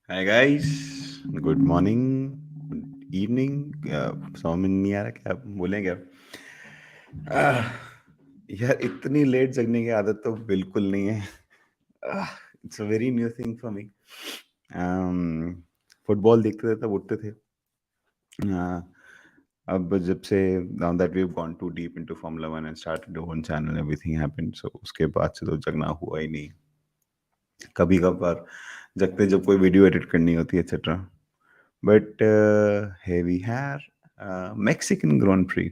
Hi guys, good morning, good evening. समझ में नहीं आ रहा क्या बोलें क्या। आह, यार इतनी लेट जगने की आदत तो बिल्कुल नहीं है। It's a very new thing for me. Football देखते थे तब उठते थे। uh, अब जब से now that we've gone too deep into Formula One and started the own channel, everything happened. So उसके बाद से तो जगना हुआ ही नहीं। कभी कभार जगते जब कोई वीडियो एडिट करनी होती है etcetera. But here we have Mexican Grand Prix.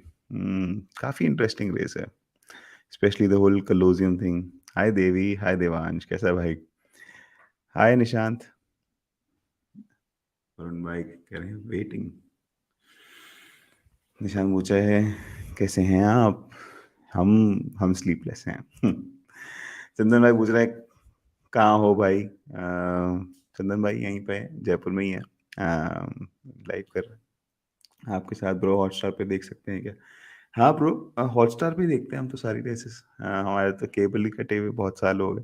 काफ़ी इंटरेस्टिंग रेस है, स्पेशली द होल कलोजियम थिंग। हाय देवी, हाय देवांश, कैसा है भाई? हाय निशांत। वरुण भाई कह रहे हैं वेटिंग। निशांत पूछा है कैसे हैं आप? हम स्लीपलेस हैं। चंदन भाई पूछ रहा है कहाँ हो भाई? चंदन भाई यहीं पे है, जयपुर में ही है। लाइव कर रहे हैं आपके साथ ब्रो। हॉटस्टार पे देख सकते हैं क्या? हाँ ब्रो, हॉटस्टार पे ही देखते हैं हम तो सारी रेसेस। हमारे तो केबल ही कटे हुए बहुत साल हो गए।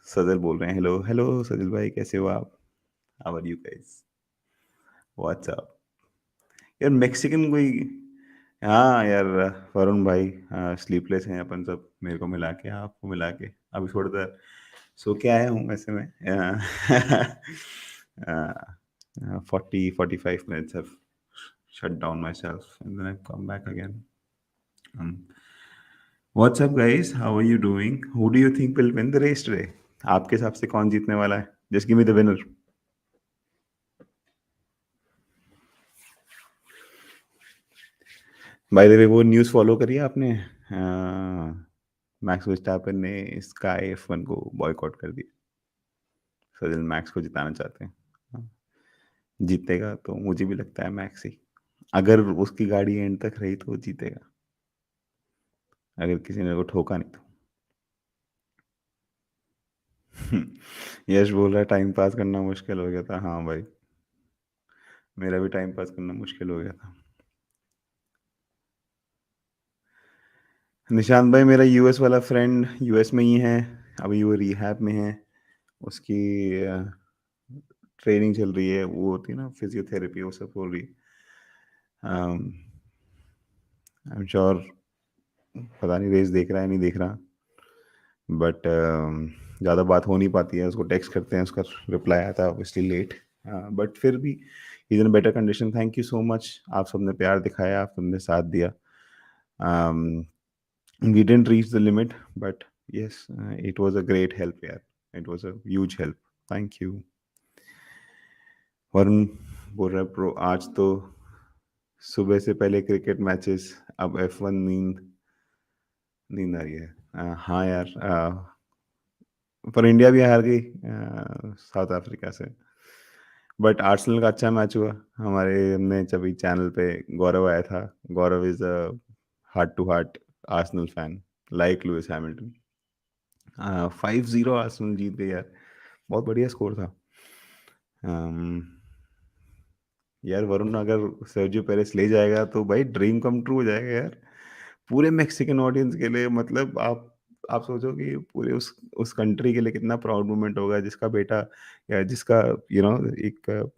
सजल बोल रहे हैं हेलो हेलो। सजल भाई कैसे हो आप? How are you guys? What's up? यार मेक्सिकन कोई। हाँ यार, वरुण भाई, स्लीपलेस हैं अपन सब, मेरे को मिला के आपको मिला के अभी थोड़ा देर सो के आया हूँ वैसे मैं। 40-45 minutes have shut down myself and then I've come back again. um, what's up guys, how are you doing? Who do you think will win the race today? आपके हिसाब से कौन जीतने वाला है? Just give me the winner. By the way वो news follow करी है आपने? मैक्स वर्स्टैपन ने स्काई F1 को बॉयकॉट कर दिया। सजल मैक्स को जिताना चाहते हैं। हाँ, जीतेगा तो मुझे भी लगता है मैक्स ही। अगर उसकी गाड़ी एंड तक रही तो वो जीतेगा, अगर किसी ने वो ठोका नहीं तो। यश बोल रहा है टाइम पास करना मुश्किल हो गया था। हाँ भाई, मेरा भी टाइम पास करना मुश्किल हो गया था। निशांत भाई मेरा यूएस वाला फ्रेंड यूएस में ही है, अभी वो रिहैब में है। उसकी ट्रेनिंग चल रही है, वो होती है ना फिजियोथेरेपी, वो सब हो रही है। आई एम श्योर, पता नहीं रेस देख रहा है नहीं देख रहा, बट ज़्यादा बात हो नहीं पाती है। उसको टेक्स्ट करते हैं, उसका रिप्लाई आता है ऑब्वियसली लेट, बट फिर भी is in better condition. Thank you so much, आप सबने प्यार दिखाया, आप सबने साथ दिया। We didn't reach the limit but yes, it was a great help यार, it was a huge help. Thank you. Varun बोल रहा है प्रो आज तो सुबह से पहले क्रिकेट मैचेस, अब F1 नींद नींद आ रही है। हाँ यार, पर इंडिया भी हार गई साउथ अफ्रीका से। बट आर्सेनल का अच्छा मैच हुआ। हमारे हमने जब चैनल पे गौरव आया था, Gaurav is a heart to heart Arsenal fan, like Lewis Hamilton. 5-0 Arsenal जीत गई यार, बहुत बढ़िया स्कोर था। अम, यार वरुण, अगर सर्जियो पेरेस ले जाएगा तो भाई ड्रीम कम ट्रू हो जाएगा यार, पूरे मेक्सिकन ऑडियंस के लिए। मतलब आप सोचो कि पूरे उस कंट्री के लिए कितना प्राउड मोमेंट होगा, जिसका बेटा या जिसका एक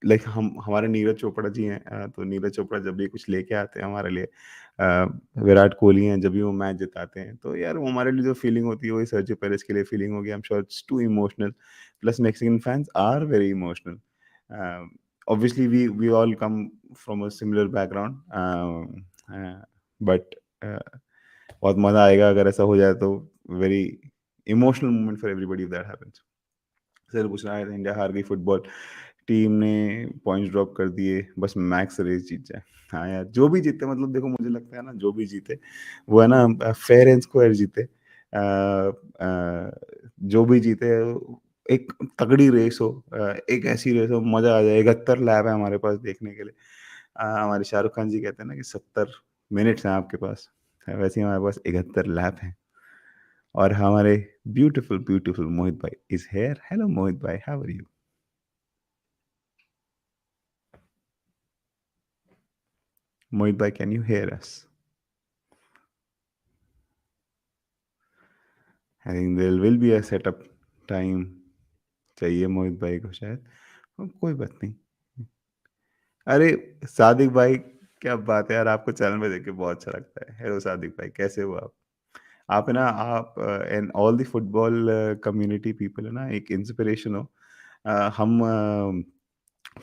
लाइक हम हमारे नीरज चोपड़ा जी हैं। तो नीरज चोपड़ा जब भी कुछ लेके आते हैं हमारे लिए, विराट कोहली हैं जब भी वो मैच जिताते हैं, तो यार वो हमारे लिए जो फीलिंग होती है वही सर्जियो पेरेस के लिए फीलिंग होगी। I am sure it's too emotional, plus Mexican fans are very emotional. obviously we all come from a similar background, but बहुत मजा आएगा अगर ऐसा हो जाए तो। Very emotional moment for everybody if that happens. Sir पूछ रहा है इंडिया हार गई फुटबॉल टीम ने, पॉइंट्स ड्रॉप कर दिए, बस मैक्स रेस जीत जाए। हाँ यार, जो भी जीते, मतलब देखो मुझे लगता है ना, जो भी जीते वो है ना फेयर एंड स्क्वायर जीते। जो भी जीते एक तगड़ी रेस हो, एक ऐसी रेस हो मजा आ जाए। 71 लैब है हमारे पास देखने के लिए। हमारे शाहरुख खान जी कहते हैं ना कि 70 मिनट्स हैं आपके पास, वैसे ही हमारे पास 71 लैब हैं। और हमारे ब्यूटीफुल ब्यूटीफुल मोहित भाई इज हेयर। हेलो मोहित भाई, हाउ आर यू? मोहित भाई, can you hear us? I think there will be a setup time चाहिए मोहित भाई को शायद। कोई बात नहीं। अरे सादिक भाई, क्या बात है यार, आपको चैनल में देख के बहुत अच्छा लगता है। हेलो सादिक भाई, कैसे हो आप? आप है ना, आप and all the football community people है ना, एक इंस्पिरेशन हो। हम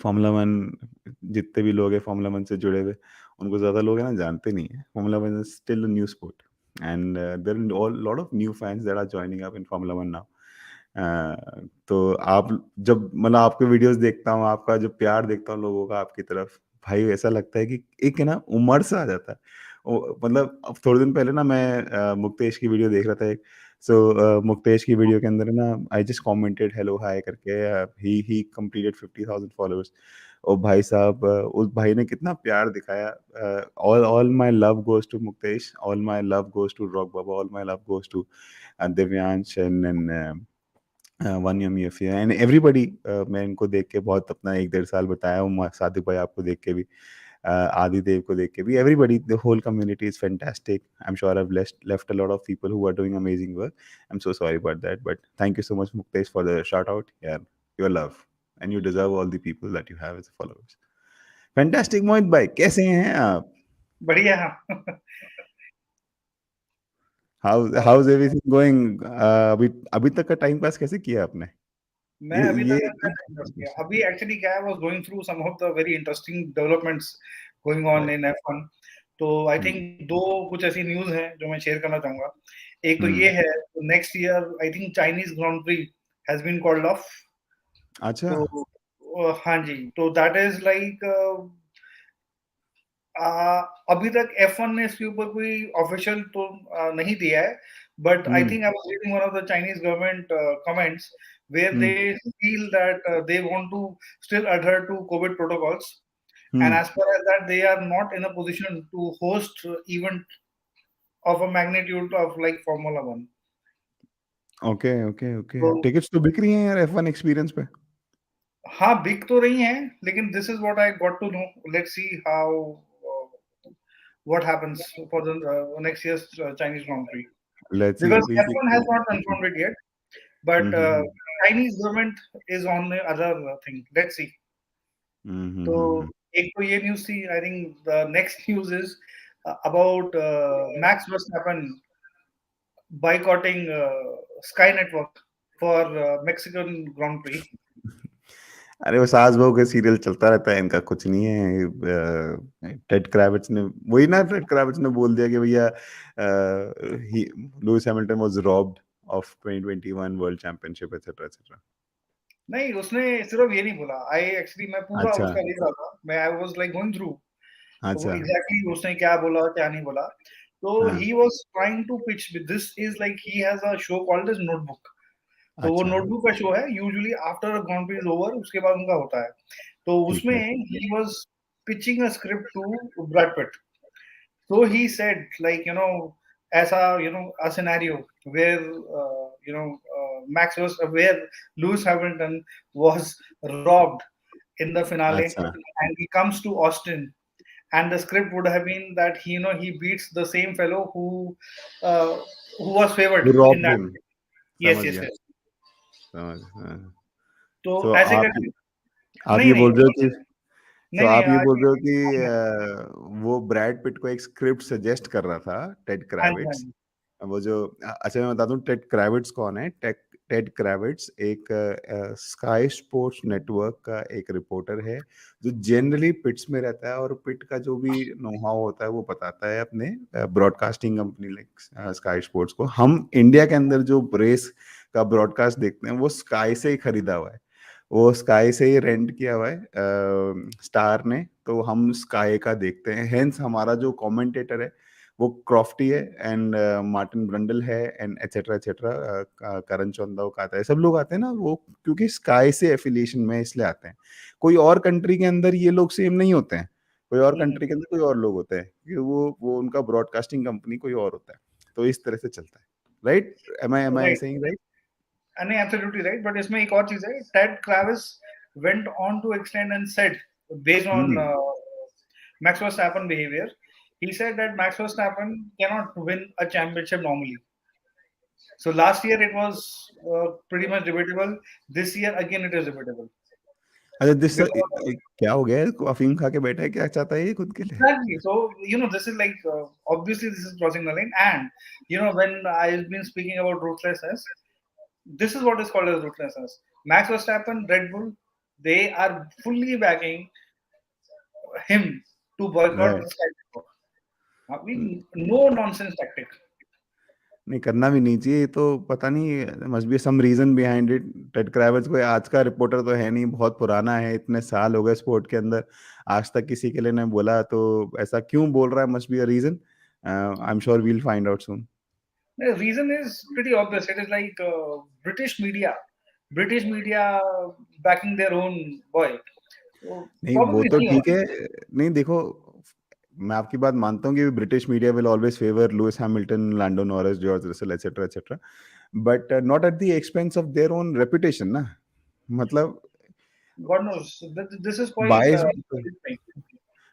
फार्मूला वन, जितने भी लोग हैं फार्मूला वन से जुड़े हुए, उनको ज़्यादा लोग है ना जानते नहीं है। Formula One is still new sport, and there are lot of new fans that are joining up in Formula One now. तो आप, जब मतलब आपके वीडियोस देखता हूँ, आपका जो प्यार देखता हूँ लोगों का आपकी तरफ, भाई ऐसा लगता है कि एक है ना उमड़ सा आ जाता है। मतलब अब थोड़े दिन पहले ना मैं मुक्तेश की वीडियो देख रहा था एक। सो मुक्तेश की वीडियो के अंदर है ना, I just commented hello hi करके, ही कंप्लीटेड 50,000 फॉलोअर्स। और भाई साहब, उस भाई ने कितना प्यार दिखाया। All all my love goes to Muktesh, all my love goes to rock Baba, all my love goes to Divyansh and वन यम एफिया एंड एवरीबडी। मैं इनको देख के बहुत अपना 1 डेढ़ साल बताया हूँ, सादिक भाई आपको देख के भी, आदिदेव को देख के भी, everybody, the whole community is fantastic. I am sure I left a lot of people who are doing amazing work. I am so sorry about that, but thank you so much Muktesh for the shout out यार। Your love and you deserve all the people that you have as followers. Fantastic Mohit भाई, कैसे हैं आप? बढ़िया। हाँ। How और how is everything going? अभी अभी तक का टाइम पास कैसे किया आपने? मैं अभी ये तक का क्या टाइम पास किया? अभी एक्चुअली क्या है, I was going through some of the very interesting developments going on right. In F1। तो आई हम्म। थिंक दो कुछ ऐसी न्यूज़ हैं जो मैं शेयर करना चाहूँगा। एक तो ये हम्म। है, next year I think Chinese Grand Prix has been called off. अच्छा। तो हाँ जी, तो दैट इज़ लाइक अ, अभी तक F1 ने इसके ऊपर कोई ऑफिशियल तो नहीं दिया है, but I uh, think I was reading one of the Chinese government comments where uh, they feel that they want to still adhere to COVID protocols, and uh. as far as that, they are not in a position to host event of a magnitude of like Formula One. Okay, okay, okay. तो tickets तो बिक रही हैं यार F1 experience पे। हाँ, बिक तो रही हैं, लेकिन this is what I got to know. Let's see how what happens for the next year's Chinese Grand Prix. Let's see Because अभी F1 has not hmm, confirmed it yet, but hmm, hmm, Chinese government is on the other thing. Let's see. हुँ, हुँ, तो हुँ, हुँ। एक तो ये news थी। आई think the next news is about Max Verstappen boycotting Sky Network for Mexican Grand Prix. अरे वो सास बहू का सीरियल चलता रहता है, इनका कुछ नहीं है। टेड क्रेविट्स ने, वही ना, टेड क्रेविट्स ने बोल दिया कि भैया he Lewis Hamilton was robbed of 2021 world championship et cetera et cetera. नहीं, उसने सिर्फ ये नहीं बोला। आई एक्चुअली मैं पूरा अच्छा, उसका देख रहा था। मैं I was like going through वो अच्छा। एग्जैक्टली उसने क्या बोला, क्या नहीं बोला। तो हाँ, he was trying to pitch this is like he has a show called as Notebook. तो वो अच्छा, नोटबुक का शो है, usually after a Grand Prix is over, उसके बाद उनका होता है। तो ठीक उसमें है। He was pitching a script to Brad Pitt. So he said, like, as a scenario where, where Lewis Hamilton was robbed in the finale, अच्छा, and he comes to Austin, and the script would have been that he beats the same fellow uh, who was वो favored in robbed that. Him. Yes, समझ yes, गया, yes. समझ, हाँ। तो सो ऐसे आप करके आप नहीं, ये नहीं, बोल रहे हो कि, सो नहीं, नहीं, आप ये बोल नहीं, रहे हो कि वो ब्रैड पिट को एक स्क्रिप्ट सजेस्ट कर रहा था, टेड हाँ जी, हाँ क्रेविट्स। जी, वो जो अच्छा मैं बता दूं टेड क्रेविट्स कौन है। टेड टेड क्रेविट्स एक स्काई स्पोर्ट्स नेटवर्क का एक रिपोर्टर है, जो जनरली पिट्स में रहता है और पिट का जो भी नो हाउ होता है वो बताता है अपने broadcasting company like sky sports को। हम इंडिया के अंदर जो रेस का ब्रॉडकास्ट देखते हैं वो स्काई से ही खरीदा हुआ है, वो स्काई से ही रेंट किया हुआ है स्टार ने। तो हम स्काई का देखते हैं, हेंस हमारा जो कमेंटेटर है वो क्रॉफ्टी है, एंड मार्टिन ब्रंडल है, एंड एटसेट्रा एटसेट्रा, करण चौंदा का आता है, सब लोग आते हैं ना वो, क्योंकि स्काई से एफिलिएशन में इसलिए आते हैं। कोई और कंट्री के अंदर ये लोग सेम नहीं होते हैं, कोई और हम्म, कंट्री के अंदर कोई और लोग होते हैं, क्योंकि वो उनका ब्रॉडकास्टिंग कंपनी कोई और होता है। तो इस तरह से चलता है। राइट? एम आई राइट। Saying right? नहीं, एब्सोल्युटली राइट, बट इसमें एक और चीज है। Ted crevice went on to extend and said, based on hmm. Max Verstappen behavior, he said that Max Verstappen cannot win a championship normally. So last year it was pretty much debatable. This year again it is debatable अच्छा this because क्या हो गया है? अफीम खा के बैठा है, क्या चाहता है ये खुद के लिए? exactly. So this is like obviously this is crossing the line, and when I've been speaking about ruthlessness, this is what is called as ruthlessness. Max Verstappen, Red Bull, they are fully backing him to boycott right. the Sky Network. I mean, no nonsense tactic. नहीं करना भी नहीं चाहिए, ये तो पता नहीं, must be some reason behind it. Ted Kravitz कोई आज का रिपोर्टर तो है नहीं, बहुत पुराना है, इतने साल हो गए स्पोर्ट के अंदर, आज तक किसी के लिए नहीं बोला, तो ऐसा क्यों बोल रहा है? Must be a reason. I am sure we'll find out soon. The reason is pretty obvious. It is like British media backing their own boy. So नहीं वो probably तो नहीं ठीक होगा. है। नहीं देखो, मैं आपकी बात मानता हूँ कि British media will always favour Lewis Hamilton, Lando Norris, George Russell etcetera etcetera, but not at the expense of their own reputation ना। मतलब God knows. This is quite bias this thing.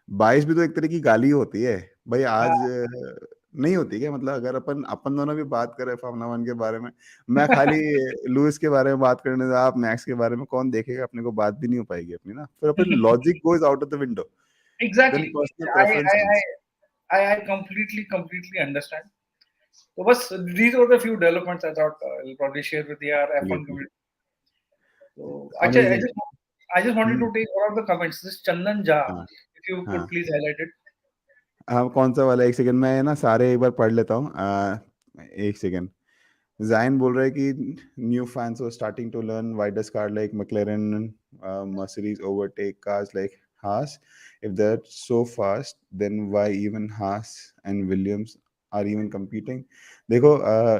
बाईस भी तो एक तरह की गाली होती है भाई। Uh, आज नहीं होती क्या? मतलब अगर अपन अपन दोनों भी बात करें फार्मूला वन के बारे में, मैं खाली लुइस के बारे में बात करने से, आप मैक्स के बारे में, कौन देखेगा? अपने को बात भी नहीं हो पाएगी अपनी ना, फिर अपन logic goes out of the window, then exactly. Personal I, preference I, comes. I completely understand. So, these were the few developments I thought I'll probably share with the F1 absolutely community. So, actually, amazing. I just wanted to take one of the comments. This Chandan Jha, हाँ if you could हाँ please highlight it. हाँ, कौन सा वाला? एक second, मैं ना सारे एक बार पढ़ लेता हूँ। एक सेकंड। जाइन बोल रहा है कि new fans were starting to learn why does car like McLaren Mercedes overtake cars like Haas, if they are so fast then why even Haas and Williams are even competing. देखो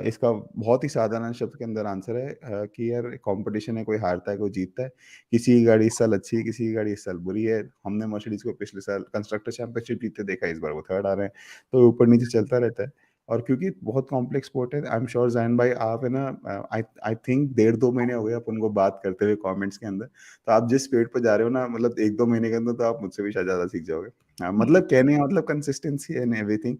इसका बहुत ही साधारण शब्द के अंदर आंसर है कि यार कंपटीशन है, कोई हारता है कोई जीतता है। किसी की गाड़ी इस साल अच्छी है, किसी की गाड़ी इस साल बुरी है। हमने मर्सिडीज को पिछले साल कंस्ट्रक्टर चैंपियनशिप जीतते देखा, इस बार वो थर्ड आ रहे हैं, तो ऊपर नीचे चलता रहता है। और क्योंकि बहुत कॉम्प्लेक्स स्पोर्ट है, आई एम श्योर जैन भाई आप है ना, आई आई थिंक 1.5-2 महीने हो गए अपन को बात करते हुए कमेंट्स के अंदर, तो आप जिस स्पीड पर जा रहे हो ना, मतलब 1-2 महीने के अंदर तो आप मुझसे भी शायद ज़्यादा सीख जाओगे। मतलब कहने का मतलब consistency and everything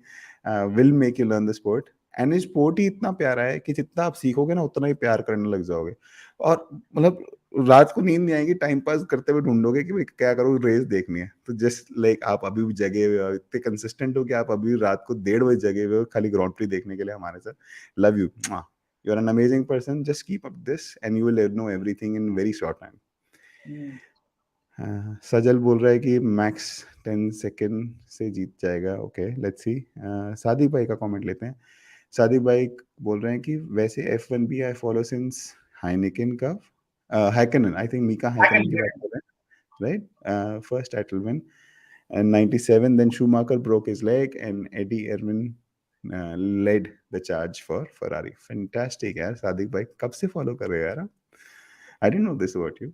will make you learn the sport. And ये स्पोर्ट ही इतना प्यारा है कि जितना आप सीखोगे ना उतना ही प्यार करने लग जाओगे। और मतलब रात को नींद नहीं आएगी, टाइम पास करते हुए ढूंढोगे कि भाई क्या करूँ, रेस देखनी है। तो जस्ट लाइक आप अभी भी जगे हुए हो, इतने कंसिस्टेंट हो कि आप अभी रात को 1:30 बजे जगे हुए हो खाली ग्रांड प्री देखने के लिए हमारे साथ। Love you, you are an amazing person, just keep up this and you will know everything in very short time. Mm. Sajal बोल रहा है कि मैक्स 10 सेकेंड से जीत जाएगा। Okay let's see. सादिक भाई का कमेंट लेते हैं। सादिक भाई बोल रहे हैं कि वैसे F1 भी आई फॉलो सिंस हाइनेकेन का, Hakkinen, I think Mika I can Hakkinen की hear बात कर रहे हैं, right? First title win and 97, then Schumacher broke his leg and Eddie Irvine led the charge for Ferrari. Fantastic यार सादिक भाई, कब से फॉलो कर रहे हो यार? I didn't know this about you.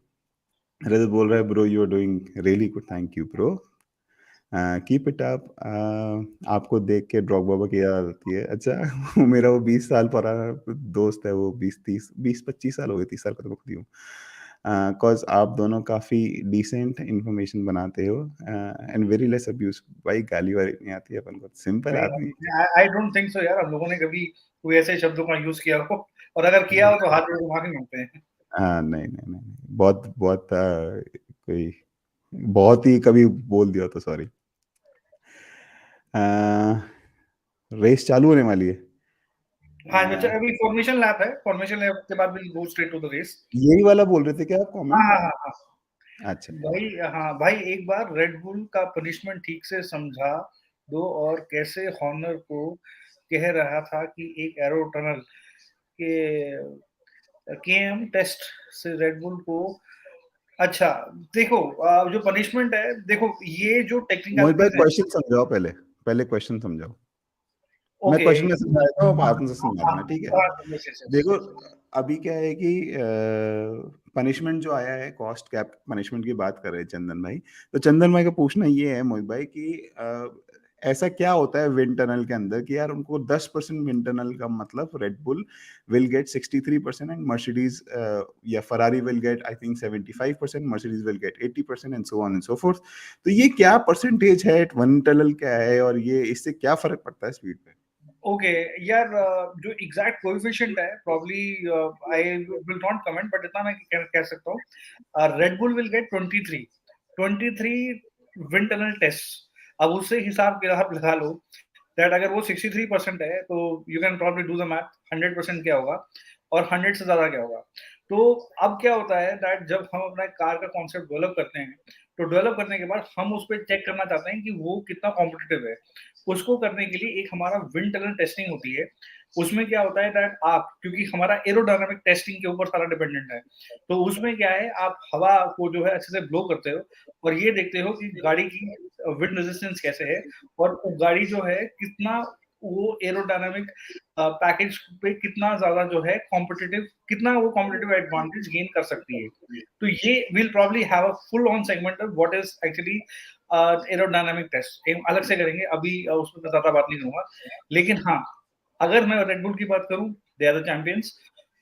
रजत बोल रहा है bro you are doing really good, thank you bro, keep it up. आपको देख के ड्रॉग बाबा की याद आती है। अच्छा वो मेरा वो 20 साल पुराना दोस्त है, वो 20-25 साल हो गए, 30 साल का तो मैं खुद ही हूँ। कॉज आप दोनों काफ़ी डिसेंट इंफॉर्मेशन बनाते हो एंड वेरी लेस अब्यूज। भाई गाली वाली नहीं आती है अपन को, सिंपल नहीं, आदमी I don't think so यार, हम लोगों ने कभी कोई ऐसे शब्दों का यूज किया हो, और अगर किया है। हो तो हाथ जोड़ के माफी मांगते हैं. हाँ नहीं नहीं नहीं नहीं, बहुत बहुत कोई बहुत ही कभी बोल दिया तो सॉरी। रेस चालू होने वाली है। हाँ बच्चा, अ, अभी फॉर्मेशन लैप है, फॉर्मेशन लैप के बाद will go straight to the race. यही वाला बोल रहे थे क्या आप हाँ कमेंट? हाँ हाँ हाँ. अच्छा। भाई, हाँ भाई, एक बार रेड बुल का पनिशमेंट ठीक से समझा दो, और कैसे हॉर्नर को कह रहा था कि एक एरो टनल के केएम टेस्ट से रेड बुल को. अच्छा, देखो, जो पनिशमेंट है, देखो ये जो मोहित भाई टेक्निकलिटीज है. क्वेश्चन समझाओ पहले, पहले क्वेश्चन समझाओ। मैं ओके. क्वेश्चन में समझा देता हूँ, आप आंसर समझा देना, ठीक है? Yes yes yes. देखो अभी क्या है कि पनिशमेंट जो आया है, कॉस्ट कैप पनिशमेंट की बात कर रहे हैं चंदन भाई। तो चंदन भाई का पूछना ये है मोहित भाई कि ऐसा क्या होता है विंड टनल के अंदर कि यार उनको 10% विंड टनल का मतलब Red Bull will get 63% and Mercedes या Ferrari will get I think 75%, Mercedes will get 80% and so on and so forth. तो ये क्या परसेंटेज है, विंड टनल क्या है, और ये इससे क्या फर्क पड़ता है स्पीड पे? ओके यार, जो एग्जैक्ट कोएफिशिएंट है probably I will not comment, but इतना मैं कह सकता हूँ Red Bull will get 23 wind tunnel test. अब उससे हिसाब आप लगा लो दैट अगर वो 63% है तो you can probably do the math 100% क्या होगा और 100 से ज्यादा क्या होगा। तो अब क्या होता है दैट जब हम अपना कार का कॉन्सेप्ट डेवलप करते हैं तो डेवलप करने के बाद हम उस पर चेक करना चाहते हैं कि वो कितना कॉम्पिटिटिव है। उसको करने के लिए एक हमारा विंड टनल टेस्टिंग होती है। उसमें क्या होता है दैट आप, क्योंकि हमारा एरोडायनामिक टेस्टिंग के ऊपर सारा डिपेंडेंट है, तो उसमें क्या है आप हवा को जो है अच्छे से ब्लो करते हो और ये देखते हो कि गाड़ी की विंड रेजिस्टेंस कैसे है और वो गाड़ी जो है कितना वो एरोडायनामिक पैकेज पे कितना ज्यादा जो है कॉम्पिटिटिव, कितना वो कॉम्पिटिटिव एडवांटेज गेन कर सकती है। तो ये will probably have a full on segment of what is actually aerodynamic test, एक अलग से करेंगे, अभी उसमें मैं ज्यादा बात नहीं करूंगा। लेकिन हाँ, अगर मैं रेड बुल की बात करूं, दे आर द चैंपियंस,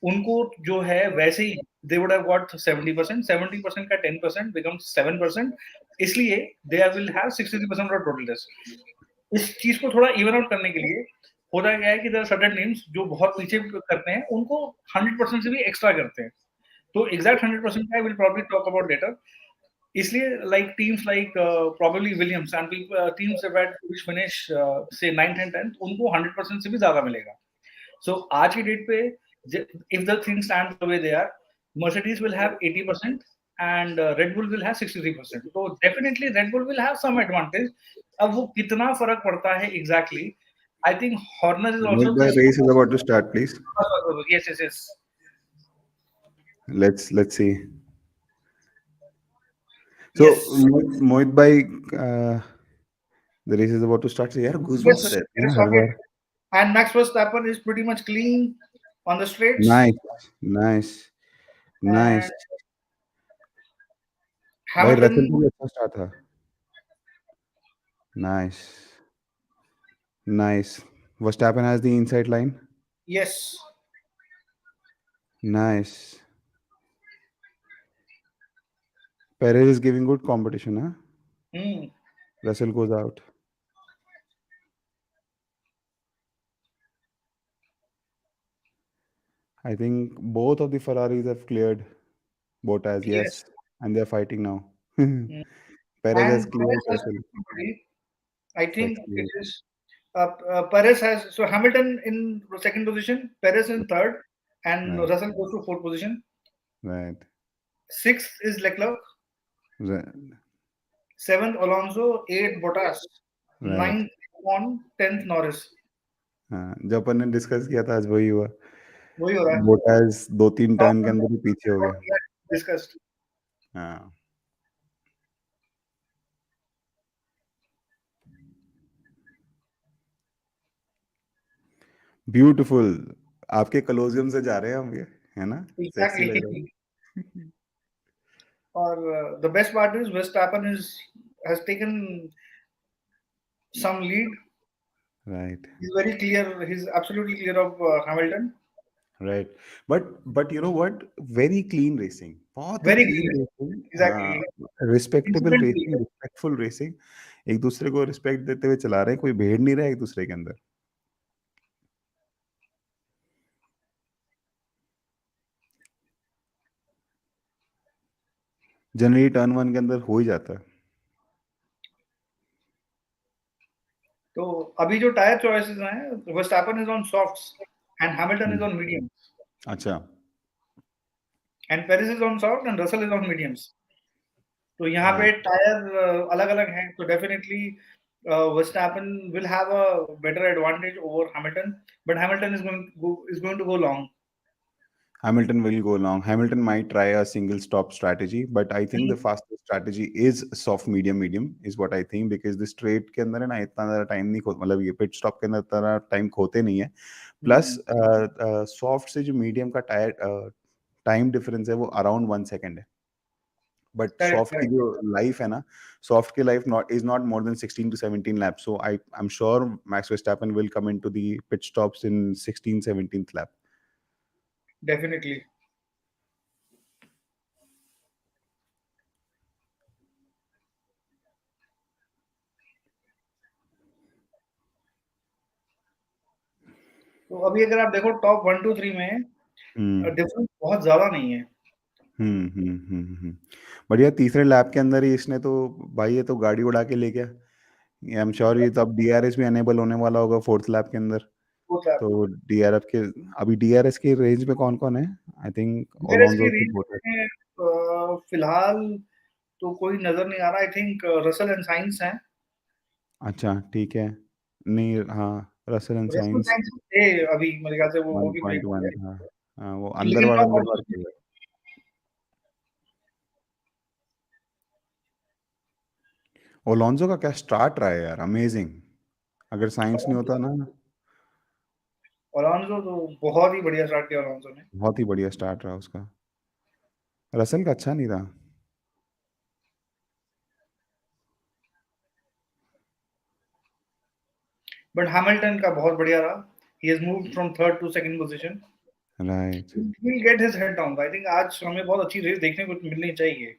उनको जो है वैसे ही दे वुड हैव गॉट 70%, 70% का 10% बिकम्स 7%, इसलिए they will have 63% of total test. इस चीज को थोड़ा इवन आउट करने के लिए होता क्या है कि देयर सर्टेन टीम्स जो बहुत पीछे करते हैं उनको 100% से भी एक्स्ट्रा करते हैं। तो एग्जैक्ट 100% का I will probably talk about later. इसलिए like teams like probably Williams and teams that which finish से 9th एंड 10th, उनको 100% से भी ज्यादा मिलेगा। सो आज की डेट पे if the thing stand the way they are, Mercedes will have 80% and Red Bull will have 63%, तो definitely Red Bull will have some advantage. अब वो कितना फर्क पड़ता है exactly, I think Horner is Mohit also bhai, race is about to start, please. Yes yes yes Let's see. So yes Mohit bhai, uh, the race is about to start. So यार goosebumps yes आ रहते it हैं is ना हर बार. and Max Verstappen is pretty much clean on the straights, Nice, nice, nice. and भाई Russell Hamilton, का भी अच्छा start था. Nice, nice. Verstappen has the inside line. yes. Nice. Perez is giving good competition, huh? Hmm. Russell goes out. I think both of the Ferraris have cleared Bottas, Yes. yes, and they're fighting now. Hmm. Perez has And cleared Perez has Russell. somebody, I think it Sexy. is Perez has, so Hamilton in second position, Perez in third, and Right, Russell goes to fourth position. right, Sixth is Leclerc, right, seventh Alonso, eighth Bottas, right. ninth on, 10th Norris. हाँ, जो अपन ने discuss किया था आज वही हुआ. वही हो रहा है. बोटास 2-3 टर्न के अंदर ही पीछे हो What गया. we had discussed. हाँ. ब्यूटीफुल. आपके कलोजियम से जा रहे हैं हम ये, है ना? सेक्सी लग रहा Exactly. है. Or the best part is Verstappen is has taken some lead. Right. He's very clear. He's absolutely clear of Hamilton. Right. But you know what, very clean racing, बहुत ही Very क्लीन clear. रेसिंग. हाँ. Exactly. Respectable Incident free. Racing, respectful racing. एक दूसरे को respect देते हुए चला रहे हैं, कोई भेड़ नहीं रहा है एक दूसरे के अंदर. जनरली टर्न वन के अंदर हो ही जाता है. तो अभी जो टायर चॉइसेस हैं, Verstappen is on softs and Hamilton is on mediums, अच्छा. and Perez is on soft and Russell is on mediums. तो यहाँ पे राइट. टायर अलग-अलग हैं, तो definitely Verstappen will have a better advantage over Hamilton, but Hamilton is going to go long. Hamilton will go long. Hamilton might try a single stop strategy, but I think the fastest strategy is soft medium medium is what I think, because the straight के अंदर है ना इतना ज़्यादा time नहीं खो, मतलब ये पिट स्टॉप के अंदर इतना टाइम खोते नहीं है. प्लस सॉफ्ट से जो मीडियम का टायर टाइम डिफरेंस है वो अराउंड 1 सेकेंड है. बट Correct, सॉफ्ट की correct. जो लाइफ है ना, सॉफ्ट की life not is not more than 16 to 17 lap. So I am sure Max Verstappen will come into the pit stops in 16 17th lap. Definitely. तो अभी अगर आप देखो टॉप 1 2 3 में हम्म डिफरेंस बहुत ज्यादा नहीं है। बढ़िया, तीसरे लैप के अंदर ही इसने तो, भाई ये तो गाड़ी उड़ा के ले गया। आई एम श्योर ये तो अब डीआरएस भी एनेबल होने वाला होगा फोर्थ लैप के अंदर। वो लैप तो डीआरएफ के, अभी डीआरएस की रेंज में कौन कौन है? आई थिंक डीआरएस की ओलोंजो की रेंज बोट है। में फिलहाल तो कोई नजर नहीं आ रहा। I think Russell and science है। अच्छा ठीक है। नहीं हाँ, Russell and Russell science science थे अभी मेरे ख्याल से वो भी ब्रेक हो 1.1 गए। था। हाँ, वो अंदर लेकिन वाला टॉप नेटवर्क है। ओलोंजो का क्या स्टार्ट रहा है यार, अमेजिंग। अगर साइंस नहीं होता ना, अलोंसो तो बहुत ही बढ़िया स्टार्ट किया अलोंसो ने। बहुत ही बढ़िया स्टार्ट रहा उसका। रसल का अच्छा नहीं रहा। बट हैमिल्टन का बहुत बढ़िया रहा। He has moved from third to second position. Right. He will get his head down. I think आज हमें बहुत अच्छी रेस देखने को मिलनी चाहिए।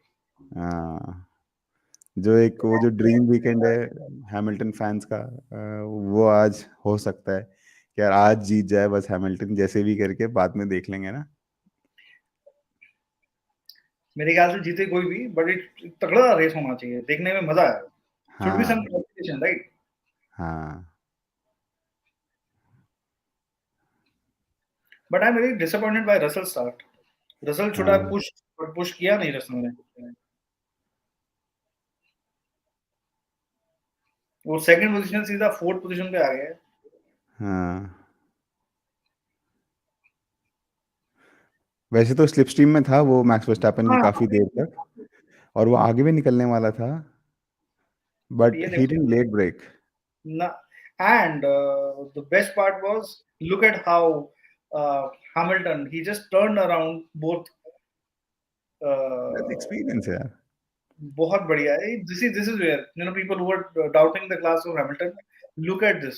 हाँ, जो एक वो जो ड्रीम वीकेंड है हैमिल्टन फैंस का, वो आज हो सकता है कि यार आज जीत जाए बस हैमिल्टन, जैसे भी करके बाद में देख लेंगे ना। मेरे ख्याल से जीते कोई भी, बट एक तगड़ा रेस होना चाहिए, देखने में मजा आए। शुड बी सम हाँ कंपटीशन, राइट? हाँ। But I am very disappointed by Russell start. Russell should have हाँ पुश, बट पुश किया नहीं रसल ने। वो सेकंड पोजीशन सीधा फोर्थ पोजीशन पे आ गया। हाँ, वैसे तो स्लिप स्ट्रीम में था वो मैक्स वर्स्टैपन की हाँ, काफी देर तक, और वो आगे भी निकलने वाला था, बट बट ये ही देखो डिडंट लेट ब्रेक। ना। And the best part was, look at how Hamilton, he just turned around both. That's uh, experience है यार। बहुत बढ़िया है। This is where people who are doubting the class of Hamilton, look at this.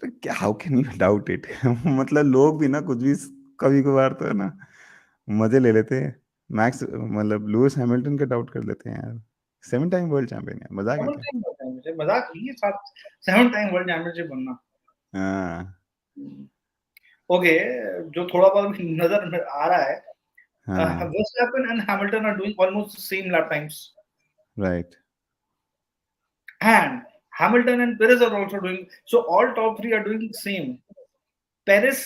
तो क्या, how can you doubt it? मतलब लोग भी ना कुछ भी, कभी कभार तो है ना, मजे ले लेते हैं। मैक्स मतलब लुइस हैमिल्टन का डाउट कर लेते हैं यार। 7 टाइम वर्ल्ड चैंपियन है, मजाक है सेवन क्या? टाइम बनना है, मुझे मजाक नहीं है साथ। 7 टाइम वर्ल्ड चैंपियनशिप बनना। हाँ ओके, जो थोड़ा बहुत नजर में आ रहा है, हाँ। Verstappen and Hamilton are doing almost the same lap times, right. and Hamilton and Perez are also doing so. All top three are doing the same. Perez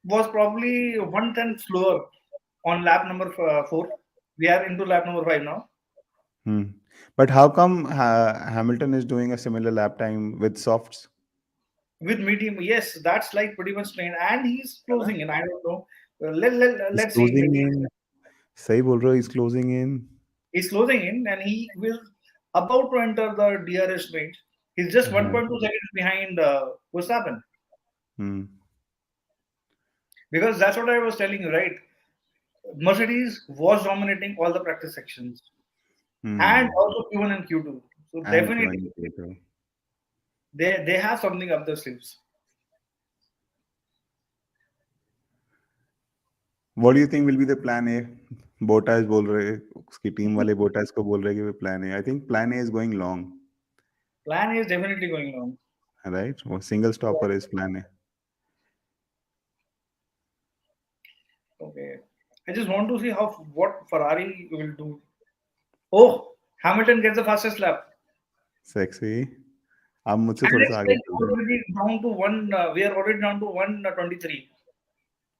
was probably 1/10 slower on lap number 4. We are into lap number 5 now. Hmm, but how come Hamilton is doing a similar lap time with softs? With medium, yes, that's like pretty much trained, and he's है ना? closing in. I don't know. Is Let's see. Closing Maybe इन, सही बोल रहे हो, is closing in. he's closing in, and he will about to enter the DRS range. He's just हाँ। 1.2 seconds behind Verstappen, hmm because that's what I was telling you, right? Mercedes was dominating all the practice sections, and hmm. also Q1 and Q2. So and क्यों definitely नहीं? they have something up their sleeves. What do you think will be the plan A? Bottas बोल रहे, उसकी team वाले Bottas को बोल रहे कि plan A, I think plan A is going long. Plan is definitely going on. Right, वो single stopper is plan A. Okay, I just want to see how what Ferrari will do. Oh, Hamilton gets the fastest lap, sexy. आप मुझसे and थोड़ा it's सा आगे like चल रहे हैं। already down to one. We are already down to 123.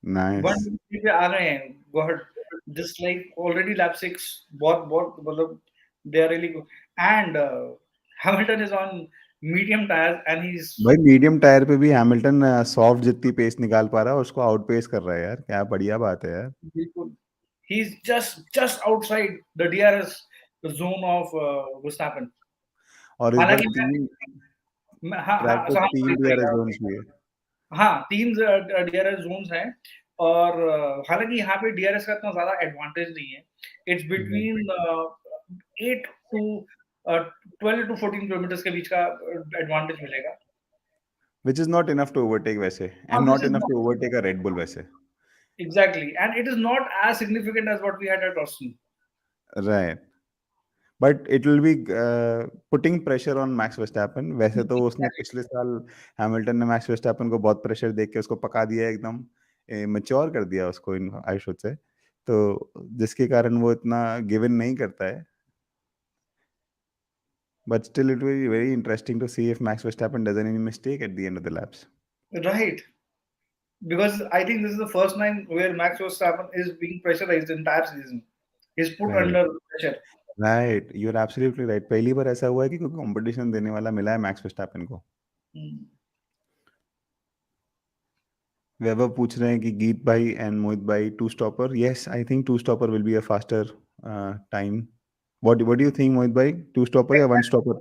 Nice. 123 पे आ गए हैं. God, just like already lap 6. बहुत बहुत मतलब they are really good. And Hamilton is on medium tires, and he's भाई मीडियम टायर पे भी हैमिल्टन सॉफ्ट जितनी पेस निकाल पा रहा है, उसको आउट पेस कर रहा है यार, क्या बढ़िया बात है यार। he's just outside the DRS zone of Verstappen. और इस बार हालांकि तीन हाँ ट्रैक हाँ पे हाँ, तीन sorry, डीआरएस जोन्स भी है। हाँ, 3 डीआरएस ज़ोन्स हैं। और हालाँकि यहाँ पे डीआरएस का इतना ज़्यादा एडवांटेज नहीं है। It's between 8 to 12 to 14 kilometres के बीच का एडवांटेज मिलेगा। Which is not enough to overtake वैसे, and this not is enough not to overtake a Red Bull वैसे। Exactly, and it is not as significant as what we had at Austin. Right, but it will be putting pressure on Max Verstappen. वैसे तो उसने पिछले साल Hamilton ने max Verstappen को बहुत pressure देके उसको पका दिया, एकदम मैच्योर कर दिया उसको, इन आई शुड से। तो जिसके कारण वो इतना गिवन नहीं करता है। But still it will be very interesting to see if Max Verstappen does any mistake at the end of the laps. Right. Because I think this is the first time where Max Verstappen is being pressurized the entire season. He's put right, under pressure. Right, you are absolutely right. पहली बार ऐसा हुआ है कि कोई competition देने वाला मिला है मैक्स वर्स्टैपन को। Hmm. वैभव पूछ रहे हैं कि गीत भाई एंड मोहित भाई, two stopper. Yes, I think two stopper will be a faster time. What do you think Mohit भाई, टू स्टॉपर या one stopper?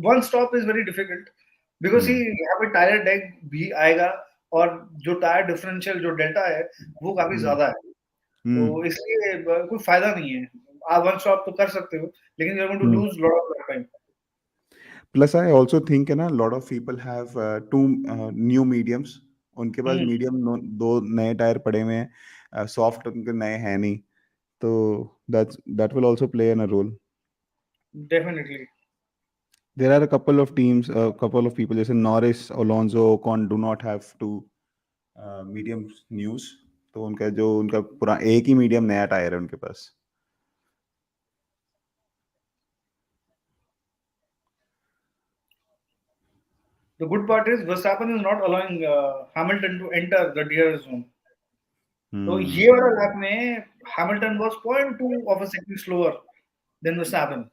One stop is very difficult because hmm, ही यहाँ पे टायर डेक भी आएगा और जो टायर डिफरेंशियल जो डेल्टा है वो काफी हम्म, ज्यादा है, तो हम्म, इसलिए कोई फायदा नहीं है। आप वन स्टॉप तो कर सकते हो लेकिन you are going to hmm. Lose lot of time. Plus I also think है ना, lot of people have two new mediums. उनके पास हम्म, मीडियम दो नए टायर पड़े हुए हैं, सॉफ्ट उनके नए हैं नहीं। तो that will also play in a role. Definitely. There are a couple of teams, a couple of people जैसे नॉरिस, अलोंसो, कॉन do not have two medium news. तो उनका जो उनका पूरा एक ही मीडियम नया टायर है उनके पास। The good part is Verstappen is not allowing Hamilton to enter the DRS zone. तो हम्म, ये वाला लैप में Hamilton was 0.2 of a second slower than Verstappen,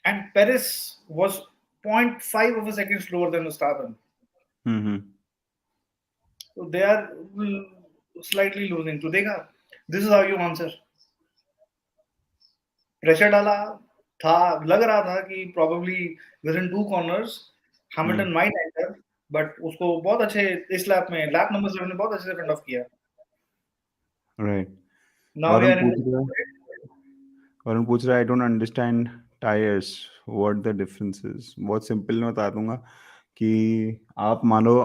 and Perez was 0.5 of a second slower than Verstappen. Hmm, So they are slightly losing. तो देखा, this is how you answer. Pressure डाला था, लग रहा था कि probably within 2 corners hmm, Hamilton might enter, but उसको बहुत अच्छे इस लैप में लैप नंबर 7 ने बहुत अच्छे से फेंड ऑफ किया। Right. Now we Varun are in पूछ रहा है, I don't understand tyres, what the differences. बहुत सिंपल में बता दूंगा कि आप मानो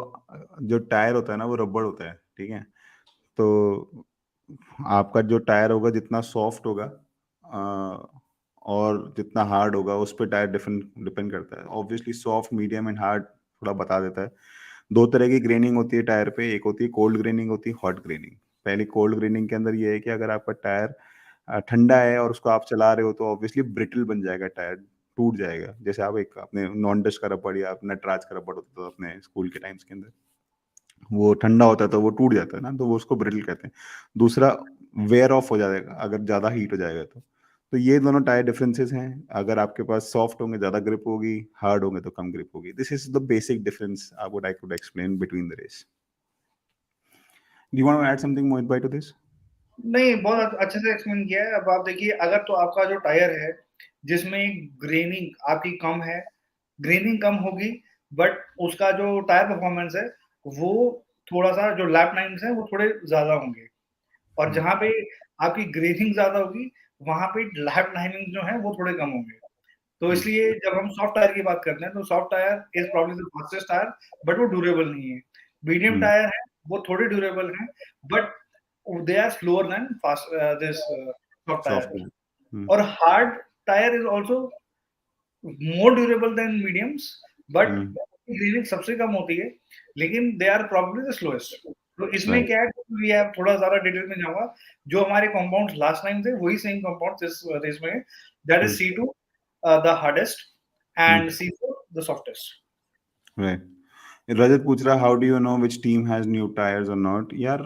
जो टायर होता है ना वो रबड़ होता है, ठीक है? तो आपका जो टायर होगा जितना सॉफ्ट होगा और जितना हार्ड होगा उस पर टायर डिफरेंट डिपेंड करता है। Obviously soft, medium and hard थोड़ा बता देता है। दो तरह की ग्रेनिंग होती है टायर पे, एक होती है कोल्ड ग्रेनिंग, होती है हॉट ग्रेनिंग। पहली कोल्ड ग्रेनिंग के अंदर ये है कि अगर आपका टायर ठंडा है और उसको आप चला रहे हो तो ऑब्वियसली ब्रिटल बन जाएगा टायर, टूट जाएगा। जैसे आप एक अपने नॉन डस्ट का रबड़ या नटराज का रबड़ होता था अपने स्कूल के टाइम्स के अंदर, वो ठंडा होता है तो वो टूट जाता है ना, तो वो उसको ब्रिटल कहते हैं। दूसरा, वेयर ऑफ हो जाएगा अगर ज़्यादा हीट हो जाएगा तो ये दोनों टायर डिफरेंसेस हैं। अगर आपके पास सॉफ्ट होंगे ज़्यादा ग्रिप होगी, हार्ड होंगे तो कम ग्रिप होगी। This is the basic difference I could explain between the race. Do you want to add something Mohit भाई टू दिस? नहीं, बहुत अच्छे से एक्सप्लेन किया है। अब आप देखिए, अगर तो आपका जो टायर है जिसमें ग्रेनिंग आपकी कम है, ग्रेनिंग कम होगी, बट उसका जो टायर परफॉर्मेंस है वो थोड़ा सा, जो लैप टाइम्स है वो थोड़े ज्यादा होंगे, और जहाँ पे आपकी ग्रेनिंग ज्यादा होगी वहां पे लैप टाइमिंग जो है वो थोड़े कम होंगे। तो इसलिए जब हम सॉफ्ट टायर की बात करते हैं तो soft tyre is probably the fastest tyre, but वो ड्यूरेबल नहीं है। मीडियम टायर है वो थोड़े ड्यूरेबल हैं, but they are slower than fast this soft soft tire. है। और hard tire is also more durable than mediums, but graining सबसे कम होती है, लेकिन they are probably the slowest. तो इसमें राइट। क्या है, वी हैव थोड़ा ज्यादा डिटेल में जाऊंगा। जो हमारे कंपाउंड्स लास्ट टाइम थे वही सेम कंपाउंड्स इस रेस में, that is C2 the hardest and C4 the softest. Right. Rajat पूछ रहा, how do you know which team has new tyres और नॉट? यार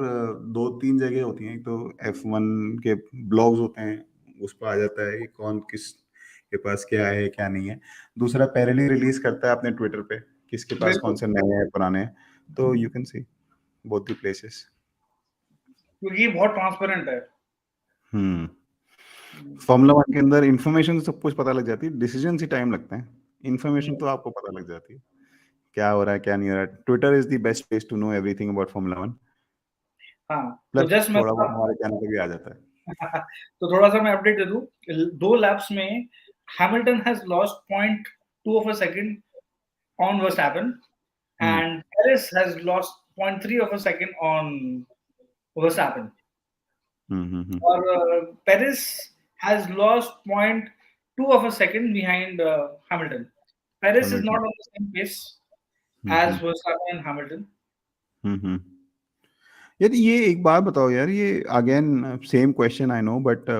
दो तीन जगह होती हैं। एक तो F1 के ब्लॉग्स होते हैं, उस पर आ जाता है कि कौन किस के पास क्या है क्या नहीं है। दूसरा पैरेलली रिलीज करता है अपने ट्विटर पे किसके पास कौन बिल्कुल, से नए हैं पुराने हैं। तो you can C both the places. क्योंकि ये बहुत ट्रांसपेरेंट है। हम्म। फॉर्मूला वन के अंदर इन्फॉर्मेशन सब कुछ पता लग जाती है, डिसीजन ही टाइम लगता है। इन्फॉर्मेशन तो आपको पता लग जाती है क्या हो रहा है क्या नहीं हो रहा है। Twitter is the best place to know everything about Formula One. हाँ, तो प्लस जस्ट मैं थोड़ा बहुत हमारे चैनल पे भी आ जाता है। तो थोड़ा सा मैं अपडेट दे दूं। दो लैप्स में Hamilton has lost 0.2 off a second on Verstappen, hmm, and Perez has lost 0.3 of a second on Verstappen. Mm-hmm. Or Paris has lost point two of a second behind Hamilton. Paris is not Hamilton. on the same pace as Mm-hmm. Verstappen and Hamilton. Mm-hmm. यार ये एक बात बताओ यार, ये again same question I know, but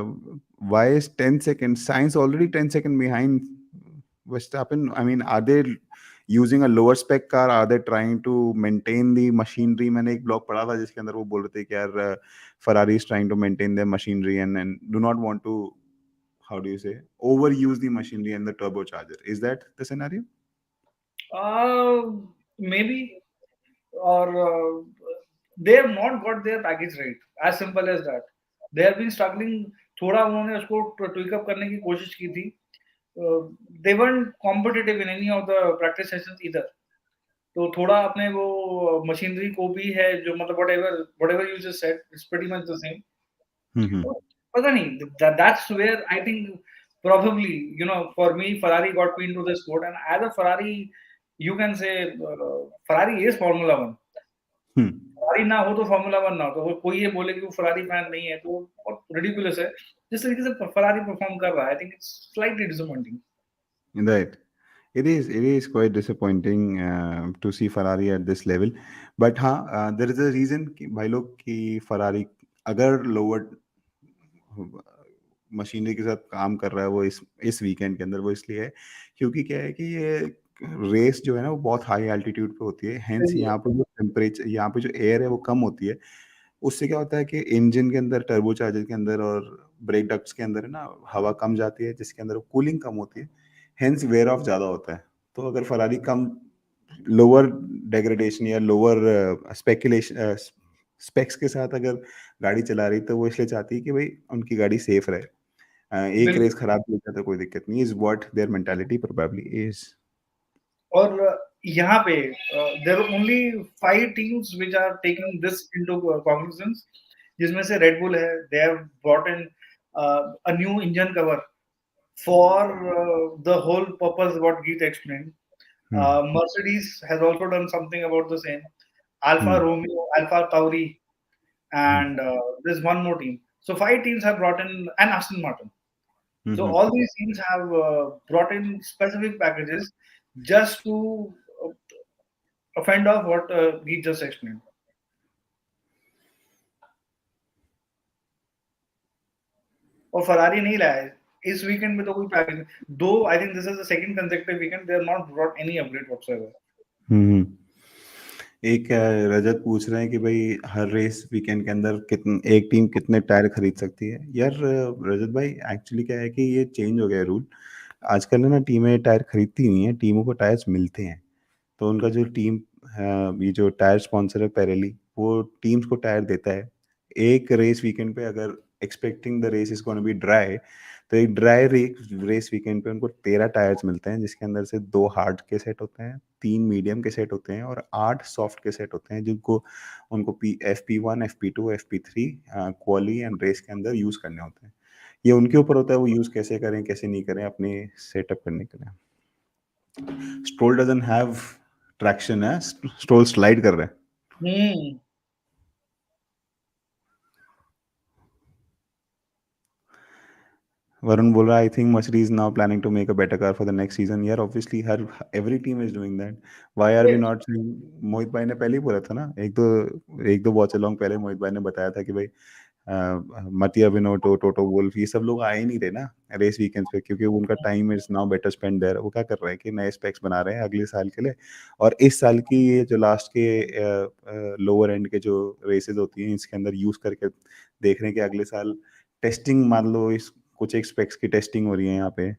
why is 10 second science already 10 second behind Verstappen? I mean, are they using a lower spec car? Are they trying to maintain the machinery? मैंने एक blog पढ़ा था जिसके अंदर वो बोल रहे थे कि यार Ferrari is trying to maintain their machinery and do not want to, how do you say, overuse the machinery and the turbocharger. Is that the scenario? Uh, Maybe, or they have not got their package right. As simple as that. They have been struggling. थोड़ा उन्होंने उसको tweak up करने की कोशिश की थी. They weren't competitive in any of the practice sessions either. तो थोड़ा अपने वो मशीनरी को भी है जो मतलब whatever you just said, it's pretty much the same. Mm-hmm. तो पता नहीं, that's where I think probably, for me Ferrari got me into the sport, and as a Ferrari you can say Ferrari is Formula 1. Hmm. Ferrari ना हो तो Formula 1 ना हो, तो कोई ये बोले कि वो फरारी फैन नहीं है तो बहुत रिडिकुलस है. जिस तरीके से फरारी परफॉर्म कर रहा है, I think it's slightly disappointing. Right. It is quite disappointing to see Ferrari at this level. But हाँ, there is a reason कि भाई लोग कि Ferrari अगर lower मशीनरी के साथ काम कर रहा है वो इस वीकेंड के अंदर, वो इसलिए है क्योंकि क्या है कि ये रेस जो है ना वो बहुत हाई एल्टीट्यूड पे होती है, हेंस सही है. यहाँ पर जो टेम्परेचर, यहाँ पे जो एयर है वो कम होती है। उससे क्या होता है कि इंजन के अंदर, टर्बोचार्जर के अंदर और ब्रेक डक्ट्स के अंदर है ना, हवा कम जाती है जिसके अंदर कूलिंग कम होती है, हेंस वेयर ऑफ ज़्यादा होता है। तो अगर फरारी कम लोअर डेग्रेडेशन या लोअर स्पेकुलेशन स्पेक्स के साथ अगर गाड़ी चला रही, तो वो इसलिए चाहती है कि भाई उनकी गाड़ी सेफ रहे। एक रेस बिल्कुल. खराब भी हो जाए तो कोई दिक्कत नहीं, is what their mentality probably is. और यहाँ पे there are only 5 teams which are taking this into cognizance, जिसमें से रेड बुल है. They have brought in a new engine cover for the whole purpose what Geet explained. Mercedes has also done something about the same. Alfa Romeo, Alfa Tauri, and there's one more team. So 5 teams have brought in, and Aston Martin. So all these teams have brought in specific packages just to uh, fend off what Geet just explained. और Ferrari नहीं लाया है इस weekend में तो कोई package. Though I think this is the second consecutive weekend they are not brought any update whatsoever. एक रजत पूछ रहे हैं कि भाई हर रेस वीकेंड के अंदर कितन एक टीम कितने टायर खरीद सकती है। यार रजत भाई, एक्चुअली क्या है कि ये चेंज हो गया है रूल। आजकल है ना, टीमें टायर खरीदती नहीं है, टीमों को टायर्स मिलते हैं। तो उनका जो टीम, ये जो टायर स्पॉन्सर है पेरेली, वो टीम्स को टायर देता है। एक रेस वीकेंड पे अगर expecting the race is gonna be dry, तो एक ड्राई रेस वीकेंड पे उनको 13 टायर्स मिलते हैं, जिसके अंदर से 2 हार्ड के सेट होते हैं, 3 मीडियम के सेट होते हैं और 8 सॉफ्ट के सेट होते हैं, जिनको उनको FP1, FP2, FP3 क्वाली and race के अंदर यूज़ करने होते हैं। ये उनके ऊपर होता है वो यूज़ कैसे करें कैसे नहीं करें अपने सेटअप करने के लिए। स्ट्रोल डजंट हैव ट्रैक्शन है, स्ट्रोल स्लाइड कर रहे हैं। हम्म. वरुण बोल रहा है, I think Mercedes is now planning to make a better car for the next season. यार ऑब्वियसली हर every team is doing that, why are we not seeing? Mohit भाई ने पहले ही बोला था ना, एक दो वॉच लॉन्ग पहले मोहित भाई ने बताया था कि भाई मतिया बिनोटो, टोटो वुल्फ, ये सब लोग आए ही नहीं रहे ना रेस वीकेंड्स पे, क्योंकि उनका time is now better spend there. वो क्या कर रहे हैं कि नए स्पेक्स बना रहे हैं अगले साल के लिए, और इस साल की ये जो लास्ट के लोअर एंड के जो रेसेस होती हैं इसके अंदर यूज करके देख रहे हैं कि अगले साल टेस्टिंग, मान लो इस कुछ एक स्पेक्स की टेस्टिंग हो रही है यहाँ पे।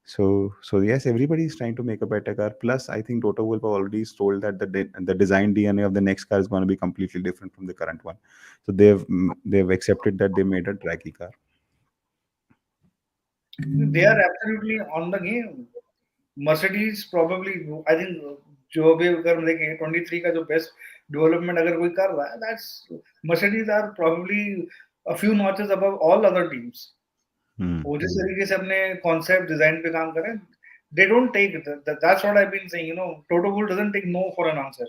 So yes, everybody is trying to make a better car. Plus, I think Toto Wolff already told that the design DNA of the next car is going to be completely different from the current one. So they've accepted that they made a draggy car. They are absolutely on the game. Mercedes probably, I think, जो भी अगर हम देखें 23 का जो best development अगर कोई कर रहा है, that's Mercedes are probably a few notches above all other teams. वो जिस तरीके से अपने कॉन्सेप्ट डिजाइन पे काम करें, they don't take it. That's what I've been saying. Toto Wolff doesn't take no for an answer.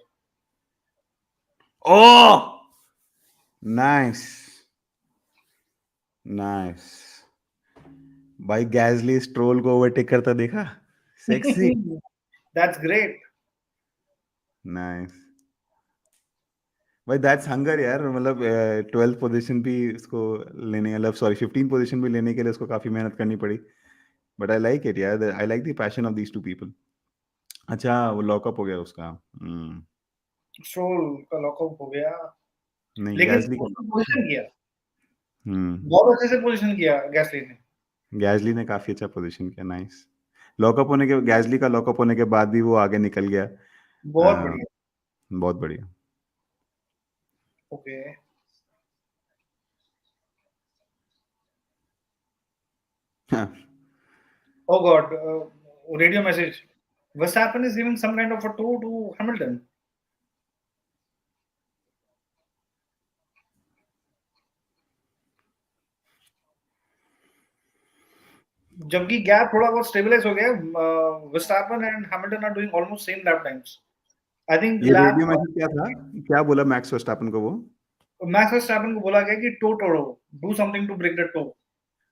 Oh, nice. Nice भाई, गैसली stroll को ओवरटेक करता देखा, सेक्सी। That's great. नाइस भाई, दैट्स हंगर यार, मतलब 12th पोजीशन भी उसको लेने, मतलब सॉरी 15 पोजीशन भी लेने के लिए उसको काफी मेहनत करनी पड़ी। बट आई लाइक इट यार, I like the passion of these two people. अच्छा, वो लॉकअप हो गया उसका। स्ट्रोल का लॉकअप हो गया, नहीं, लेकिन गैसली का लॉकअप। पोजीशन किया, हम्म बहुत अच्छे से पोजीशन किया गैसली ने। गैसली ने काफी अच्छा पोजीशन किया, नाइस। लॉकअप होने के, गैसली का लॉकअप होने के बाद भी वो आगे निकल गया। बहुत अ, बढ़िया। बहुत बढ़िया। Okay. Oh God, radio message. Verstappen is giving some kind of a tour to Hamilton. जबकि गैप थोड़ा बहुत स्टेबलाइज हो गया, Verstappen and Hamilton are doing almost same lap times. I think ये lap रेडियो मैसेज क्या था? क्या बोला मैक्स वर्स्टैपन को वो? मैक्स वर्स्टैपन को बोला गया कि टो तोड़ो, do something to break the toe.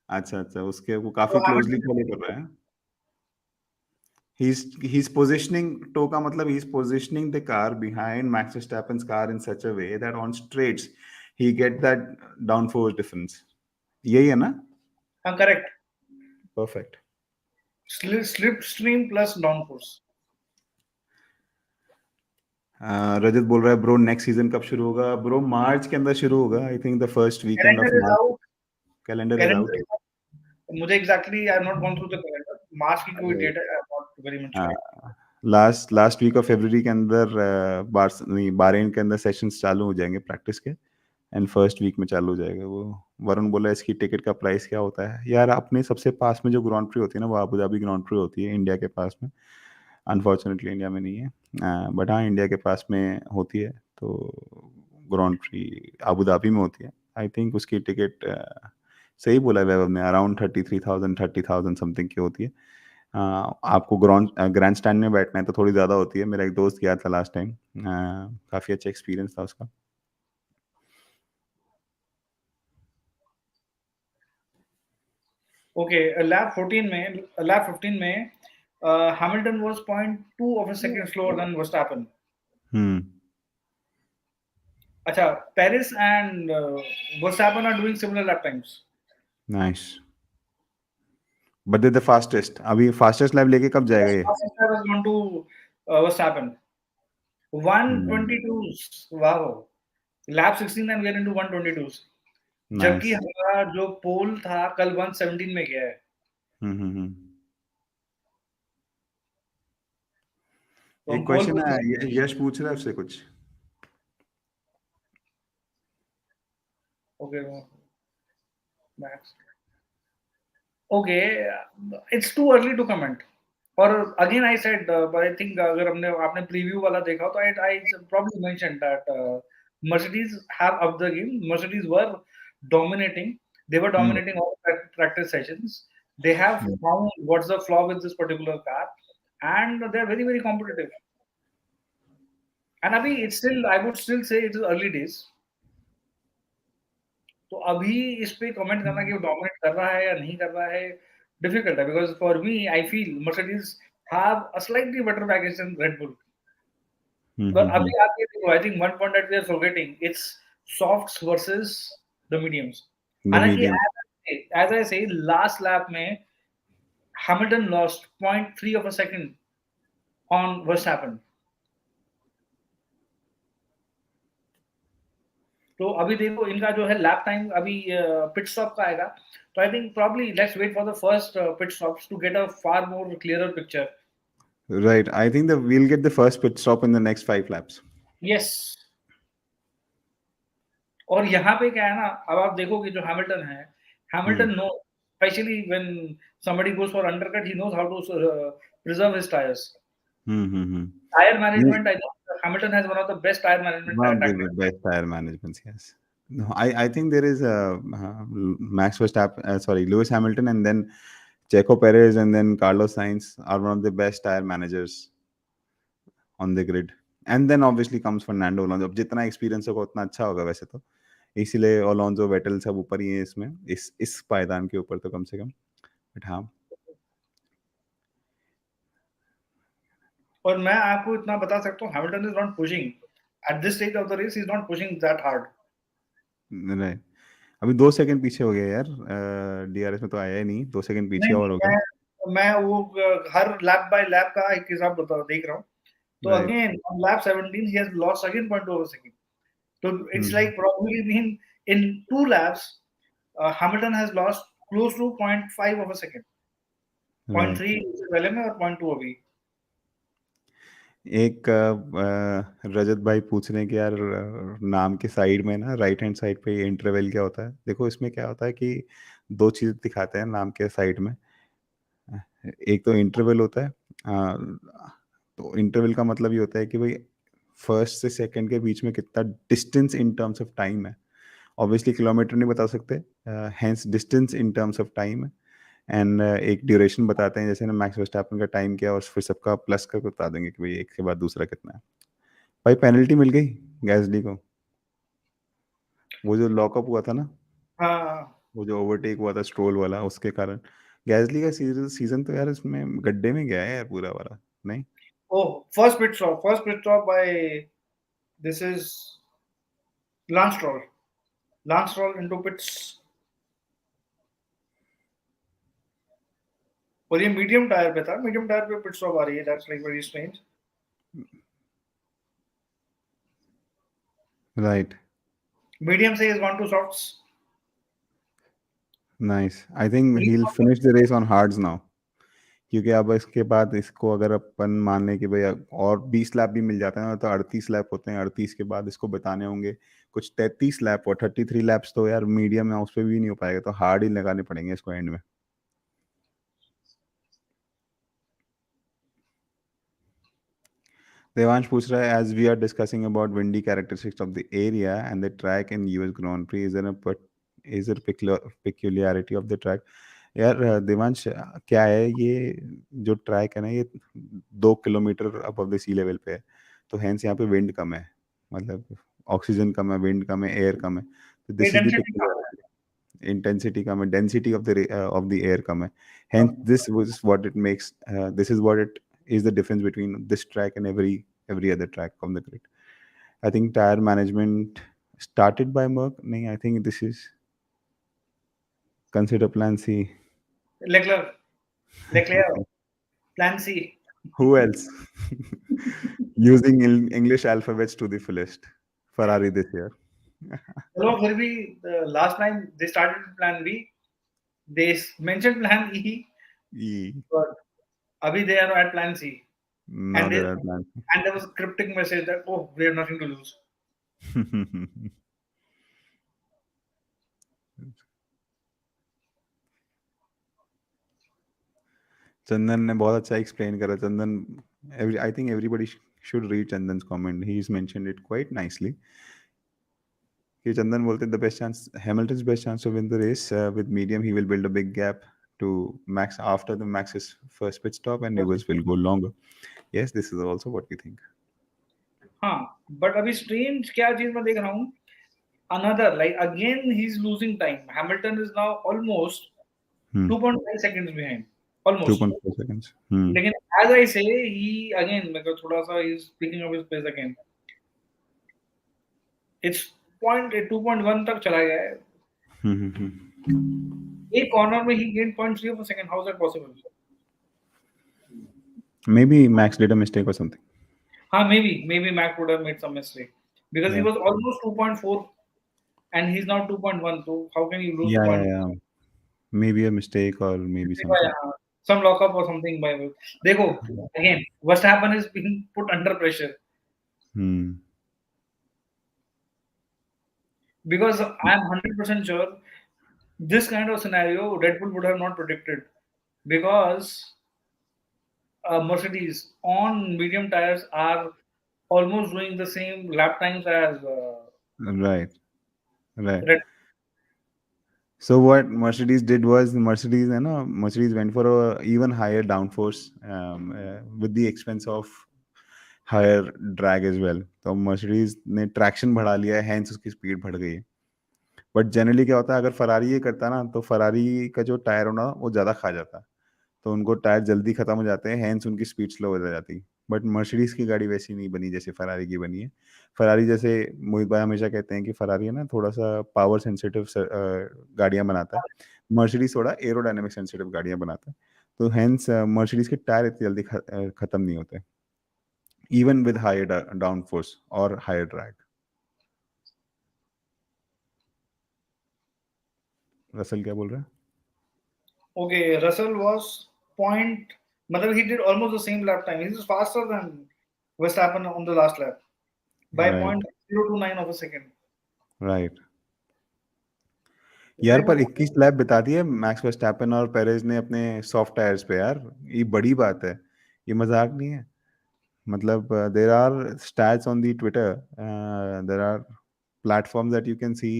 अच्छा अच्छा, उसके वो तो काफी क्लोजली हैमिल्टन फॉलो कर रहा है। He's positioning, toe का मतलब he's positioning the car behind Max Verstappen's car in such a way that on straights he get that downforce difference. यही है ना? हाँ correct, Perfect. Slipstream plus downforce. Rajat बोल रहा है ब्रो नेक्स्ट सीजन कब शुरू होगा? ब्रो मार्च के अंदर शुरू होगा, I think the first weekend of calendar is March. Out, calendar is out. Calendar, मुझे exactly I have not gone through the calendar, March की कोई डेट है, I am not very much sure. Last last week of February के अंदर bars नहीं Warren के अंदर sessions चालू हो जाएंगे प्रैक्टिस के, एंड फर्स्ट वीक में चालू हो जाएगा वो। वरुण बोला इसकी टिकट का प्राइस क्या होता है यार? अपने सबसे पास में जो ग्रांड प्री होती है ना, वो अबू धाबी ग्रांड प्री होती है इंडिया के पास में। अनफॉर्चुनेटली इंडिया में नहीं है, बट हाँ इंडिया के पास में होती है। तो ग्रांड प्री अबू धाबी में होती है। आई थिंक उसकी टिकट सही बोला है वैभव ने, अराउंड 33,000 30,000 समथिंग की होती है। आपको ग्रैंड स्टैंड में बैठना है तो थोड़ी ज़्यादा होती है। मेरा एक दोस्त गया था लास्ट टाइम, काफ़ी अच्छा एक्सपीरियंस था उसका। ओके, लैप 15 में Hamilton was 0.2 off a second slower than Verstappen. Hmm अच्छा, Perez and Verstappen are doing similar lap times. Nice, but they the fastest. अभी फास्टेस्ट लैब लेके कब जाएगा ये? Fastest lap has gone to Verstappen. Hmm 122s. Wow. Lap 16 and we are into 122s. जबकि nice. हमारा जो पोल था कल 117 में गया है। हम्म। तो एक हम पोल क्वेश्चन है, पोजीशन, यश पूछ रहा है उससे कुछ। Okay Max, okay, it's too early to comment. और again I said, I think अगर हमने आपने प्रीव्यू वाला देखा तो आई probably mentioned that Mercedes have upped the game. Mercedes were dominating. They were hmm dominating all practice sessions. They have hmm found what's the flaw with this particular car, and they're very very competitive. And अभी it's still, I would still say it is early days. तो अभी इस पे comment करना कि वो dominate कर रहा है या नहीं कर रहा है डिफिकल्ट है, because for me I feel Mercedes have a slightly better package than Red Bull. But हम्म। अभी आगे देखो, I think one point that we are forgetting, it's softs versus the mediums. The हालांकि medium. as I say, last lap में Hamilton lost 0.3 of a second on Verstappen. तो अभी देखो इनका जो है लैप टाइम अभी पिट स्टॉप का आएगा, तो I think probably let's wait for the first pit stops to get a far more clearer picture. Right, I think the we'll get the first pit stop in the next 5 laps। Yes, और यहाँ पे क्या है ना, अब आप देखो कि जो हैमिल्टन है, hmm Hamilton no, specially when somebody goes for undercut, he knows how to preserve his tires. Hmm. Tire management, I think Hamilton has one of the best tire management One of track the best tire managements, yes. No, I think there is Max Verstappen, sorry, Lewis Hamilton, and then Checo Perez, and then Carlos Sainz are one of the best tire managers on the grid. And then obviously comes Fernando Alonso. अब जितना experience होगा उतना अच्छा होगा वैसे तो, इसीलिए Alonso Vettel सब ऊपर ही है इसमें, इस पायदान के ऊपर तो कम से कम। बट हाँ, और मैं आपको इतना बता सकता हूँ, Hamilton is not pushing at this stage of the race, is not pushing that hard. नहीं, अभी 2 सेकंड पीछे हो गया यार, डीआरएस में तो आया ही नहीं, 2 सेकंड पीछे नहीं, और हो गया। मैं वो हर लैप बाय लैप का एक हिसाब देख रहा हूँ। तो right. Again on lap 17 he has lost again 0.2 seconds. So it's hmm. like probably been in 2 laps, Hamilton has lost close to 0.5 of a second. Right. 0.3 उससे पहले में और 0.2 अभी। एक रजत भाई पूछ रहे हैं कि यार नाम के साइड में ना, राइट हैंड साइड पे इंटरवल क्या होता है? देखो इसमें क्या होता है कि दो चीज़ दिखाते हैं नाम के साइड में। एक तो इंटरवल होता है, तो इंटरवल का मतलब ये होता है कि भाई फर्स्ट से सेकंड के बीच में कितना distance in terms of time है। ऑब्वियसली किलोमीटर नहीं बता सकते, hence distance in terms of time है। एंड एक ड्यूरेशन बताते हैं, जैसे ना मैक्स वर्स्टैपन का टाइम क्या है, और फिर सबका प्लस का बता देंगे कि भाई एक के बाद दूसरा कितना है। भाई पेनल्टी मिल गई गैसली को, वो जो लॉकअप हुआ था ना, हाँ। वो जो ओवरटेक हुआ था स्ट्रोल वाला, उसके कारण गैसली का सीजन सीजन तो यार इसमें गड्ढे में गया है यार पूरा वाला। नहीं। Oh, first pit stop by this is Lance Stroll. Lance Stroll into pits और ये मीडियम टायर पे था, मीडियम टायर पे पिट स्टॉप आ रही है, that's like very strange. Right. Medium से is gone to softs. Nice, I think he will finish the race on hards now, क्योंकि अब इसके बाद इसको अगर अपन मान लें कि भाई और 20 लैप भी मिल जाते हैं ना, तो 38 लैप होते हैं, 38 के बाद इसको बताने होंगे कुछ 33 लैप, और 33 लैप्स तो यार मीडियम है उस पर भी नहीं हो पाएगा, तो हार्ड ही लगाने पड़ेंगे इसको एंड में। देवांश पूछ रहा है, as we are discussing about windy characteristics of the area and the track in US Grand Prix, is there peculiarity of the track? यार देवांश, क्या है ये जो ट्रैक है ना, ये 2 kilometre above the sea level पे है, तो हेंस यहाँ पे विंड कम है, मतलब ऑक्सीजन कम है, विंड कम है, एयर कम है, तो ये दिस इज द डेंसिटी कम है। पेक्यूलियरिटी। इंटेंसिटी कम है, डेंसिटी ऑफ द एयर कम है, hence this was what it makes, this is what it is the difference between this track and every other track on the grid. I think tire management started by Merck. No, I think this is consider plan C. Leclerc, Leclerc, plan C. Who else? Using English alphabets to the fullest. Ferrari this year. चलो फिर भी last time they started plan B, they mention plan E, E. But अभी they are at plan C Now and there are plans. There was cryptic message that oh we have nothing to lose. Chandan ने बहुत अच्छा explain करा। Chandan, I think everybody should read Chandan's comment. He's mentioned it quite nicely. कि चंदन बोलते the best chance, Hamilton's best chance to win the race with medium, he will build a big gap to Max after the Max's first pit stop and Lewis will go longer. Yes, this is also what we think. हाँ, but अभी strange क्या चीज मैं देख रहा हूँ, another like again he's losing time. Hamilton is now almost 2.5 seconds behind, almost. 2.4 seconds. लेकिन as I say, he again मेरे को थोड़ा सा he's picking up his pace again. It's 2.1 तक चला गया है। एक कॉर्नर में he gained 0.3 of a second. How is that possible? Maybe Max did a mistake or something. हाँ, maybe Mac would have made some mistake because he Yeah. was almost 2.4 and he's now 2.1. So how can you lose Yeah, yeah, point? yeah. Maybe a mistake or maybe देखो something. यहाँ some lockup or something by देखो again Verstappen is being put under pressure Hmm. because I am 100% sure this kind of scenario Red Bull would have not predicted because Mercedes on medium tires are almost doing the same lap times as Right, right. Red. So what Mercedes did was, Mercedes went for a even higher downforce, with the expense of higher drag as well. तो Mercedes ने traction बढ़ा लिया है, hence उसकी speed बढ़ गई है. But generally क्या होता है, अगर फरारी ये करता ना, तो फरारी का जो टायर होना वो ज़्यादा खा जाता, तो उनको टायर जल्दी खत्म हो जाते हैं, हैंस उनकी स्पीड स्लो हो जाती। बट मर्सिडीज की गाड़ी वैसी नहीं बनी जैसे फरारी की बनी है। फरारी, जैसे मोहित भाई हमेशा कहते हैं कि फरारी है ना थोड़ा सा पावर सेंसिटिव गाड़ियां बनाता है, मर्सिडीज थोड़ा एरोडायनेमिक सेंसिटिव गाड़ियां बनाता है, तो हैंस मर्सिडीज के टायर इतनी जल्दी खत्म नहीं होते, even with higher downforce और हायर ड्रैग। रसल क्या बोल रहा है? Okay, Russell was point. Matlab he did almost the same lap time. He was faster than Verstappen on the last lap by right, point 029 of a second. Right. यार Very पर good. 21 lap बिता दिए max Verstappen और Perez ने अपने soft tyres पे यार, ये बड़ी बात है, ये मजाक नहीं है। मतलब there are stats on the Twitter, there are platform that you can see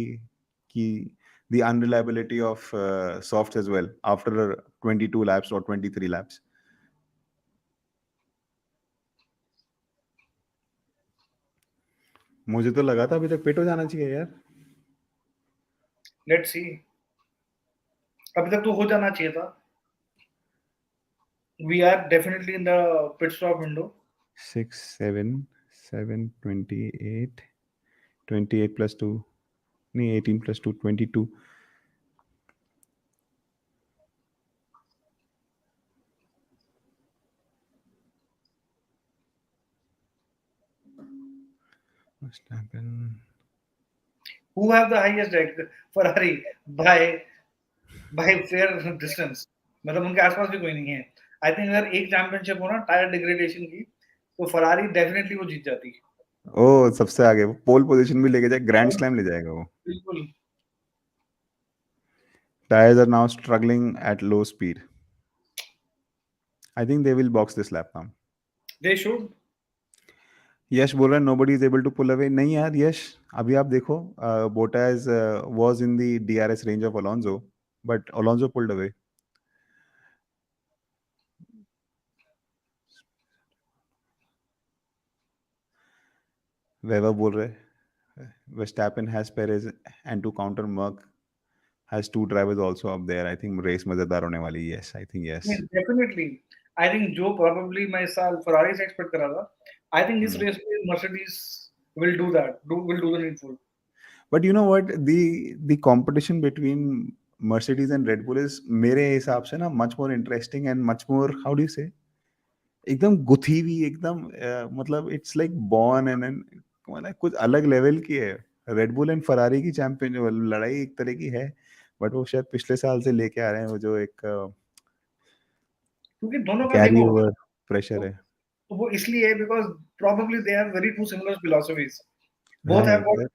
कि the unreliability of softs as well after 22 laps or 23 laps. मुझे तो लगा था अभी तक पिट हो जाना चाहिए यार। Let's see. अभी तक तो हो जाना चाहिए था. We are definitely in the pit stop window. 6 7 7 28 28 plus 2, नहीं 18 plus 2 22। Verstappen। Who have the highest drag? Ferrari by fair distance. मतलब उनके आसपास भी कोई नहीं है. आई थिंक अगर एक चैंपियनशिप हो ना टायर डिग्रेडेशन की, तो फरारी डेफिनेटली वो जीत जाती. ओ सबसे आगे, वो पोल पोजीशन भी लेके जाए, ग्रैंड स्लैम ले जाएगा वो। बिल्कुल. Tyres are now struggling at low speed. I think they will box this lap now. They should. Yash बोल रहा है nobody is able to pull away. नहीं यार यश, अभी आप देखो, Bottas was in the DRS range of Alonso, but Alonso pulled away. Vaibhav बोल रहे Verstappen has Perez and to counter Merc has two drivers also up there. I think race मजेदार होने वाली है। Yes, I think yes. Definitely. I think जो probably मैं इस साल फरारी से एक्सपेक्ट कर रहा था, आई थिंक इस Hmm. रेस में Mercedes will do that, will do the needful. But you know what? The competition between Mercedes and Red Bull is मेरे हिसाब से ना much more interesting and much more, how do you say, एकदम गुथी हुई, एकदम मतलब it's like born and मतलब कुछ अलग लेवल की है। रेड बुल एंड फरारी की चैंपियन लड़ाई एक तरह की है, बट वो शायद पिछले साल से लेके आ रहे हैं, वो जो एक क्योंकि दोनों का कैरी देखो, ओवर प्रेशर तो है। वो इसलिए है because probably they have very too similar philosophies. Both have right. Got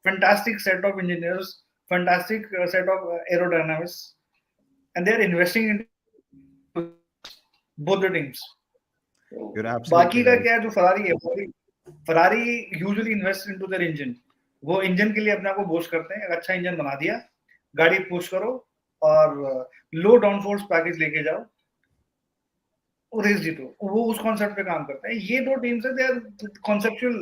fantastic set of engineers, fantastic set of aerodynamics, and they are investing into both the teams. तो you are बाकी absolutely का right. क्या है, जो Ferrari है, Ferrari usually invest into their engine. वो engine के लिए अपने आप को बूस्ट करते हैं. एक अच्छा इंजन बना दिया, गाड़ी पुश करो और लो डाउन फोर्स पैकेज लेके जाओ, रेस जीतो. वो उस कॉन्सेप्ट पे काम करते हैं. ये दो टीम्स है, दे आर कॉन्सेप्चुअल.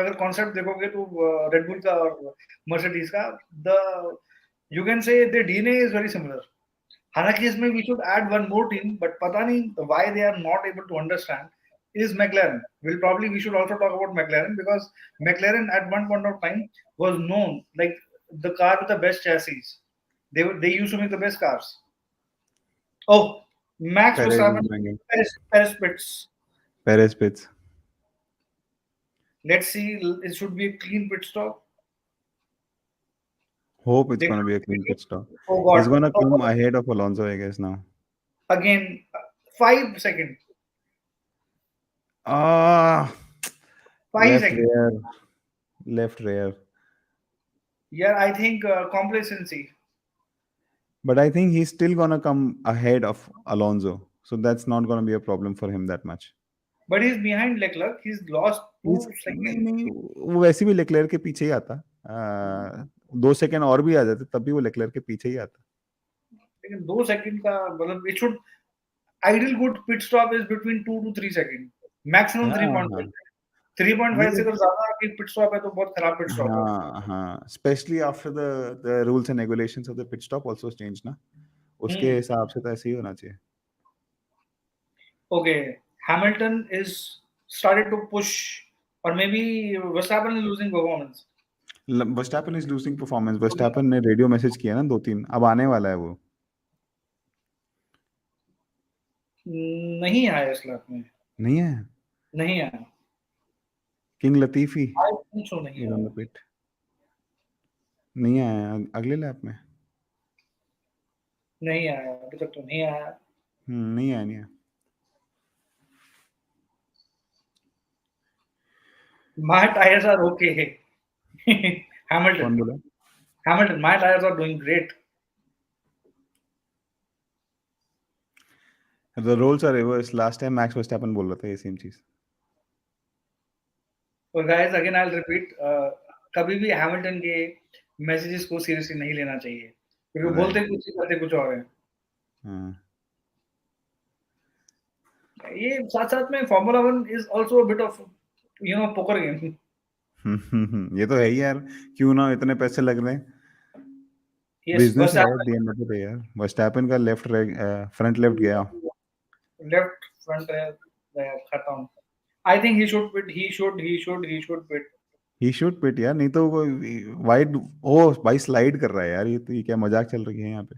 अगर कॉन्सेप्ट देखोगे तो रेड बुल का और मर्सिडीज का, the you can say the DNA is very similar. हालांकि इसमें we should add one more team, but पता नहीं why they are not able to understand is McLaren. Will probably we should also talk about McLaren, because McLaren at one point of time was known like the car with the best chassis. They used to make the best cars. Oh, Max Perez Verstappen, is going, Paris pits. Perez pits. Let's see. It should be a clean pit stop. Hope it's They gonna be a clean pit stop. Oh is God. Gonna Oh come God. Ahead of Alonso I guess now. Again, 5 seconds. Ah, 5 left seconds. rear, left rear. Yeah, I think complacency. But I think he's still gonna come ahead of Alonso, so that's not gonna be a problem for him that much. But he's behind Leclerc. He's lost He's 2 seconds. नहीं नहीं, वो वैसे भी LeClair के पीछे ही आता, 2 second और भी आ जाते तब भी वो लेक्लेयर के पीछे ही आता। लेकिन 2 सेकंड का मतलब it should ideal good pit stop is between 2 to 3 seconds. Maximum हाँ हाँ, 3.5. 3.5 से ये अगर ज्यादा की पिट स्टॉप है तो बहुत खराब पिट स्टॉप है वो। हाँ हाँ, specially after the rules and regulations of the pit stop also change ना, उसके हम्म। हिसाब से तो ऐसे ही होना चाहिए। Okay, Hamilton is started to push और maybe Verstappen is losing performance. Verstappen is losing performance, Verstappen ने रेडियो मैसेज किया ना 2-3, अब आने वाला है वो। नहीं आया इस लैप में। नहीं है? नहीं आया। किंग लतीफी आई थिंक सो नहीं इज ऑन आया। The pit. नहीं आया अगले लैप में। नहीं आया अभी तक तो नहीं आया। नहीं आया, नहीं आया। My tyres are okay. कौन हैमिल्टन। बोला? Hamilton, my tyres are doing great. The roles are reverse, last time Max Verstappen बोल रहा था ये सेम चीज। और guys again I will repeat, कभी भी हैमिल्टन के मैसेजेस को सीरियसली नहीं लेना चाहिए क्योंकि राइट। बोलते कुछ ही करते कुछ और है। हाँ। ये साथ साथ में formula One is also bit of poker game. ये तो है ही यार, क्यों ना इतने पैसे लग रहे हैं, यस, बिजनेस बस है at the end of the day यार। वर्स्टैपेन का फ्रंट लेफ्ट गया। लेफ्ट फ्रंट है खत्म। I think he should pit. He should pit यार, नहीं तो वो वाइड, ओ भाई स्लाइड कर रहा है यार, ये क्या मजाक चल रही है यहाँ पे?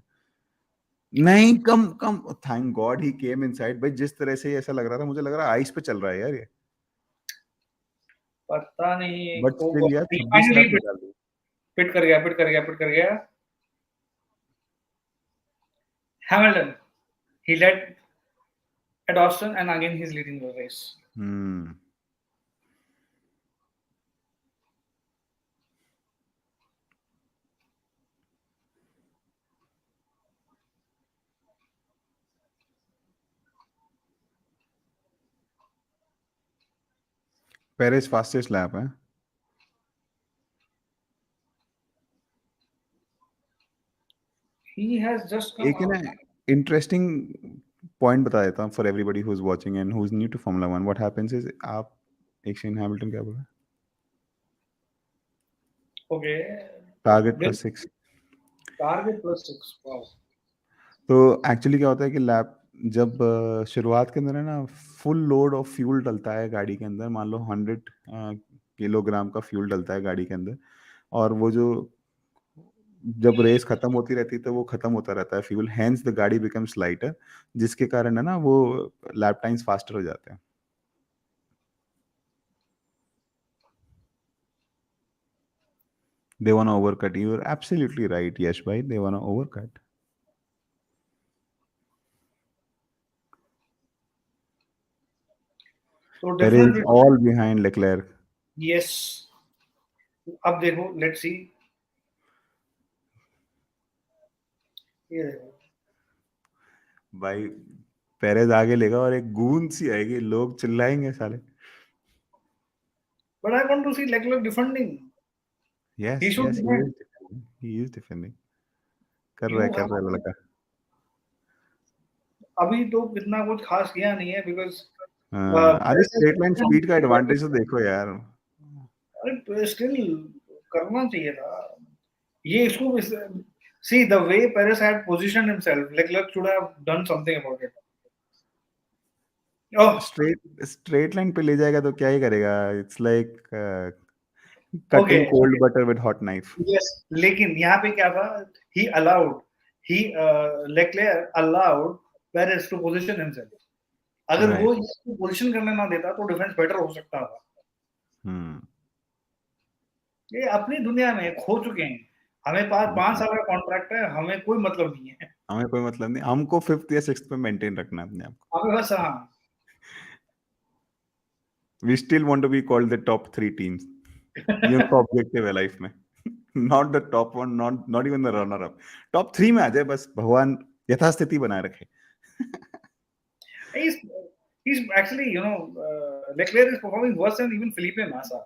नहीं, कम कम, थैंक गॉड ही केम इनसाइड भाई, जिस तरह से ये ऐसा लग रहा था, मुझे लग रहा है आइस पे चल रहा है यार ये। पता नहीं बट होगा। स्टिल यार 26 फाइनली लैप निकाल दी। पिट कर गया, पिट कर गया, पिट कर गया। Hamilton, he led at Austin and again he's leading the race. Hmm. Paris fastest lap है। He has just come एक है ना out. इंटरेस्टिंग पॉइंट बता देता हूँ for everybody who is watching and who is new to Formula One, what happens is, आप एक शेन हैमिल्टन क्या बोला? Okay. Target Then +6। target +6. Wow. तो एक्चुअली क्या होता है कि लैप जब शुरुआत के अंदर है ना, फुल लोड ऑफ फ्यूल डलता है गाड़ी के अंदर, मान लो 100 किलोग्राम का फ्यूल डलता है गाड़ी के अंदर, और वो जो जब रेस खत्म होती रहती है तो वो खत्म होता रहता है फ्यूल, हेंस द गाड़ी बिकम्स लाइटर, जिसके कारण है ना वो लैप टाइम्स फास्टर हो जाते हैं। They wanna overcut. You're absolutely right, Yash bhai. They wanna overcut. So Perez difference is between, all behind Leclerc. yes. अब देखो, let's see. ये देखो. भाई पेरेज आगे लेगा और एक गूंज सी आएगी, लोग चिल्लाएंगे साले। But I want to see Leclerc defending. He Yes, should yes, he is defend. defending. He is defending. You कर have रहा है to. लड़का। अभी तो इतना कुछ खास किया नहीं है because अरे स्ट्रेट लाइन स्पीड का एडवांटेज तो देखो यार। अरे स्टिल करना चाहिए था ये इसको। See the way Perez had positioned himself, Leclerc should have done something about it. Oh, straight straight line पे ले जाएगा तो क्या ही करेगा? It's like okay. Cutting cold butter with hot knife. Yes, लेकिन यहाँ पे क्या था? He allowed, he Leclerc allowed Perez to position himself. अगर वो राइट। इसको पोजीशन करने ना देता तो डिफेंस बेटर हो सकता था। हम्म। ये अपनी दुनिया में खो चुके हैं। हमें पास 5 साल का कॉन्ट्रैक्ट है, हमें कोई मतलब नहीं है। हमें कोई मतलब नहीं, हमको 5th या 6th पे मेंटेन रखना है अपने आप को। हमें बस हाँ। We still want to be called the top 3 teams. ये उनका ऑब्जेक्टिव है लाइफ में। Not the top one, not not even the runner up, top 3 में आ जाए बस, भगवान यथास्थिति बनाए रखे। he's he's actually Leclerc is performing worse than even Felipe Massa.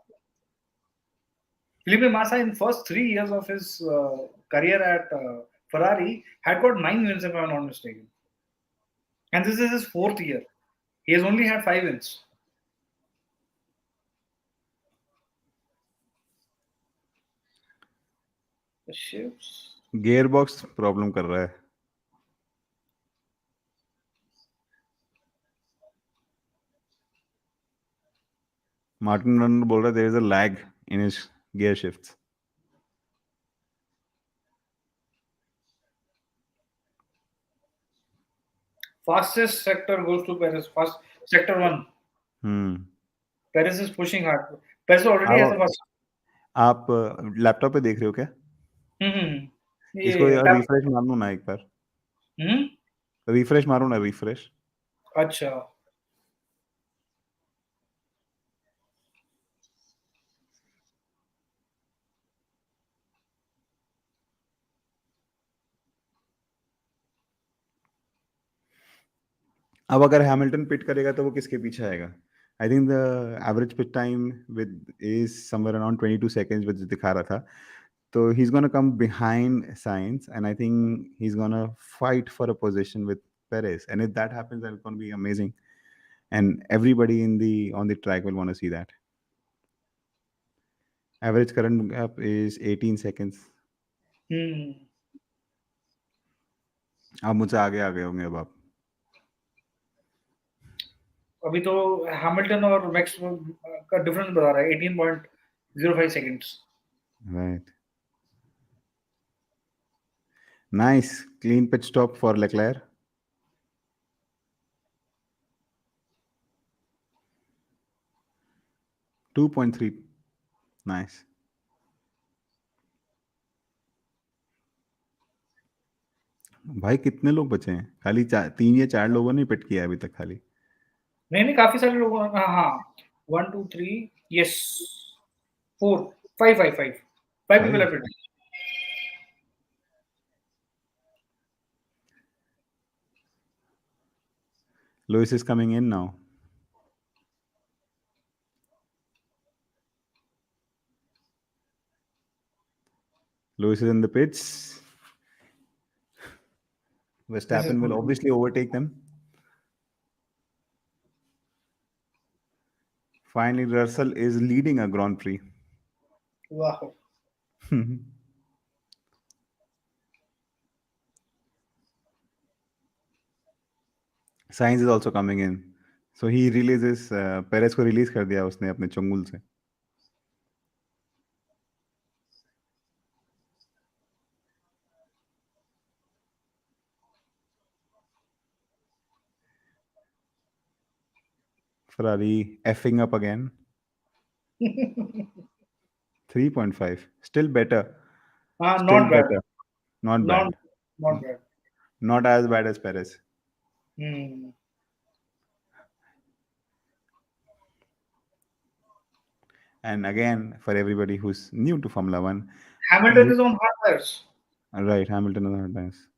Felipe Massa in first 3 years of his career at Ferrari had got 9 wins if I'm not mistaken, and this is his fourth year. He has only had 5 wins. Ships. Gearbox problem कर रहा है. Martin रनर बोल रहा है there is a lag in his gear shifts. Fastest sector goes to Paris. Fast sector one. हम्म. Paris is pushing hard. Paris already has the अब first. आप लैपटॉप पे देख रहे हो क्या? इसको ये लैप. रिफ्रेश मारो ना एक बार. हम्म. रिफ्रेश मारो ना, रिफ्रेश. अच्छा. अब अगर हैमिल्टन पिट करेगा तो वो किसके पीछे आएगा? I think the average pit time with is somewhere around 22 seconds which दिखा रहा था. So he's gonna come behind Sainz, and I think he's gonna fight for a position with Perez. And if that happens, then it's gonna be amazing. And everybody in the on the track will want to see that. Average current gap is 18 seconds. हम्म. आप मुझसे आगे आ गए होंगे अब आप. अभी तो Hamilton और मैक्स का डिफरेंस बता रहा है 18.05 seconds. Right. Nice clean pit stop for Leclerc. 2.3. Nice. भाई कितने लोग बचे हैं? खाली 3 या 4 लोगों ने पिट किया है अभी तक खाली. नहीं नहीं, काफी सारे लोगों. हाँ हाँ. 1 2 3. Yes. 4 5 5 5 5 people 5. have written. Lewis is coming in now. Lewis is in the pits. This is Verstappen will good. obviously overtake them. Finally, Russell is leading a Grand Prix. Wow. Sainz is also coming in. So he releases, Perez को release कर दिया उसने अपने चंगुल से. Ferrari effing up again. 3.5. Still better. Still Not bad. better. Not Not bad. not bad. Not as bad as Perez. Hmm. And again, for everybody who's new to Formula One, Hamilton you, is on hard tires. right, Hamilton is not nice.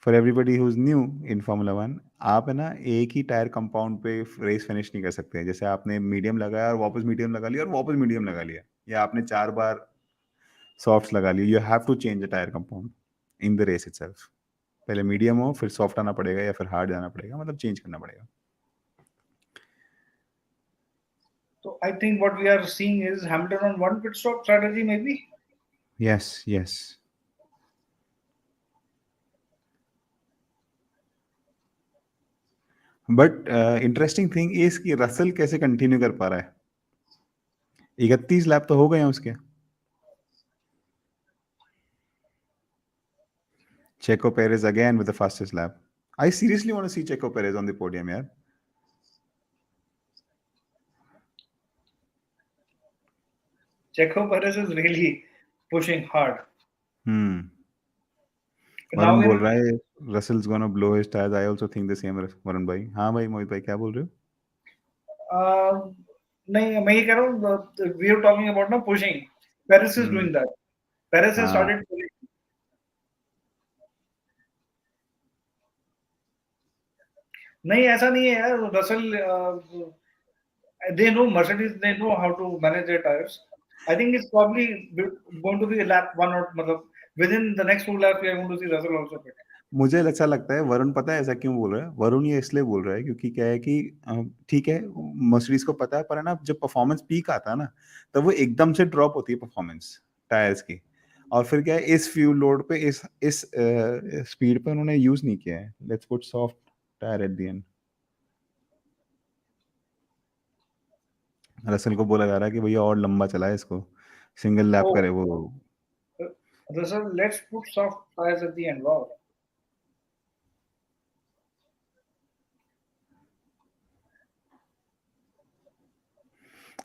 For everybody whose new in Formula one, आप है ना एक ही tyre compound पे race finish नहीं कर सकते. जैसे आपने मीडियम लगाया और वापस मीडियम लगा लिया और वापस मीडियम लगा लिया, या आपने 4 बार सॉफ्ट लगा लिया. You have to change the tyre compound in the race itself. पहले मीडियम हो, फिर सॉफ्ट आना पड़ेगा या फिर हार्ड जाना पड़ेगा, मतलब चेंज करना पड़ेगा. So I think what we are seeing is Hamilton on one pit stop strategy maybe. Yes yes. But interesting thing is कि रसल कैसे कंटिन्यू कर पा रहा है. 31 लैप तो हो गए हैं उसके. Checo Perez again with the fastest lap. I seriously want to see Checo Perez on the podium, yeah. Checo Perez is really pushing hard. Hmm. Now Varun in बोल रहा है Russell's gonna blow his tires. I also think the same. Varun भाई. हाँ भाई, मोहित भाई क्या बोल रहे हो? नहीं, मैं ये कह रहा हूँ we are talking about ना pushing. Perez is doing that. Perez has हाँ. started pushing. नहीं ऐसा नहीं है यार. Russell they know Mercedes, they know how to manage their tires. I think it's probably going to be a lap one or मतलब within the next 2 laps we are going to see Russell also pit. मुझे ऐसा लगता है वरुण, पता है ऐसा क्यों बोल रहा है? वरुण ये इसलिए बोल रहा है क्योंकि क्या है कि ठीक है, मर्सिडीज को पता है, पर है ना, जब परफॉर्मेंस पीक आता है ना, तब वो एकदम से ड्रॉप होती है परफॉर्मेंस टायर्स की। और फिर क्या है, इस फ्यूल लोड पे, इस स्पीड पे उन्होंने यूज नहीं किया है। Let's put soft tyre eight the and. Russell को बोला जा रहा है कि भैया और लंबा चलाए इसको, सिंगल लैप Oh, करे वो। Russell, let's put soft tires at the end. Wow.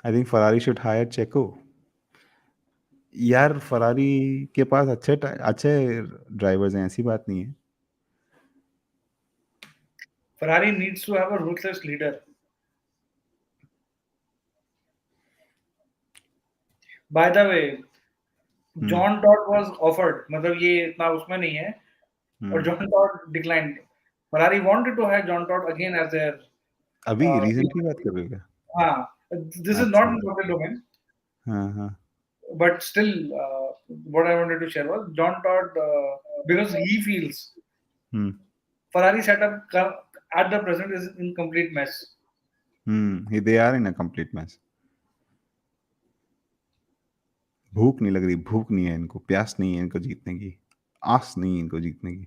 I think Ferrari should higher चेको। यार फरारी के पास अच्छे ड्राइवर्स हैं, ऐसी बात नहीं है। Ferrari needs to have a ruthless leader. By the way, hmm. John Todd was offered. मतलब ये इतना उसमें नहीं है. और हम्म। John Todd declined. Ferrari wanted to have John Todd again as their. अभी Uh, रीसेंट की बात कर रहे हो क्या? हाँ, this is not अच्छा। in public domain, हाँ हाँ। but still, what I wanted to share was John Todd, because he feels hmm. Ferrari setup at the present is in complete mess. They are in a complete match. भूख नहीं लग रही, भूख नहीं है इनको, प्यास नहीं है इनको जीतने की, आस नहीं है इनको जीतने की।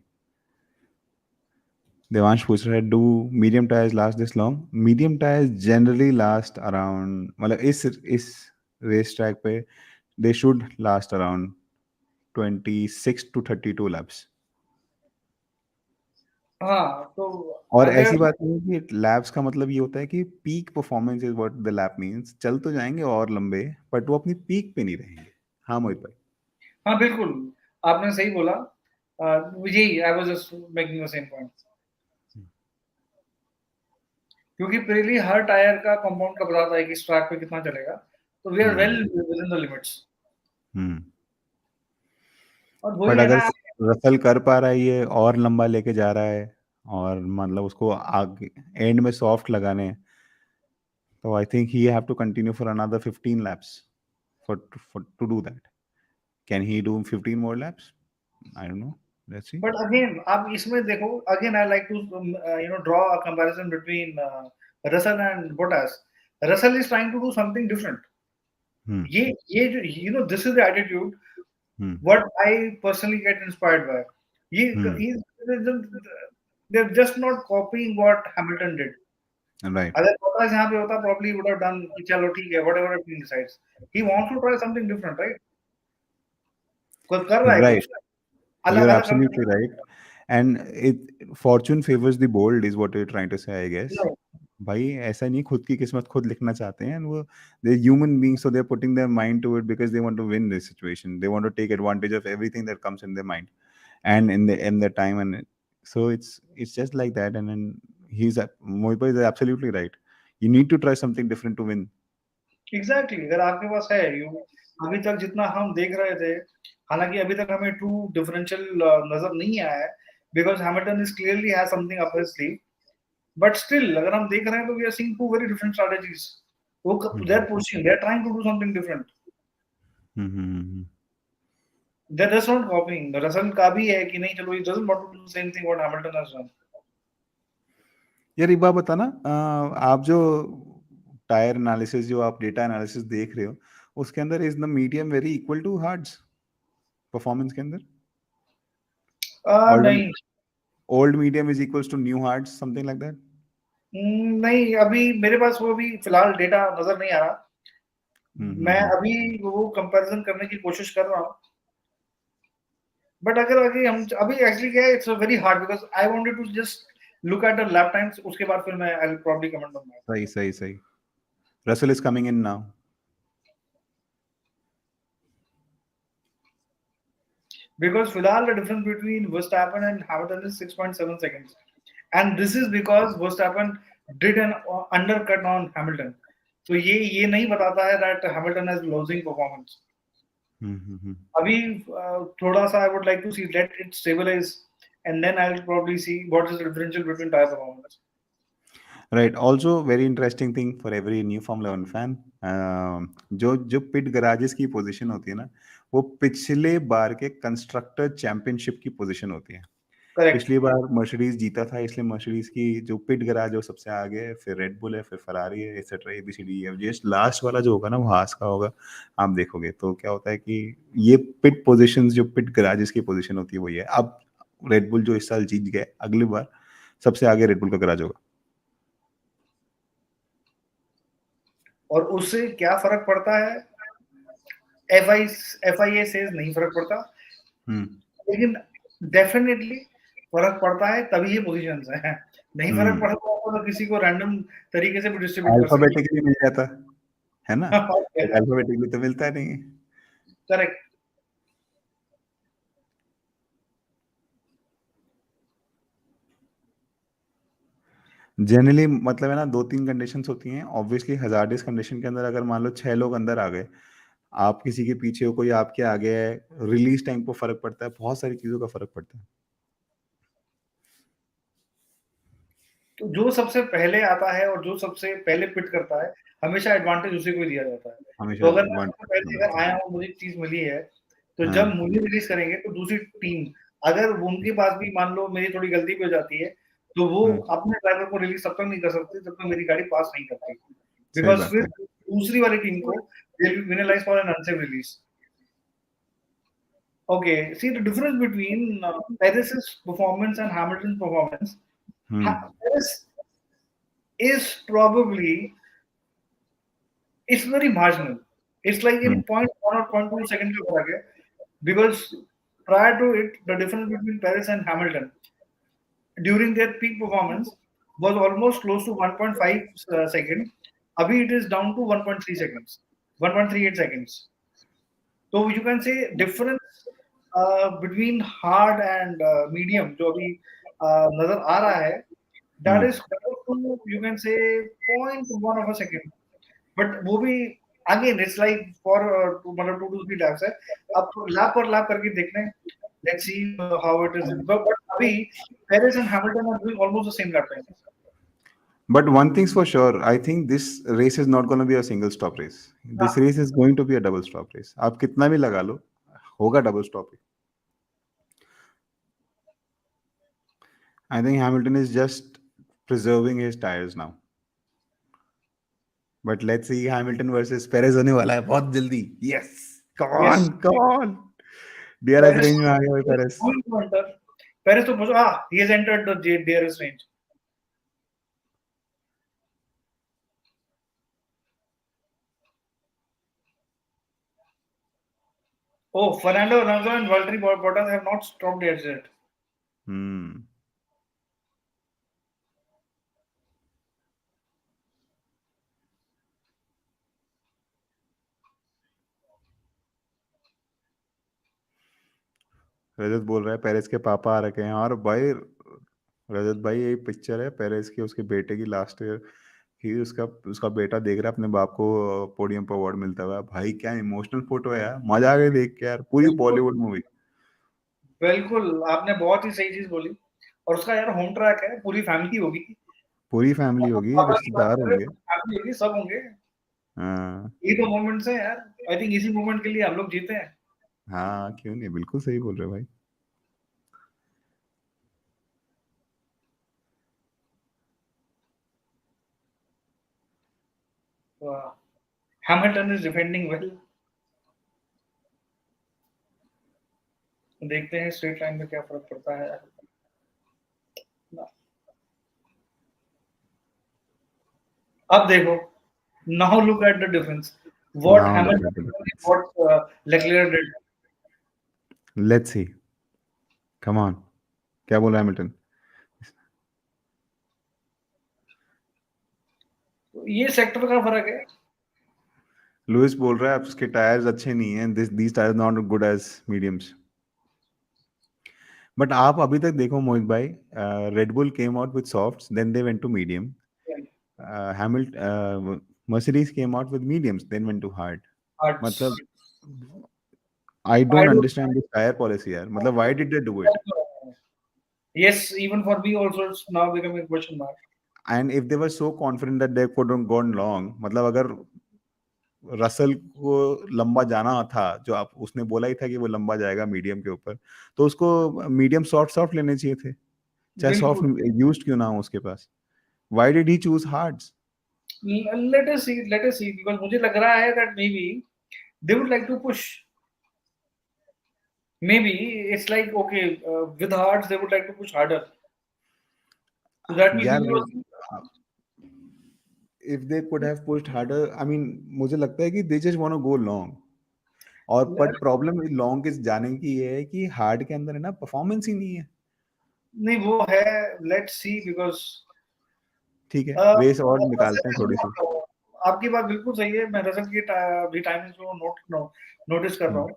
देवांश पूछ रहा है, do medium tyres last this long? Medium tyres generally last around, मतलब इस रेस ट्रैक पे they should last around 26 to 32 laps। हाँ, तो और अगर ऐसी बात नहीं है कि लैप्स का मतलब ये होता है कि peak performance is what the lap means. चल तो जाएंगे और लंबे, बट वो अपनी पीक पे नहीं रहेंगे। हाँ मोहित भाई। हाँ बिल्कुल, आपने सही बोला। यही I was just making the same point, क्योंकि पहले हर टायर का कंपाउंड का बताता है कि इस ट्रैक पे कितना चलेगा, तो we are well hmm. Within the limits. Hmm. और वही बट है अगर ना। रसल कर पा रहा है ये, और लंबा लेके जा रहा है, और मतलब उसको आगे एंड में सॉफ्ट लगाने हैं, तो I think he have to continue for another 15 laps for to do that. Can he do 15 more laps? I don't know. Let's see. But again आप इसमें देखो, again I like to draw a comparison between Russell and Bottas. Russell is trying to do something different. Hmm. ये जो this is the attitude Hmm. What I personally get inspired by. ये Hmm. they're just not copying what Hamilton did. Right. अगर potash यहाँ पे होता, probably would have done कि चलो ठीक है, whatever he decides. He wants to try something different, right? कुछ कर रहा है Right. कुछ You're अलग-अलग करने absolutely right. And it fortune favors the bold is what you're trying to say, I guess. की। भाई ऐसा नहीं, खुद की किस्मत खुद लिखना चाहते हैं, and वो they're human beings, so they're putting their mind to it because they want to win this situation. They want to take advantage of everything that comes in their mind and in their time, and so it's just like that. And then Mohit bhai is absolutely right. You need to try something different to win. Exactly, अगर आपके पास है you, अभी तक जितना हम देख रहे थे, हालांकि अभी तक हमें ट्रू डिफरेंशियल नजर नहीं आया है, because Hamilton is clearly has something up his sleeve, but still अगर हम देख रहे हैं तो we are seeing two very different strategies. वो they are Mm-hmm. Pushing, they are trying to do something different, Mm-hmm. They are just not copying. Russell का भी है कि नहीं, चलो he doesn't want to do the same thing what Hamilton has done. यार एक बात बताना, आप जो टायर एनालिसिस, जो आप डेटा एनालिसिस देख रहे हो, उसके अंदर is the medium very equal to hards performance के अंदर? ओल्ड नहीं। Old medium is equals to new hards, something like that? नहीं, अभी मेरे पास वो भी फिलहाल डेटा नजर नहीं आ रहा। मैं हम्म। अभी वो कंपैरिजन करने की कोशिश कर रहा हूँ, बट अगर अभी हम अभी एक्चुअली क्या है, it's very hard because I wanted to just look at the lap times, उसके बाद फिर मैं I will probably comment on that. सही सही सही। Russell is coming in now. Because फिलहाल the difference between Verstappen and Hamilton is 6.7 seconds, and this is because Verstappen did an undercut on Hamilton. तो ये नहीं बताता है that Hamilton has losing performance. Hmm. अभी थोड़ा सा आई would like to see let it stabilise, and then I will probably see what is the differential between tyre performance. Right, also very interesting thing for every new Formula One fan, जो जो पिट garages की position होती है ना, वो पिछले बार के constructor championship की पोजीशन होती है। करेक्ट। पिछली बार मर्सिडीज जीता था, इसलिए मर्सिडीज की जो पिट गैराज है वो सबसे आगे है, फिर रेड बुल है, फिर फरारी है, एक्सेट्रा ABCD है। जस्ट लास्ट वाला जो होगा ना वो हास का होगा। आप देखोगे तो क्या होता है कि ये पिट पोजीशंस, जो पिट गैराजेस की पोजीशन होती है वही है। अब रेड बुल जो इस साल जीत गए, अगली बार सबसे आगे रेड बुल का गैराज होगा। और उससे क्या फर्क पड़ता है? FIA से नहीं फर्क पड़ता, हम्म। लेकिन डेफिनेटली फर्क पड़ता है, तभी ये पोजीशंस हैं। नहीं फर्क हम्म। पड़ता होगा तो किसी को रैंडम तरीके से भी डिस्ट्रीब्यूट कर सकते अल्फाबेटिकली मिल जाता है ना, हैं। बट अल्फाबेटिकली तो मिलता नहीं है। करेक्ट। जनरली मतलब है ना, 2-3 कंडीशंस होती हैं ऑब्वियसली। हजार्डियस कंडीशन के अंदर अगर मान लो 6 लोग अंदर आ गए, आप किसी के पीछे हो, कोई आपके आगे है, रिलीज टाइम को फर्क पड़ता है, बहुत सारी चीजों का फर्क पड़ता है। तो जो सबसे पहले आता है और जो सबसे पहले पिट करता है, हमेशा एडवांटेज उसी को ही दिया जाता है। हमेशा तो अगर मैं सबसे पहले एडवांटेज। अगर आया हूँ, मुझे चीज मिली है, तो जब हाँ। मुझे रिलीज करेंगे तो दूसरी टीम, अगर उनके पास भी मान लो मेरी थोड़ी गलती भी हो जाती है, तो वो हम्म। अपने ड्राइवर को रिलीज तब तक नहीं कर सकते जब तक मेरी गाड़ी पास नहीं करती, सही बिकॉज बात फिर है। दूसरी वाली टीम को they will be penalised for an unsafe release. Okay, see the difference between Perez's performance and Hamilton's performance. Hmm. Perez is probably, it's very marginal. It's like hmm. in point 1 or point 2 second का फर्क है, because prior to it, the difference between Perez and Hamilton during their peak performance was almost close to 1.5 second. Abhi it is down to 1.3 seconds, 1.38 seconds. So you can say difference between hard and medium जो अभी नजर आ रहा है, that hmm. is close to, you can say, 0.1 of a second. But वो भी again it's like for मतलब 2 to 3 laps है, अब lap पर lap करके देखना है, let's see how it is. But अभी Perez and Hamilton are doing almost the same lap time. But one thing's for sure, I think this race is not going to be a single stop race. This हाँ, race is going to be a double stop race. आप कितना भी लगा लो, होगा double stop he. I think Hamilton is just preserving his tires now. But let's see, Hamilton versus Perez होने वाला है बहुत जल्दी। Yes, come yes. on, come on. DRS Perez range में आ गया भाई Perez. going to enter. Perez तो पूछो, he has entered the DRS range. Oh, Fernando Alonso and Valtteri Bottas have not stopped yet. हम्म। रजत बोल रहा है पेरेस के पापा आ रखे हैं, और भाई रजत भाई यही पिक्चर है पेरेस की, उसके बेटे की लास्ट ईयर ही, उसका उसका बेटा देख रहा है अपने बाप को पोडियम पर अवार्ड मिलता हुआ। भाई क्या इमोशनल फोटो है यार, मजा आ गया देख के यार, पूरी बिल्कुल, बॉलीवुड मूवी। बिल्कुल, आपने बहुत ही सही चीज बोली। और उसका यार होम ट्रैक है, पूरी फैमिली होगी, पूरी फैमिली होगी, पापा की बात रिश्तेदार करें होंगे। तो फैमिली होगी, सब होंगे। हाँ। ये तो मोमेंट्स हैं यार, आई थिंक इसी मोमेंट के लिए हम लोग जीते हैं। हाँ क्यों नहीं, बिल्कुल सही बोल रहे हो भाई। Hamilton is defending well. देखते हैं स्ट्रेट लाइन में क्या फर्क पड़ता है। अब देखो, now look at the difference, what now look at the Hamilton did, difference. What LeClair did. Let's see, come on. क्या बोला हैमिल्टन? ये सेक्टर का फर्क है। लुइस बोल रहा है उसके टायर्स अच्छे नहीं हैं, this these tyres not good as mediums. But आप अभी तक देखो मोहित भाई, Red Bull came out with softs, then they went to medium. Hamilton, Mercedes came out with mediums, then went to hard. Hards. मतलब I I don't don't. Understand this tyre policy यार, मतलब why did they do it? Yes, even for me also it's now becoming a question mark. And if they were so confident that they could gone long, मतलब अगर Russell को लंबा जाना था, जो आप उसने बोला ही था कि वो लंबा जाएगा मीडियम के ऊपर, तो उसको मीडियम सॉफ्ट सॉफ्ट लेने चाहिए थे, चाहे सॉफ्ट बिल्कुल। यूज्ड क्यों ना हो उसके पास। Why did he choose hards? Let us see because मुझे लग रहा है that maybe they would like to push. Maybe it's like okay, with hearts they would like to push harder. So that will give यार you a if they could have pushed harder, I mean मुझे लगता है कि they just want to go long. और but problem long के जाने की ये है कि हार्ड के अंदर है ना परफॉर्मेंस ही नहीं है। नहीं वो है लेट्स सी बिकॉज़ ठीक है, रेस और निकालते हैं थोड़ी सी। आपकी बात बिल्कुल सही है। मैं रसल की भी टाइमिंग को नोटिस कर रहा हम्म, हूँ।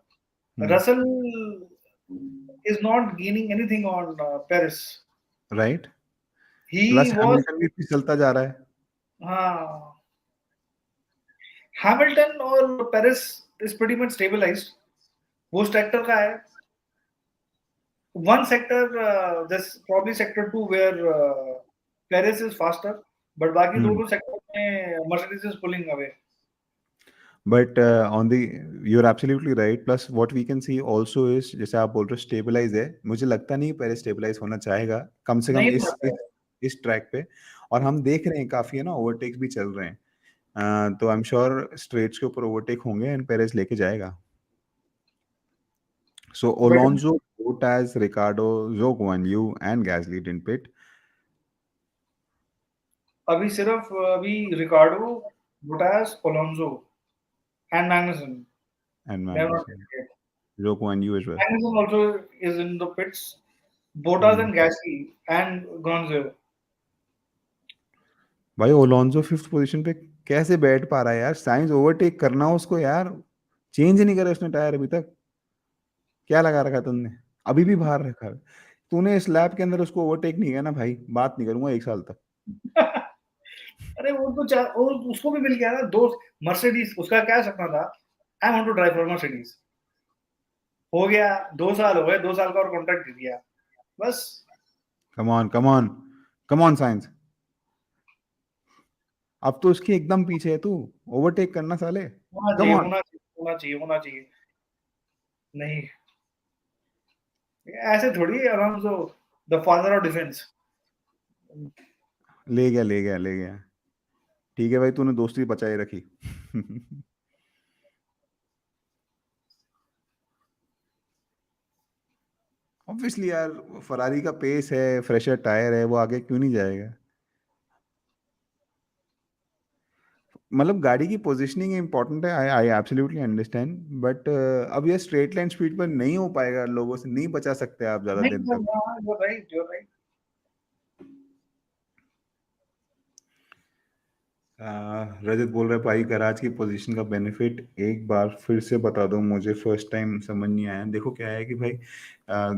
Hmm, Russell is not gaining anything on Paris. Right. He plus was Hamilton भी फिसलता जा रहा है। हाँ हैमिल्टन और Perez is pretty much stabilized. वो सेक्टर का है। One sector, this probably sector two where Paris is faster, but बाकी हम्म। दोनों सेक्टर में Mercedes is pulling away. But on the, you are absolutely right, plus what we can see also is, जैसे आप बोल रहे हो स्टेबलाइज है, मुझे लगता नहीं पहले स्टेबलाइज होना चाहेगा, कम से कम नहीं हुआ है। इस ट्रैक पे। और हम देख रहे हैं काफी है ना, ओवरटेक्स भी चल रहे हैं। तो आई एम श्योर स्ट्रेट्स के ऊपर ओवरटेक होंगे एंड पेरेस लेके जाएगा। So But Alonso, Bottas, Ricciardo, Zhou Guanyu and Gasly didn't pit. अभी सिर्फ अभी Ricciardo, Bottas, Alonso and Magnussen. And They have not Magnussen, hit yet. Zhou Guanyu as well. Magnussen also is in the pits. Bottas and Gasly and Gonzo. भाई ओलोंजो fifth position पे कैसे बैठ पा रहा है यार? साइंस ओवरटेक करना हो उसको यार, चेंज ही नहीं करे उसने टायर अभी तक। क्या लगा रखा है तुमने? अभी भी बाहर रखा है। तूने इस लैप के अंदर उसको ओवरटेक नहीं किया ना भाई, बात नहीं करूंगा 1 साल तक। अरे वो तो वो उसको भी मिल गया ना दोस्त मर्सिडीज। उसका क्या सपना था? I want to drive for Mercedes. हो गया 2 साल हो गए। 2 साल का और कॉन्ट्रैक्ट दे दिया बस। Come on, come on, come on science. अब तो उसके एकदम पीछे है तू, ओवरटेक करना साले। होना कम चाहिए ऑन। होना चाहिए होना चाहिए होना चाहिए। नहीं ऐसे थोड़ी है आराम से द फादर ऑफ डिफेंस। ले गया, ले गया, ले गया। ठीक है भाई, तूने दोस्ती बचाए रखी। ऑब्वियसली यार, फरारी का पेस है, फ्रेशर टायर है, वो आगे क्यों नहीं जाएगा? मतलब गाड़ी की पोजीशनिंग इंपॉर्टेंट है, आई आई एब्सोल्युटली अंडरस्टैंड, बट अब ये स्ट्रेट लाइन स्पीड पर नहीं हो पाएगा, लोगों से नहीं बचा सकते आप ज़्यादा नहीं दिन सर तक। हाँ you're right you're right। रजत बोल रहा है भाई, गैराज की पोजीशन का बेनिफिट एक बार फिर से बता दो मुझे, फर्स्ट टाइम समझ नहीं आया। देखो क्या है कि भाई,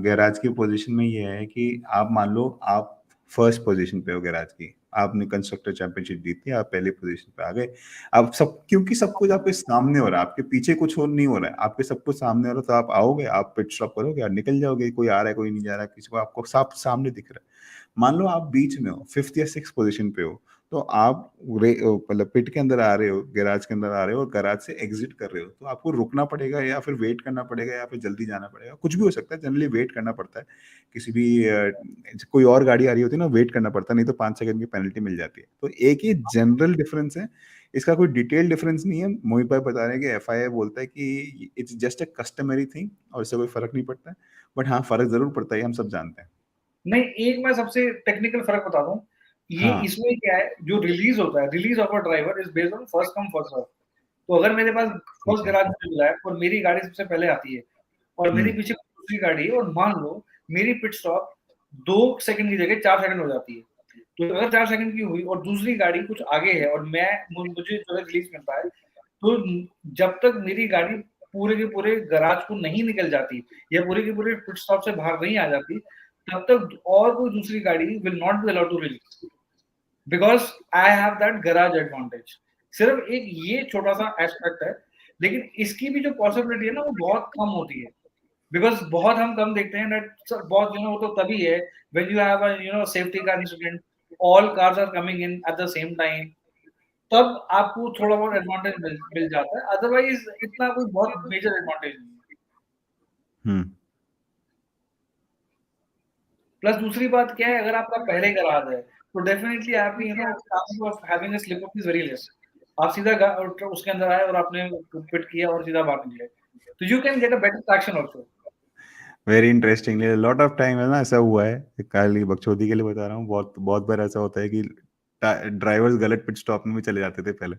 गैराज की पोजीशन में ये है कि आप मान लो आप फर्स्ट पोजीशन पे हो गैराज की, आपने कंस्ट्रक्टर चैंपियनशिप जीती, आप पहली पोजीशन पे आ गए। अब सब, क्योंकि सब कुछ आपके सामने हो रहा है, आपके पीछे कुछ और नहीं हो रहा है, आपके सब कुछ सामने हो रहा है, तो आप आओगे, आप पिट स्टॉप करोगे और निकल जाओगे। कोई आ रहा है, कोई नहीं जा रहा है, किसी को आपको साफ सामने दिख रहा है। मान लो आप बीच में हो, फिफ्थ या सिक्स पोजीशन पे हो, तो आप मतलब पिट के अंदर आ रहे हो, गैराज के अंदर आ रहे हो और गैराज से एग्जिट कर रहे हो, तो आपको रुकना पड़ेगा या फिर वेट करना पड़ेगा या फिर जल्दी जाना पड़ेगा, कुछ भी हो सकता है। जनरली वेट करना पड़ता है। किसी भी कोई और गाड़ी आ रही होती है ना, वेट करना पड़ता है, नहीं तो 5 सेकंड की पेनल्टी मिल जाती है। तो एक ही जनरल डिफरेंस है, इसका कोई डिटेल डिफरेंस नहीं है। मोहित भाई बता रहे हैं कि एफआईए बोलता है कि it's just a customary thing और इससे कोई फर्क नहीं पड़ता है। बट हाँ, फर्क जरूर पड़ता है, हम सब जानते हैं। नहीं एक मैं सबसे टेक्निकल फर्क बता दूं। ये हाँ, इसमें क्या है जो रिलीज होता है release of a driver is based on first come first serve. तो अगर मेरे पास ठीक फर्स्ट है। गैराज मुझे मिला है और मेरी गाड़ी सबसे पहले आती है और मेरे हम्म। पीछे दूसरी गाड़ी है और मान लो मेरी पिट स्टॉप 2 सेकंड की जगह 4 सेकंड हो जाती है। तो अगर 4 सेकंड की हुई और दूसरी गाड़ी कुछ आगे है और मुझे जो है रिलीज मिलता है तो जब तक मेरी गाड़ी पूरे के पूरे गैराज को नहीं निकल जाती या पूरे के पूरे पिट स्टॉप से बाहर नहीं आ जाती तब तक और कोई दूसरी गाड़ी will not be allowed to release because I have that garage advantage. सिर्फ एक ये छोटा सा एस्पेक्ट है लेकिन इसकी भी जो पॉसिबिलिटी है ना वो बहुत कम होती है बिकॉज बहुत हम कम देखते हैं दैट बहुत वो तो तभी है when you have a safety car incident all cars are coming in at the same time तब आपको थोड़ा बहुत एडवांटेज मिल जाता है, अदरवाइज इतना कोई बहुत मेजर एडवांटेज नहीं है। हम्म प्लस दूसरी बात क्या है, अगर आपका पहले का राज है, तो डेफिनेटली आपकी chances of having a slip up is very less. आप सीधा उसके अंदर आए और आपने पिट किया और सीधा बाहर निकले, तो you can get a better traction also. Very interesting, lot of time है ना ऐसा हुआ है, काली बकचोदी के लिए बता रहा हूँ, बहुत बहुत बार ऐसा होता है कि ड्राइवर्स गलत पिट स्टॉप में भी चले जाते थे पहले।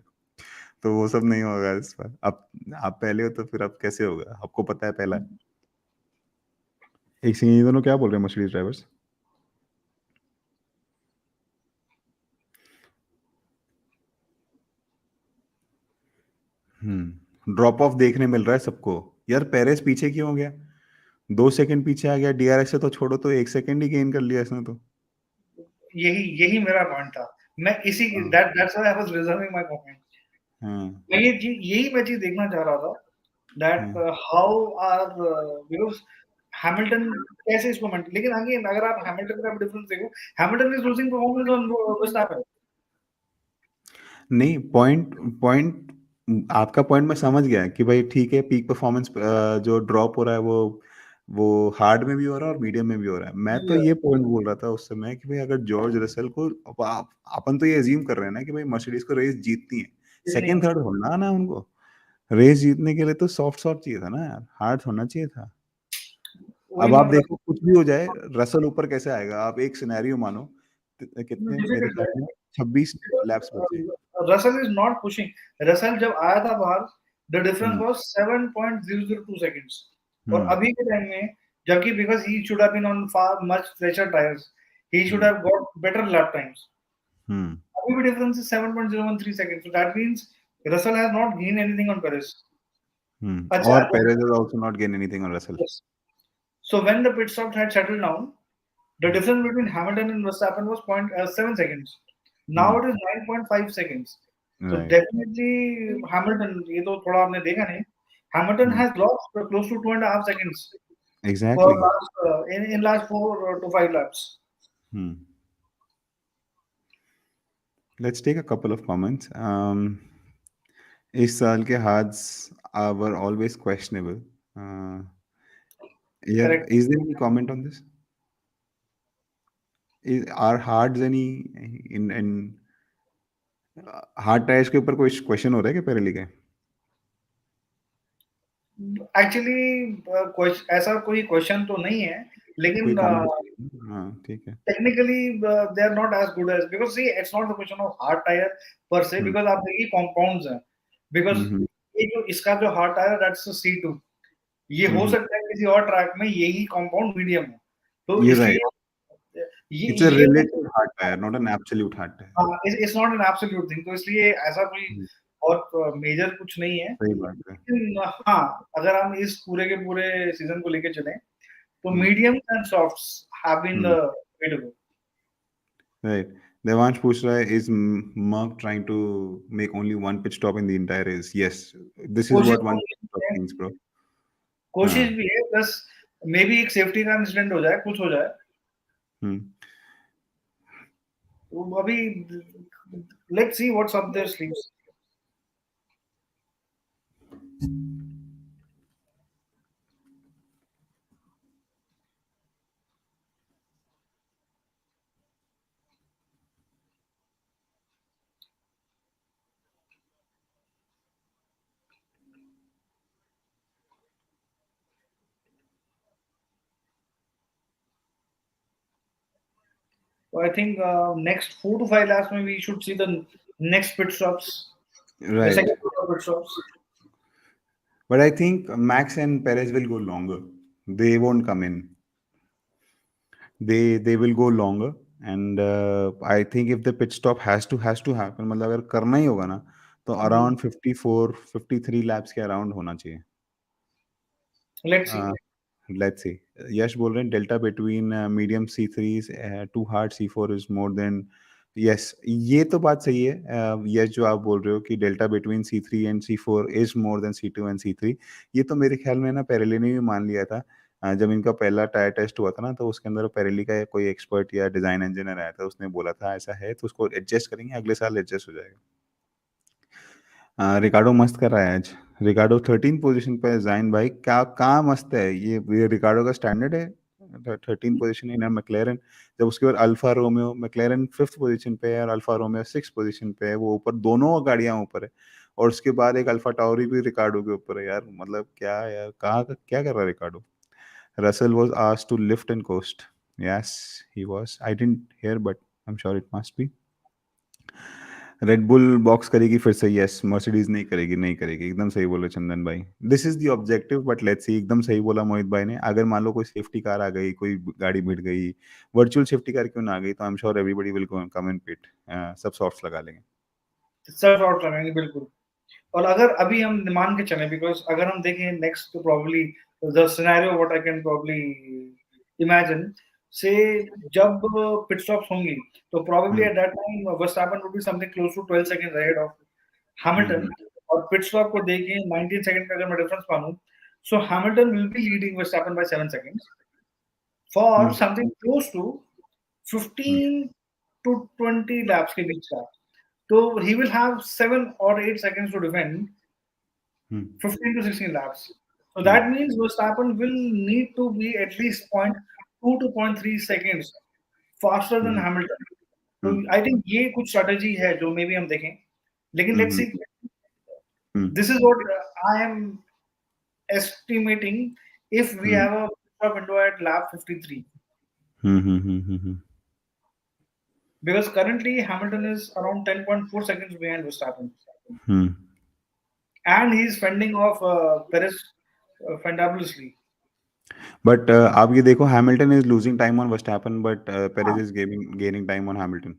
तो वो सब नहीं होगा इस बार। अब आप पहले हो तो फिर अब कैसे होगा, आपको पता है पहला है। एक सेकंड, ये दोनों क्या बोल रहे हैं मर्सिडीज ड्राइवर्स? ड्रॉप ऑफ देखने मिल रहा है सबको। यार पेरेस पीछे क्यों हो गया? 2 सेकंड पीछे आ गया, डीआरएस से तो छोड़ो, तो 1 सेकंड ही गेन कर लिया इसने तो। यही यही मेरा पॉइंट था। मैं इसी हाँ that's why I was reserving my comment. हाँ मैं यही मैं चीज देखना चाह रहा था, दैट हाँ। हाउ आर बिकॉज हैमिल्टन कैसे इसको मेंटेन, लेकिन अगेन अगर आप हैमिल्टन का डिफरेंस देखो, Hamilton is losing performance on Verstappen. नहीं, पॉइंट पॉइंट आपका पॉइंट मैं समझ गया कि भाई ठीक है, पीक परफॉर्मेंस जो ड्रॉप हो रहा है वो हार्ड में भी हो रहा है और मीडियम में भी हो रहा है। मैं तो ये पॉइंट बोल रहा था उस समय कि भाई अगर जॉर्ज रसल को, अपन तो ये अज्यूम कर रहे हैं ना कि भाई मर्सिडीज को रेस जीतनी है, नहीं, सेकंड थर्ड होना ना उनको। रेस जीतने के लिए तो सॉफ्ट सॉफ्ट चाहिए था ना यार, हार्ड होना चाहिए था। वही अब आप मैं देखो कुछ भी हो जाए, रसल ऊपर कैसे आएगा? आप एक सिनेरियो मानो, कितने मेरे डिफिकल्ट ख्याल में 26 लैप्स बचे हैं। है। Russell is not pushing. Russell जब आया था बाहर, the difference hmm was 7.002 seconds, और हम्म अभी के टाइम में, जबकि because he should have been on far much fresher tyres, he should hmm have got better lap times. Hmm. अभी भी difference is 7.013 seconds, so that means Russell has not gained anything on Perez. अच्छा, और Perez is also not gain anything on Russell. yes. So when the pit stop had settled down, the hmm difference between Hamilton and Verstappen was 0.7 seconds. Now hmm, it is 9.5 seconds. So right. definitely Hamilton, ये तो थोड़ा आपने देखा नहीं, Hamilton hmm, has lost close to 2.5 seconds for exactly. in last 4 to 5 laps. Hmm. Let's take a couple of comments. इस साल के hards were always questionable. यार, Correct. Is there any comment on this? Are hards any in hard tyres के ऊपर कोई question हो रहा है क्या पहले के? एक्चुअली ऐसा कोई क्वेश्चन तो नहीं है, कोई लेकिन कमेंट चाहिए? हाँ ठीक है। technically they are not as good as, because see it's not the question of hard tire per se, hmm because आप देखिए compounds हैं, because हम्म ये जो इसका जो hard tire that's a C2, ये हो हम्म। सकता है किसी और ट्रैक में यही कंपाउंड मीडियम हो, तो You're right. इसलिए It's a ये relative hard tire, not an absolute hard tire. हाँ, it's not an absolute thing, तो इसलिए ऐसा कोई हम्म, बहुत मेजर कुछ नहीं है। सही बात है। लेकिन हाँ, अगर हम इस पूरे के पूरे सीजन को लेके चलें, तो hmm medium and softs have been the hmm, way to go. right. Devansh पूछ रहा है, is Merck trying to make only one pit stop in the entire race? Yes, this is कोशिश what तो one pit stop है, means, bro. कोशिश हाँ। भी है, प्लस मे बी एक सेफ्टी का इंसिडेंट हो जाए, कुछ हो जाए, हम्म। तो अभी let's see what's up there sleeves. तो I think next 4 to 5 laps में we should see the next pit stops, the Right. Second pit stops. But I think Max and Perez will go longer. They won't come in. They will go longer. And I think if the pit stop has to happen, मतलब अगर करना ही होगा ना, तो around 54-53 lapse के around होना चाहिए। Let's see. Let's see. यश बोल रहे हैं delta between medium C3 to hard C4 is more than. Yes, ये तो बात सही है। यश, जो आप बोल रहे हो कि delta between C3 and C4 is more then C2 and C3, ये तो मेरे ख्याल में ना पेरेली ने भी मान लिया था। जब इनका पहला टायर टेस्ट हुआ था ना, तो उसके अंदर पेरेली का कोई एक्सपर्ट या डिजाइन इंजीनियर आया था, उसने बोला था ऐसा है तो उसको एडजस्ट करेंगे, अगले साल एडजस्ट हो जाएगा। रिकार्डो मस्त कर रहा है आज। रिकार्डो 13 पोजीशन पे है। जाइन भाई क्या कहाँ मस्त है ये रिकार्डो का स्टैंडर्ड है। 13 पोजीशन इन मैक्लेरन। जब उसके बाद अल्फा रोमियो मैक्लेरन 5th पोजीशन पे है और अल्फा रोमियो 6th पोजीशन पे है, वो ऊपर दोनों गाड़ियां ऊपर है। और उसके बाद एक अल्फा टाउरी भी रिकार्डो के ऊपर है यार, मतलब क्या यार, कहाँ क्या कर रहा है Ricciardo. Russell was asked to lift and coast. Yes he was, I didn't hear but I am sure it must be. Red Bull box करेगी फिर से, यस। मर्सिडीज नहीं करेगी, नहीं करेगी, एकदम सही बोले चंदन भाई। This is the objective, but let's see. एकदम सही बोला मोहित भाई ने। अगर मान लो कोई सेफ्टी कार आ गई, कोई गाड़ी भिड़ गई, वर्चुअल सेफ्टी कार क्यों ना आ गई, तो I am sure everybody will come in pit, सब सॉफ्ट्स लगा लेंगे। सब आउट लगाएंगे बिल्कुल। और अगर अभी हम मान के चलें, बिकॉज अगर हम देखें नेक्स्ट, तो probably the scenario what I can probably imagine say, जब पिट स्टॉप्स होंगी तो probably hmm at that time Verstappen would be something close to 12 seconds ahead of Hamilton. Hmm और पिट स्टॉप को देखें 19 सेकंड का अगर मैं डिफरेंस मानूं, so Hamilton will be leading Verstappen by 7 seconds for hmm something close to 15 to 20 laps के बीच का। तो he will have 7 or 8 seconds to defend hmm 15 to 16 laps. So hmm that means Verstappen will need to be at least point 2 to point 3 seconds faster than hmm Hamilton. तो हम्म I think ये कुछ strategy है जो maybe हम देखें, लेकिन let's hmm see. Hmm This is what I am estimating if we hmm have a pit window at lap 53, hmm because currently Hamilton is around 10.4 seconds behind Verstappen, hmm and he's fending off Perez fabulously. But आप ये देखो, Hamilton is losing time on Verstappen, but Perez is gaining time on Hamilton.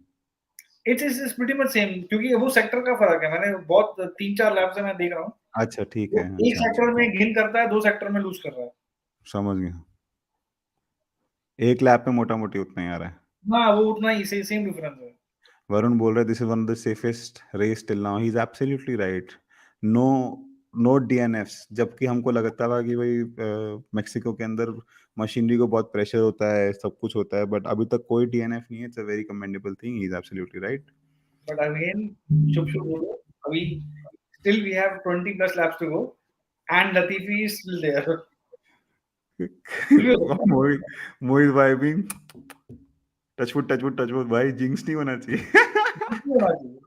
It is pretty much same, क्योंकि वो sector का फर्क है। मैंने बहुत 3-4 लैब से मैं देख रहा हूँ, अच्छा ठीक वो है, एक अच्छा अच्छा, सेक्टर में गेन करता है, 2 सेक्टर में लूज कर रहा है। समझ गया। एक लैप पे मोटा मोटी उतना ही आ रहा है। हाँ, वो उतना ही सेम डिफरेंस है। वरुण बोल रहा है this is one of the safest race till now. He is absolutely right. No, no DNFs. जबकि हमको लगता था कि भाई मेक्सिको के अंदर मशीनरी को बहुत प्रेशर होता है, सब कुछ होता है, बट अभी तक कोई डीएनएफ नहीं है। It's a very commendable thing. He is absolutely right. But again, शुभ शुभ बोलो, अभी still we have 20 plus laps to go and Latifi is still there. कुछ भी हो सकता है। मोहित, मोहित भाई भी टचवुड टचवुड टचवुड भाई, जिंक्स नहीं होना चाहिए। कुछ भी होना चाहिए।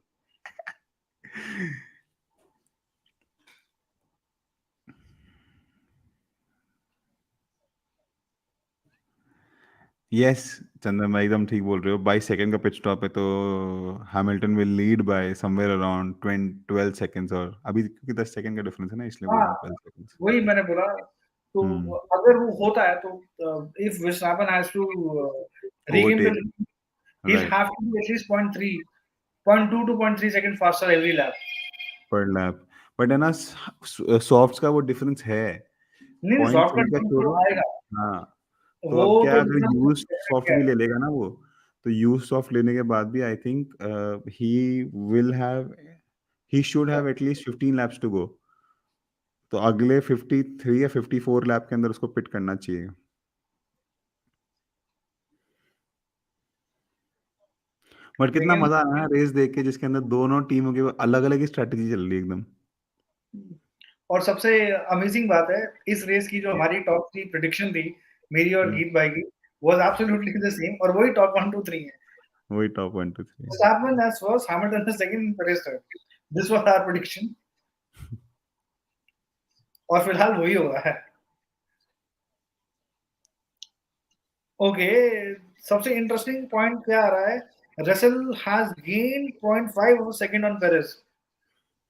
यस चंदन भाई एकदम ठीक बोल रहे हो। 22 सेकंड का पिट स्टॉप है, तो Hamilton will lead by somewhere around 12 seconds. और अभी क्योंकि 10 सेकंड का डिफरेंस है ना, इसलिए बोल हाँ, रहा हूँ 12 सेकंड्स। वही मैंने बोला। तो हम्म अगर वो होता है तो if Verstappen has to regain the, overtake, he'll right, have to be at least 0.3, 0.2 to 0.3 seconds faster every lap. पर लैप। बट है ना, सॉफ्ट्स का वो डिफरेंस है। नहीं, नहीं, पॉइंट सॉफ्ट का थ्री का डिफरेंस तो छोड़ो। आएगा। हाँ, तो वो अब क्या, तो अगर डिफरेंस यूज सॉफ्ट क्या भी है। ले लेगा ना वो, तो यूज सॉफ्ट लेने के बाद भी I think he will have, he should have at least 15 laps to go. तो अगले 53 या 54 लैप के अंदर उसको पिट करना चाहिए। बट कितना लेकिन मजा आया रेस देख के, जिसके अंदर दोनों टीमों की अलग अलग ही स्ट्रेटेजी चल रही है एकदम। और सबसे अमेजिंग बात है, इस रेस की जो हमारी टॉप की प्रिडिक्शन थी, मेरी और हम्म, गीत भाई की, वाज एब्सोल्युटली द सेम, और वही टॉप 1 2 3 है। वही top 1 2 3। Verstappen as first, Hamilton as second, Perez third. This was our prediction, और फिलहाल वही हो रहा है। ओके, सबसे इंटरेस्टिंग पॉइंट क्या आ रहा है? Russell has gain 0.5 of a second on Perez.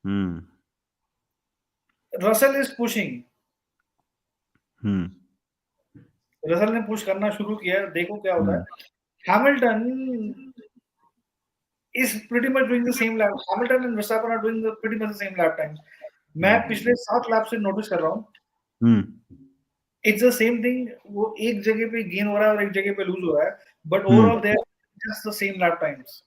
Hmm Russell is pushing, hmm Russell ने पुश करना शुरू किया, देखो क्या होता हम्म है। Hamilton is pretty much doing the same lap. Hamilton and Verstappen are doing pretty much the same lap times. मैं हम्म पिछले 7 लैप से नोटिस कर रहा हूँ, hmm it's the same thing. वो एक जगह पे गेन हो रहा है और एक जगह पे लूज हो रहा है, but hmm overall they are just the same lap times.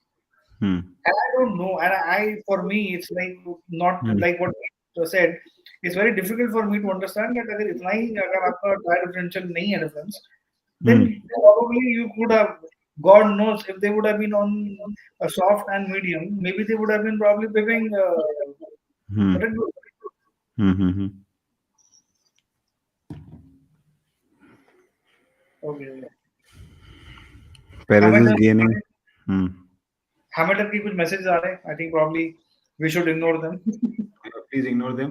Hmm And I don't know, and for me, it's like not hmm like what you said. It's very difficult for me to understand that अगर इतना ही अगर आपका tyre differential नहीं है difference, then hmm probably you could have, God knows, if they would have been on a soft and medium, maybe they would have been probably picking. Hmm Red Bull. Hmm. Okay. Perez is Hamilton, gaining. Hmm. Hamilton की कुछ message आ रहे हैं. I think probably we should ignore them. Please ignore them.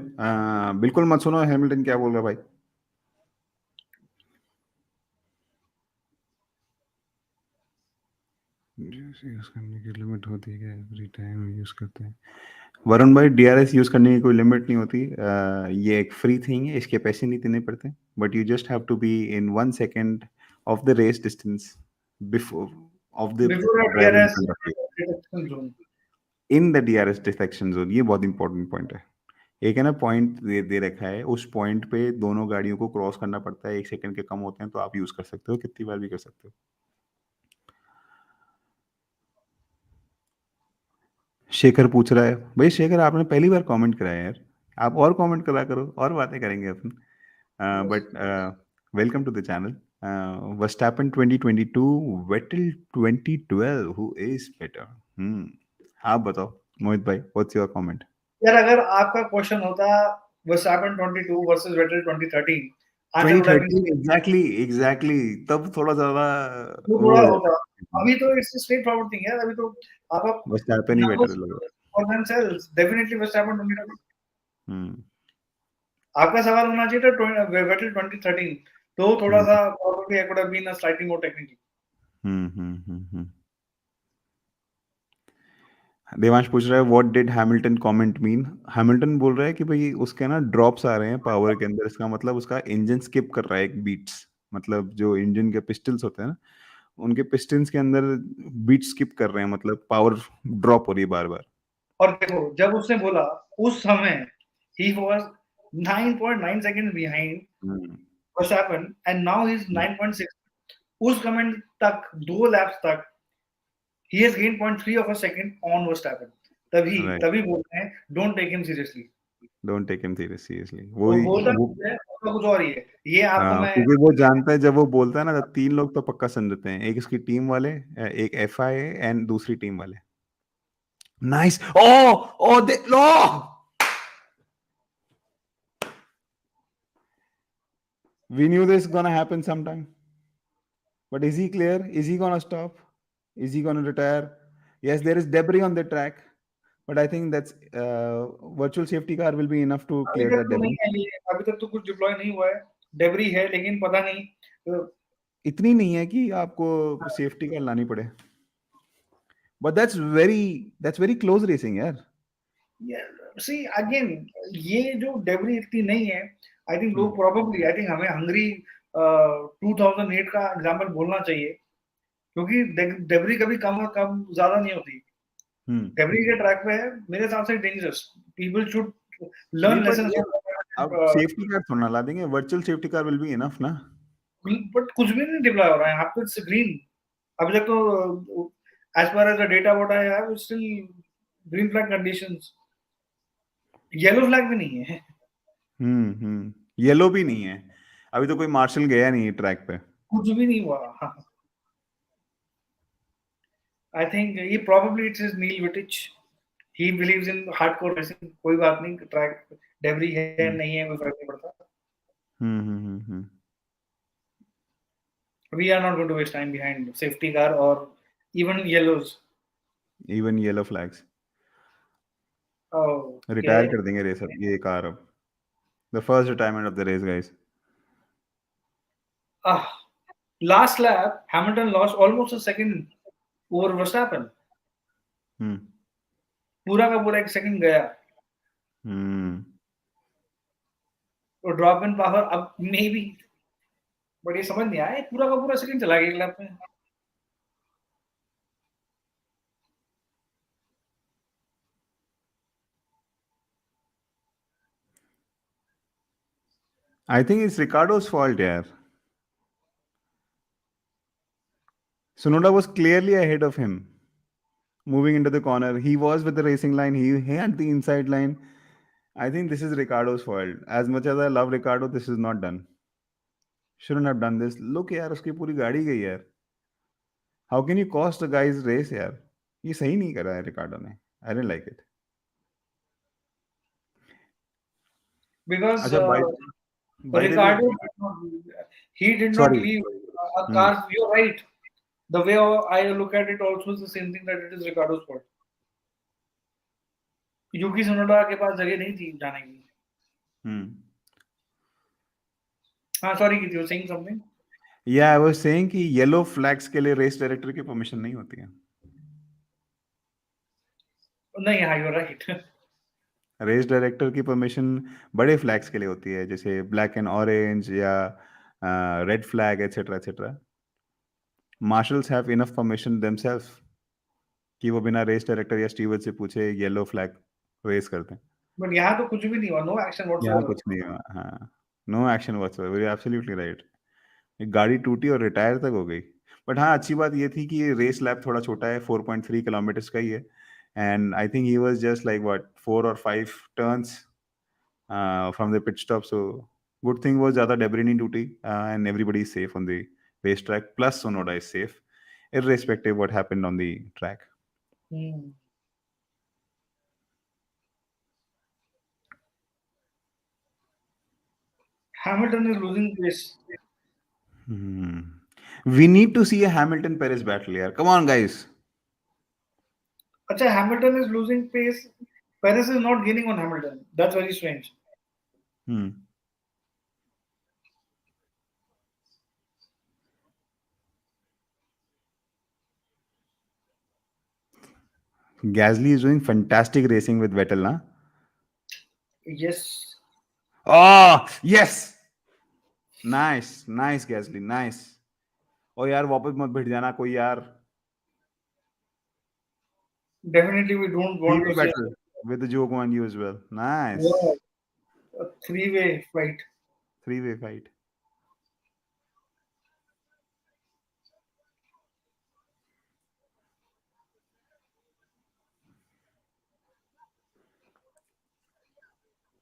बिल्कुल मत सुनो Hamilton क्या बोल रहा है भाई। यूज करने की लिमिट होती है, एवरी टाइम यूज करते हैं। वरुण भाई, डीआरएस यूज करने की कोई लिमिट नहीं होती। ये एक फ्री थिंग है, इसके पैसे नहीं देने पड़ते, but you just have to be in 1 second of the race distance before of the Before a driver in DRS front of you, detection zone. In the DRS detection zone. ये बहुत important point है। एक है ना point दे रखा है, उस point पे दोनों गाड़ियों को क्रॉस करना पड़ता है, 1 सेकंड के कम होते हैं, तो आप यूज कर सकते हो, कितनी बार भी कर सकते हो। शेखर पूछ रहा है, भाई शेखर आपने पहली बार कमेंट करा है यार, आप और कमेंट करा करो, और बातें करेंगे अपन। Yes. But welcome to the channel. Verstappen 2022, Vettel 2012, who is better? आप बताओ मोहित भाई, व्हाट्स योर कमेंट? यार अगर आपका क्वेश्चन होता Verstappen 22 versus Vettel 2013, answer would have 2013, exactly exactly, तब थोड़ा ज्यादा वो वो थोड़ा हो होता. जाता। अभी तो इट्स स्ट्रेट फॉरवर्ड थिंग है. अभी तो आपका वर्स्टैपन ही बेटर लग रहा फॉर देमसेल्व्स डेफिनेटली Verstappen 2020. है। आपका सवाल होना चाहिए था Vettel 2013, तो थोड़ा हम्म सा probably I could have been a slightly more technical. हम्म। देवांश पूछ रहा है what did Hamilton comment mean. Hamilton बोल रहा है कि भाई उसके ना ड्रॉप्स आ रहे हैं पावर के अंदर, इसका मतलब उसका इंजन स्किप कर रहा है एक बीट्स। मतलब जो इंजन के पिस्टल्स होते हैं ना, उनके पिस्टन्स के अंदर बीट स्किप कर रहे हैं, मतलब पावर ड्रॉप हो रही है बार बार। और देखो जब उसने बोला उस समय he was 9.9 seconds behind hmm Verstappen and now he's 9.6. उस कमेंट तक 2 लैप्स तक he has gained 0.3 of a second on Verstappen. तभी राइट। तभी बोलते हैं don't take him seriously. Don't take him seriously वो वही बोलता वो। कुछ है उसका कुछ और ही है. ये आपको हाँ, मैं क्योंकि वो जानता है जब वो बोलता है ना, तो 3 लोग तो पक्का सुन लेते हैं, एक इसकी टीम वाले, एक एफआईए एंड दूसरी टीम वाले। नाइस। ओ ओ दे लो। We knew this gonna happen sometime. But is he clear? Is he gonna stop? Is he gonna retire? Yes, there is debris on the track, but I think that's virtual safety car will be enough to अभी clear तक that तो नहीं debris. है ये, अभी तक तो कुछ डिप्लॉय नहीं हुआ है. डेबरी है लेकिन पता नहीं. इतनी नहीं है कि आपको सेफ्टी कार लानी पड़े. But that's very close racing यार. सी अगेन ये जो डेबरी इतनी नहीं है. आई थिंक हम्म लोग प्रोबेबली आई थिंक हमें हंगरी 2008 का एग्जांपल बोलना चाहिए, क्योंकि डेबरी कभी कम कम ज्यादा नहीं होती. हम्म। डेबरी के ट्रैक पे है मेरे हिसाब से डेंजरस. पीपल शुड नहीं लर्न बट लेसन. यार, अब सेफ्टी कार थोड़ा ना ला देंगे, virtual safety car will be enough ना। बट कुछ भी नहीं डिप्लॉय हो रहा है यहाँ पे. इट्स ग्रीन अभी तक तो. As per as the data what I have still green flag conditions. Yellow flag भी नहीं है. येलो भी नहीं है। अभी तो कोई मार्शल गया नहीं ट्रैक पे। कुछ भी नहीं हुआ. आई थिंक ये probably it is Niels Wittich. he believes in hardcore racing. कोई बात नहीं, ट्रैक डेबरी है हम्म नहीं है कोई फर्क नहीं पड़ता. हम्म। We are not going to waste time behind safety car or even yellows. Even yellow flags retire Okay. कर देंगे रेस, अब ये कार अब the first retirement of the race guys. Last lap, Hamilton lost almost a second over Verstappen. हम्म पूरा का पूरा 1 सेकंड गया. हम्म। तो ड्रॉप इन पावर अब मे बी, बट ये समझ नहीं आया पूरा का पूरा सेकंड चला गया एक लैप में. आई थिंक इट्स रिकार्डोज फॉल्ट यार। सुनोडा was clearly ahead of him moving into the corner. He was with the racing line, he had the inside line. I think this is Ricardo's fault. As much as I love Ricardo, this is not done. Shouldn't have done this. Look यार, उसकी पूरी गाड़ी गई यार. How can you cost a guy's race यार? ये सही नहीं करा है रिकार्डो ने. I didn't like it. because अच्छा, by the way, Ricardo did not, he did not sorry. leave a hmm. car. You're right. The way I look at it also is the same thing, that it is Ricardo's fault. यूकी सोनोडा के पास जगह नहीं थी जाने की. हम्म। हाँ sorry की थी, saying something. या आई वाज सेइंग कि येलो फ्लैग्स के लिए रेस डायरेक्टर की परमिशन नहीं होती है। नहीं, हाँ यू राइट. रेस डायरेक्टर की परमिशन बड़े फ्लैग्स के लिए होती है, जैसे ब्लैक एंड ऑरेंज या red flag et cetera et cetera. Marshals have enough permission themselves कि वो बिना रेस डायरेक्टर या स्टीवर्ड से पूछे येलो फ्लैग रेस करते हैं। बट यहाँ तो कुछ भी नहीं हुआ, नो एक्शन यहाँ व्हाटसोएवर. कुछ नहीं हुआ, हाँ। No action whatsoever, you are absolutely right. एक गाड़ी टूटी और रिटायर तक हो गई। बट हाँ, अच्छी बात ये थी कि रेस लैप थोड़ा छोटा है, 4.3 किलोमीटर्स का ही है। And I think he was just like what 4 और 5 turns from the pit stop. So good thing was ज़्यादा debris नहीं टूटी, and everybody is safe on the racetrack. Plus Sonoda is safe, irrespective what happened on the track. Hmm. Hamilton is losing pace. Hmm. We need to see a Hamilton Perez battle here. Come on, guys. अच्छा, Hamilton is losing pace. Perez is not gaining on Hamilton. That's very strange. Hmm. Gasly is doing fantastic racing with Vettel, na? Yes, Oh, yes. Nice, nice Gasly, nice. ओ यार वापस मत भिड़ जाना कोई यार। definitely we don't Three want way to see battle with the joke on you as well. wow, Nice. a three-way fight. Three-way fight.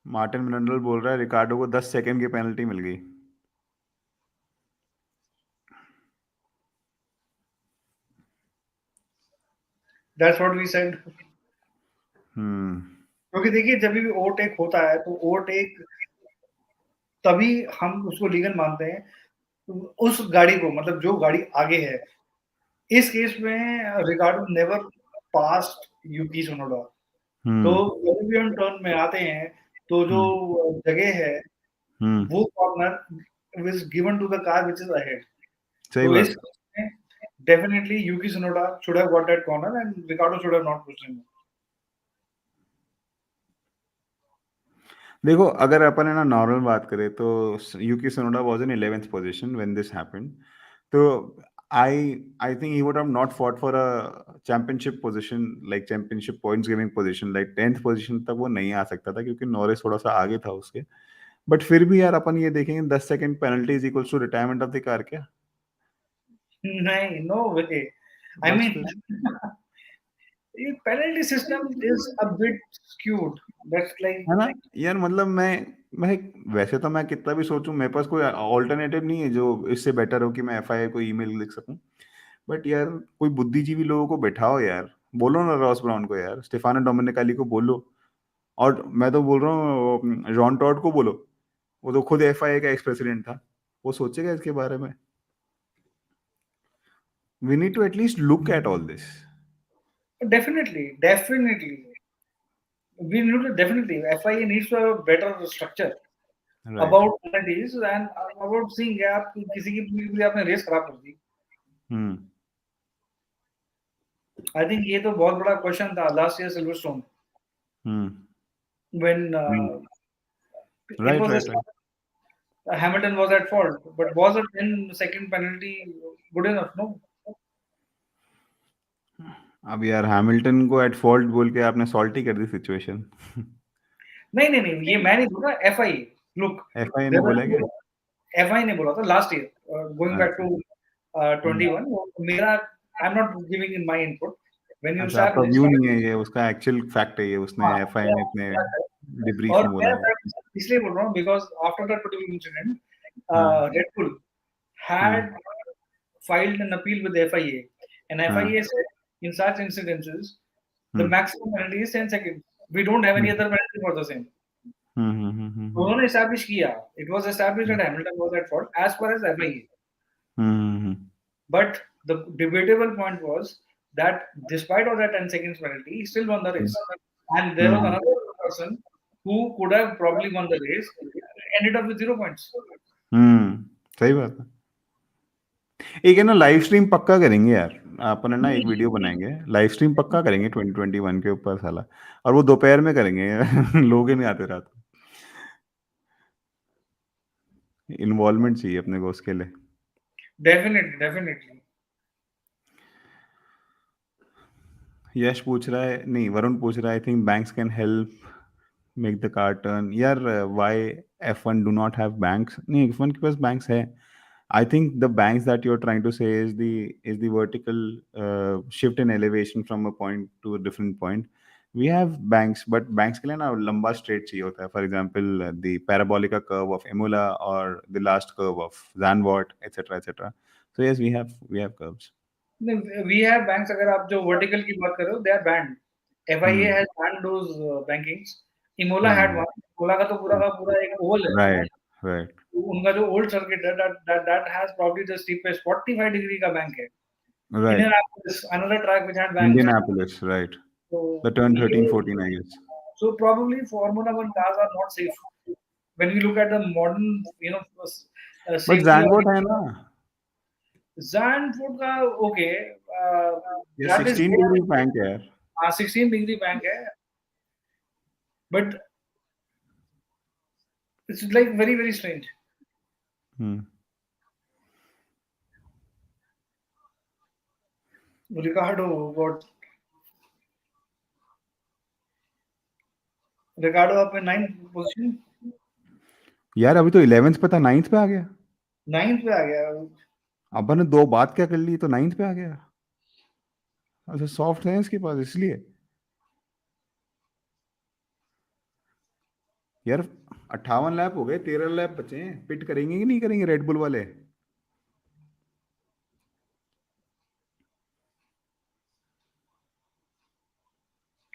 Martin mineral बोल रहा है रिकार्डो को 10 सेकंड की पेनल्टी मिल गई। That's what we said. हम्म। क्योंकि देखिए जब भी ओवरटेक होता है तो ओवरटेक तभी हम उसको लीगल मानते हैं उस गाड़ी को, मतलब जो गाड़ी आगे है. इस केस में रिगार्डो नेवर पास्ट यूकी सोनोडा. तो हम्म। जब भी हम टर्न में आते हैं तो जो हम्म। जगह है हम्म। वो corner is given to the car which is ahead. सही तो इस बात। केस में definitely Yuki Tsunoda should have got that corner and Ricciardo should have not pushed him. देखो अगर अपन है ना नॉर्मल बात करें तो Yuki Tsunoda was in 11th position when this happened. तो I I think he would have not fought for a championship position, like championship points giving position, like 10th position तक वो नहीं आ सकता था क्योंकि नॉरिस थोड़ा सा आगे था उसके। बट फिर भी यार अपन ये देखेंगे 10 second penalty is equals to retirement of the car क्या? नहीं, नो वे. आई बस मीन फिर ये penalty system is a bit skewed. That's like है ना यार, मतलब मैं वैसे तो मैं कितना भी सोचूं मेरे पास कोई ऑल्टरनेटिव नहीं है जो इससे बेटर हो कि मैं एफआईए को ईमेल लिख सकूं। बट यार कोई बुद्धिजीवी लोगों को बैठाओ यार, बोलो ना रॉस ब्राउन को यार, स्टेफानो डोमिनिकाली को बोलो, और मैं तो बोल रहा हूँ जॉन टॉड को बोलो, वो तो खुद एफआईए का एक्स प्रेसिडेंट था, वो सोचेगा इसके बारे में। We need to at least look at all this. definitely we need to definitely FIA needs to have a better structure right. about penalties and about seeing कि आप किसी की भी आपने रेस खराब कर दी. हम्म। आई थिंक ये तो बहुत बड़ा क्वेश्चन था last year Silverstone hmm. when it right was right right. Hamilton was at fault, but was a 10-second penalty good enough? No. अब यार हैमिल्टन को एट फॉल्ट बोल के आपने सॉल्टी कर दी सिचुएशन। नहीं नहीं नहीं, ये मैं नहीं बोल रहा. FIA, look, एफआईए ने there बोला क्या? were FIA ने बोला था लास्ट ईयर, गोइंग बैक अच्छा। टू हम्म। 21. मेरा आई am not giving in my input. When you अच्छा, स्टार्ट आपका व्यू लिस्टिंग, नहीं है ये, उसका एक्चुअल फैक्ट है ये, उसने हाँ एफआईए मेरा ने अपने क्या है. डिब्रीफ और में मैं बोला है। इसलिए बोल रहा हूँ because after that particular incident हाँ। रेड बुल हाँ। had filed an appeal with the FIA, and हाँ। FIA said in such incidences the hmm. maximum penalty is 10 seconds. We don't have any hmm. other penalty for the same. Hmm hmm hmm hmm उन्होंने establish किया, it was established that Hamilton was at fault as per as FIA, hmm but the debatable point was that despite of that 10 seconds penalty, he still won the race. And there was hmm another person who could have probably won the race, ended up with 0 points. सही बात है। एक है ना, live stream पक्का करेंगे यार। अपन है ना, एक वीडियो बनाएंगे, लाइव स्ट्रीम पक्का करेंगे 2021 के ऊपर साला। और वो दोपहर में करेंगे लोग ही नहीं आते रात को। इन्वॉल्वमेंट चाहिए अपने को उसके लिए। Definitely, definitely. यश पूछ रहा है, नहीं वरुण पूछ रहा है, I think banks can help make the car turn. यार why F1 do not have banks? नहीं, F1 के पास बैंक्स है। I think the banks that you're trying to say is the vertical shift in elevation from a point to a different point. We have banks, but banks के लिए ना लंबा straight चाहिए होता है. For example, the parabolic curve of Imola or the last curve of Zandvoort, etc., etc. So yes, we have curves. We have banks, अगर आप जो vertical की बात कर रहे हो, they are banned. FIA Hmm. has banned those bankings. Imola had Hmm. one. Imola का तो पूरा का पूरा एक oval है. Right. Right. उनका जो old circuit है, that has probably the steepest 45 degree का bank है. Right. Indianapolis, another track which had banks. Indianapolis. Right. So The turn ये 13, 14, I guess. so probably Formula One cars are not safe. When we look at the modern, But safety of Zandvoort है ना? Zandvoort का okay, ये that is 16 there. degree bank है यार। 16 degree bank है, but it's like very very strange. Hmm. Ricardo got Ricardo up in 9th position, यार अभी तो 11th पे था, 9th पे आ गया। 9th पे आ गया. अपन ने दो बात क्या कर ली तो 9th पे आ गया। अच्छा, सॉफ्ट है इसके पास इसलिए। यार 58 लैप हो गए, 13 लैप बचे हैं, पिट करेंगे कि नहीं करेंगे रेडबुल वाले?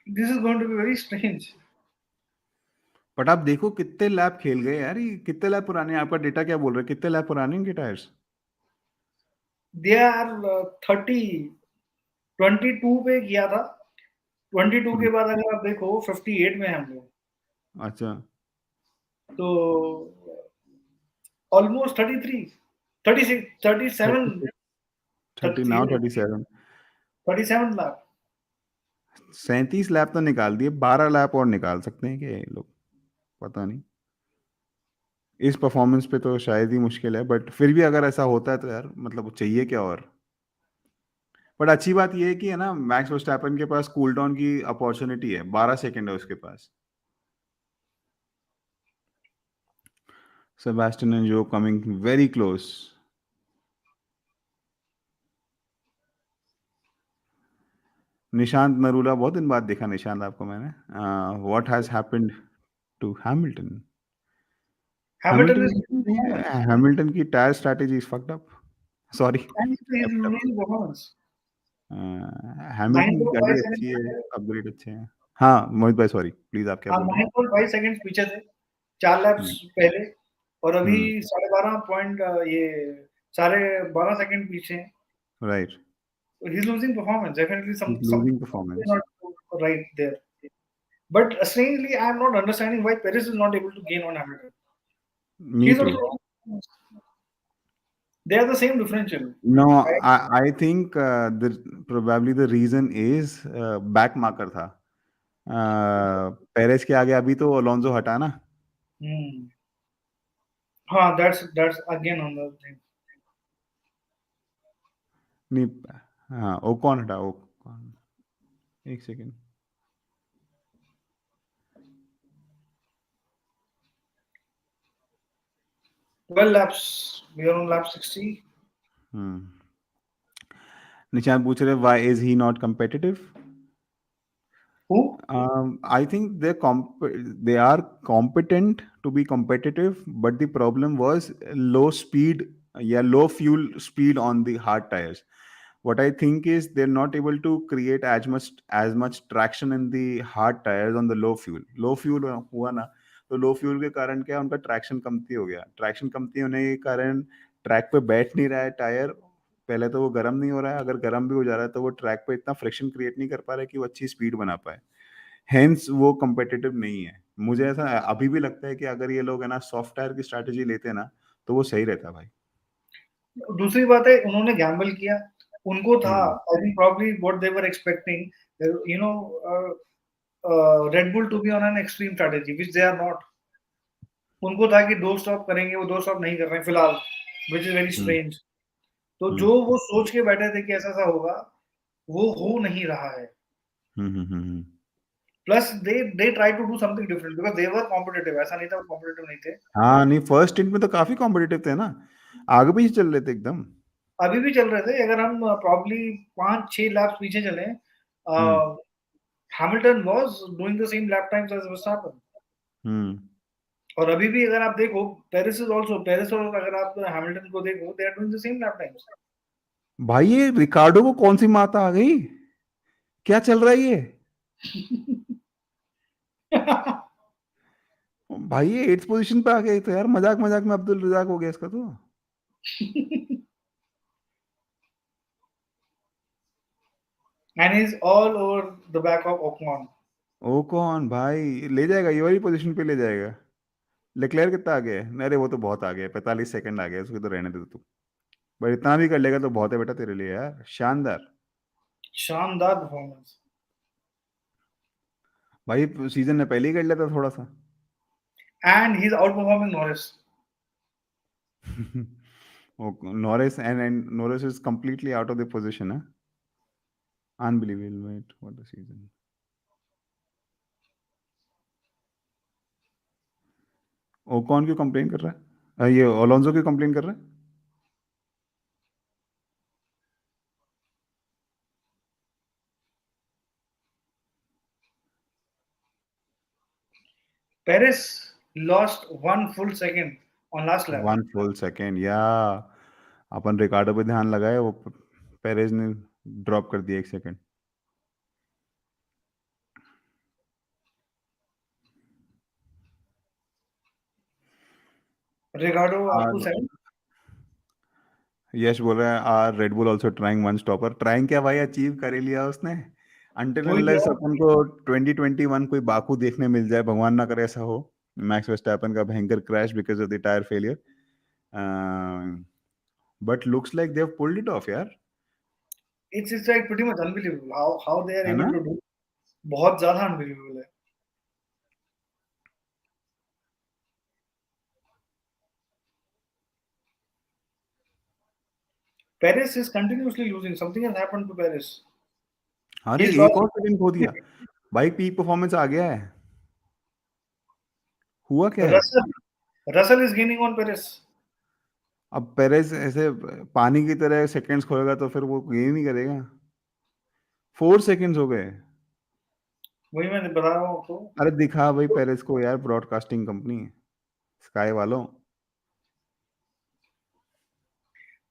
This is going to be very strange. But आप देखो कितने लैप खेल गए यार, ये कितने लैप पुराने हैं? आपका डेटा क्या बोल रहा है, कितने लैप पुराने हैं इनके टायर्स? They are 30, 22 पे किया था. 22 के बाद अगर आप देखो 58 में हैं हम लोग. अच्छा। तो almost 33, 36, 37, 36, 30 30, नाउ 37। 37 लाख. 37 लैप तो निकाल दिए, 12 लैप और निकाल सकते हैं कि लोग, पता नहीं। इस परफॉर्मेंस पे तो शायद ही मुश्किल है, बट फिर भी अगर ऐसा होता है तो यार मतलब चाहिए क्या और। बट अच्छी बात ये है कि है ना, मैक्स वर्स्टैपन के पास कूल डाउन की अपॉर्चुनिटी है, 12 सेकंड है उसके पास। सेबेस्टियन एंड जो coming very close. Nishant Narula, बहुत दिन बाद देखा निशांत आपको मैंने। What has happened to Hamilton? Hamilton Hamilton is नहीं है, हैमिल्टन की tyre strategy is fucked up. Sorry, and he's kept up. losing performance. Hamilton की 9.5 गाड़ी अच्छी seconds, है, अपग्रेड अच्छे हैं। हाँ मोहित भाई, सॉरी प्लीज, आप क्या हाँ बोल रहे 9.5 सेकंड्स पीछे थे, 4 थे? लैप्स पहले, और अभी हम्म 12.5 पॉइंट ये 12.5 सेकंड पीछे हैं. Right. He's losing performance. Definitely losing something performance. not right there. But strangely, I am not understanding why Perez is not able to gain on Hamilton. Me He's to. also they are the same differential. No, Right? I think probably the reason is back marker था। Perez के आगे अभी तो Alonso हटा ना। Hmm. हाँ, that's again another thing. नहीं, हाँ ओकॉन हटा, ओकॉन। एक second. 12 laps. We are on lap 60. हम्म निशान पूछ रहे why is he not competitive? Who? I think they are competent to be competitive, but the problem was low speed, yeah, low fuel speed on the hard tires. What I think is they're not able to create as much traction in the hard tires on the low fuel. Low fuel हुआ ना, तो लो fuel के कारण क्या, उनका traction कमती हो गया। ट्रैक्शन कमती होने के कारण ट्रैक पे बैठ नहीं रहा है टायर। पहले तो वो गर्म नहीं हो रहा है, अगर गर्म भी हो जा रहा है तो वो ट्रैक पे इतना फ्रिक्शन क्रिएट नहीं कर पा रहा है कि वो अच्छी स्पीड बना पाए। हेंस वो कम्पिटिटिव नहीं है। मुझे ऐसा अभी भी लगता है कि अगर ये लोग है ना सॉफ्ट टायर की स्ट्रैटेजी लेते ना तो वो सही रहता भाई। दूसरी बात है, उन्होंने गैम्बल किया, उनको था, hmm I think probably what they were expecting, you know, Red Bull to be on an extreme strategy which they are not. उनको था कि दो स्टॉप करेंगे, वो दो स्टॉप नहीं कर रहे हैं फिलहाल, which is very hmm strange. तो हम्म जो वो सोच के बैठे थे कि ऐसा ऐसा होगा, वो हो नहीं रहा है। हम्म। Plus they try to do something different because they were competitive, ऐसा नहीं था वो कॉम्पिटिटिव नहीं थे। हाँ नहीं, फर्स्ट स्टिंट में तो काफी कॉम्पिटिटिव थे ना, आगे पीछे चल रहे थे एकदम। अभी भी चल रहे थे, अगर हम प्रॉब्ली 5-6 लैप्स पीछे चले, hmm Hamilton was doing the same lap times as Verstappen. Hmm. और अभी भी अगर आप देखो, पेरिस इज आल्सो, पेरिस और अगर आप हैमिल्टन को देखो, they are doing the same lap times. भाई ये रिकार्डो को कौन सी माता आ गई, क्या चल रहा है ये? भाई ये 8th पोजीशन पे आ गए तो यार, मजाक मजाक में अब्दुल रजाक हो गया इसका तो। and he's all over the back of Ocon. ओ कौन भाई ले जाएगा, ये वाली पोजीशन पे ले जाएगा। लेक्लेयर कितना आ गया है? अरे वो तो बहुत आ गया है, 45 सेकंड आ गया, उसको तो रहने दे तू। बट इतना भी कर लेगा तो बहुत है बेटा तेरे लिए यार, शानदार। शानदार परफॉर्मेंस। भाई सीजन में पहले ही कर लेता थोड़ा सा। And he's outperforming Norris. Norris and Norris is completely out of the position, huh? Unbelievable, mate. What a season. ओ कौन क्यों कंप्लेन कर रहा है? ये ओलोंजो क्यों कंप्लेन कर रहा है? Perez lost 1 full second on last lap. 1 full second या, अपन रिकार्डो पे ध्यान लगाए, वो पेरेज ने ड्रॉप कर दिया 1 सेकंड। Ricardo up to और 7. यश बोल रहा है are Red Bull also trying one stopper. Trying क्या भाई, अचीव कर ही लिया उसने। अनटिल वही अनलेस तो। अपन को 2021 कोई बाकू देखने मिल जाए, भगवान ना करे ऐसा हो, मैक्स वर्स्टैपन का भयंकर crash because of the tyre failure. But looks like they have pulled it of यार। It's like pretty much unbelievable how they are है able ना? to do. बहुत ज्यादा unbelievable है। Perez is continuously losing. Something has happened to Perez. अरे He's एक lost. और second खो दिया भाई, पीक परफॉर्मेंस आ गया है। हुआ क्या है? Russell is gaining on Perez. अब पेरेज ऐसे पानी की तरह सेकंड्स खोएगा तो फिर वो गेन नहीं करेगा। 4 सेकंड्स हो गए। वही मैं बता रहा हूँ आपको। अरे दिखा भाई पेरेज को यार, ब्रॉडकास्टिंग कंपनी स्काई वालों।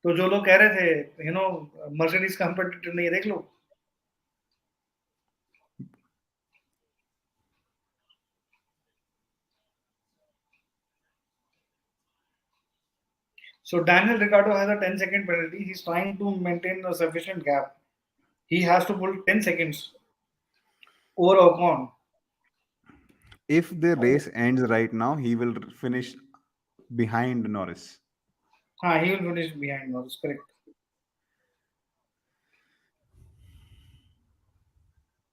तो जो लोग कह रहे थे मर्सिडीज कंपेटिटर नहीं है, देख लो। So Daniel Ricciardo has a 10-second penalty. He's trying to maintain a sufficient gap. He has to pull 10 seconds over Ocon. If the race ends right now, he will finish behind Norris. हाँ, he will finish behind Norris, correct.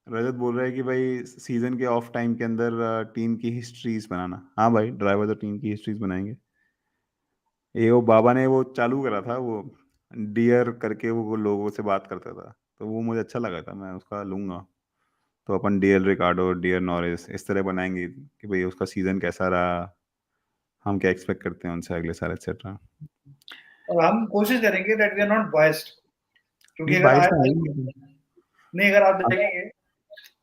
रजत बोल रहा है कि भाई season के of time के अंदर team की हिस्ट्रीज बनाना। हाँ भाई, ड्राइवर तो टीम की हिस्ट्रीज बनाएंगे। ये वो बाबा ने वो चालू करा था, वो डियर करके वो लोगों से बात करता था, तो वो मुझे अच्छा लगा था, मैं उसका लूंगा। तो अपन डियर रिकार्डो, डियर नॉरिस इस तरह बनाएंगे कि भाई उसका सीजन कैसा रहा, हम क्या एक्सपेक्ट करते हैं उनसे अगले साल, एक्सेट्रा। और हम कोशिश करेंगे that we are not biased, क्योंकि नहीं अगर बाईस आप तो है ही नहीं। नहीं, अगर आप देखेंगे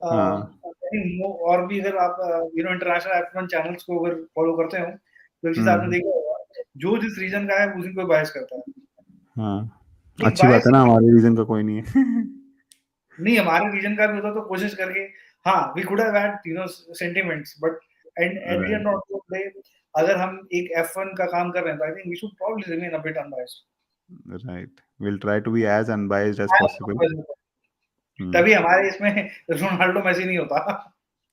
हाँ और भी अगर आप इंटरनेशनल F1 चैनल्स को अगर फॉलो करते हो, तो एक चीज आपने हम्म देखा होगा, जो जिस रीजन का है उसी को बायस करता है। हाँ, एक अच्छी बात बायस है ना, हमारे रीजन का कोई नहीं है। नहीं, हमारे रीजन का भी होता तो कोशिश करके, हाँ, we could have had sentiments, but and at the right, end of the day अगर हम एक F1 का काम कर रहे हैं तो I think we should probably remain a bit unbiased. Right. Will try to be as unbiased as possible. Hmm. तभी हमारे इसमें रोनाल्डो मेसी नहीं होता।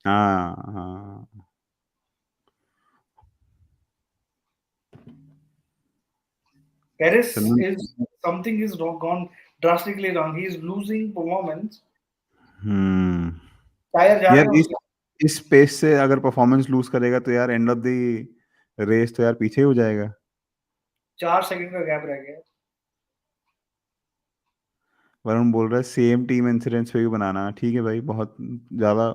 हाँ, हाँ। Paris Chandan. is something is wrong, gone drastically wrong. He is losing performance. Hmm. Tyre जा रहे यार हैं इस उसके। इस पेस से अगर परफॉर्मेंस लूज करेगा तो यार एंड ऑफ द रेस तो यार पीछे ही हो जाएगा। 4 सेकंड का गैप रह गया। वरुण बोल रहा है सेम टीम इंश्योरेंस पे भी बनाना। ठीक है भाई, बहुत ज़्यादा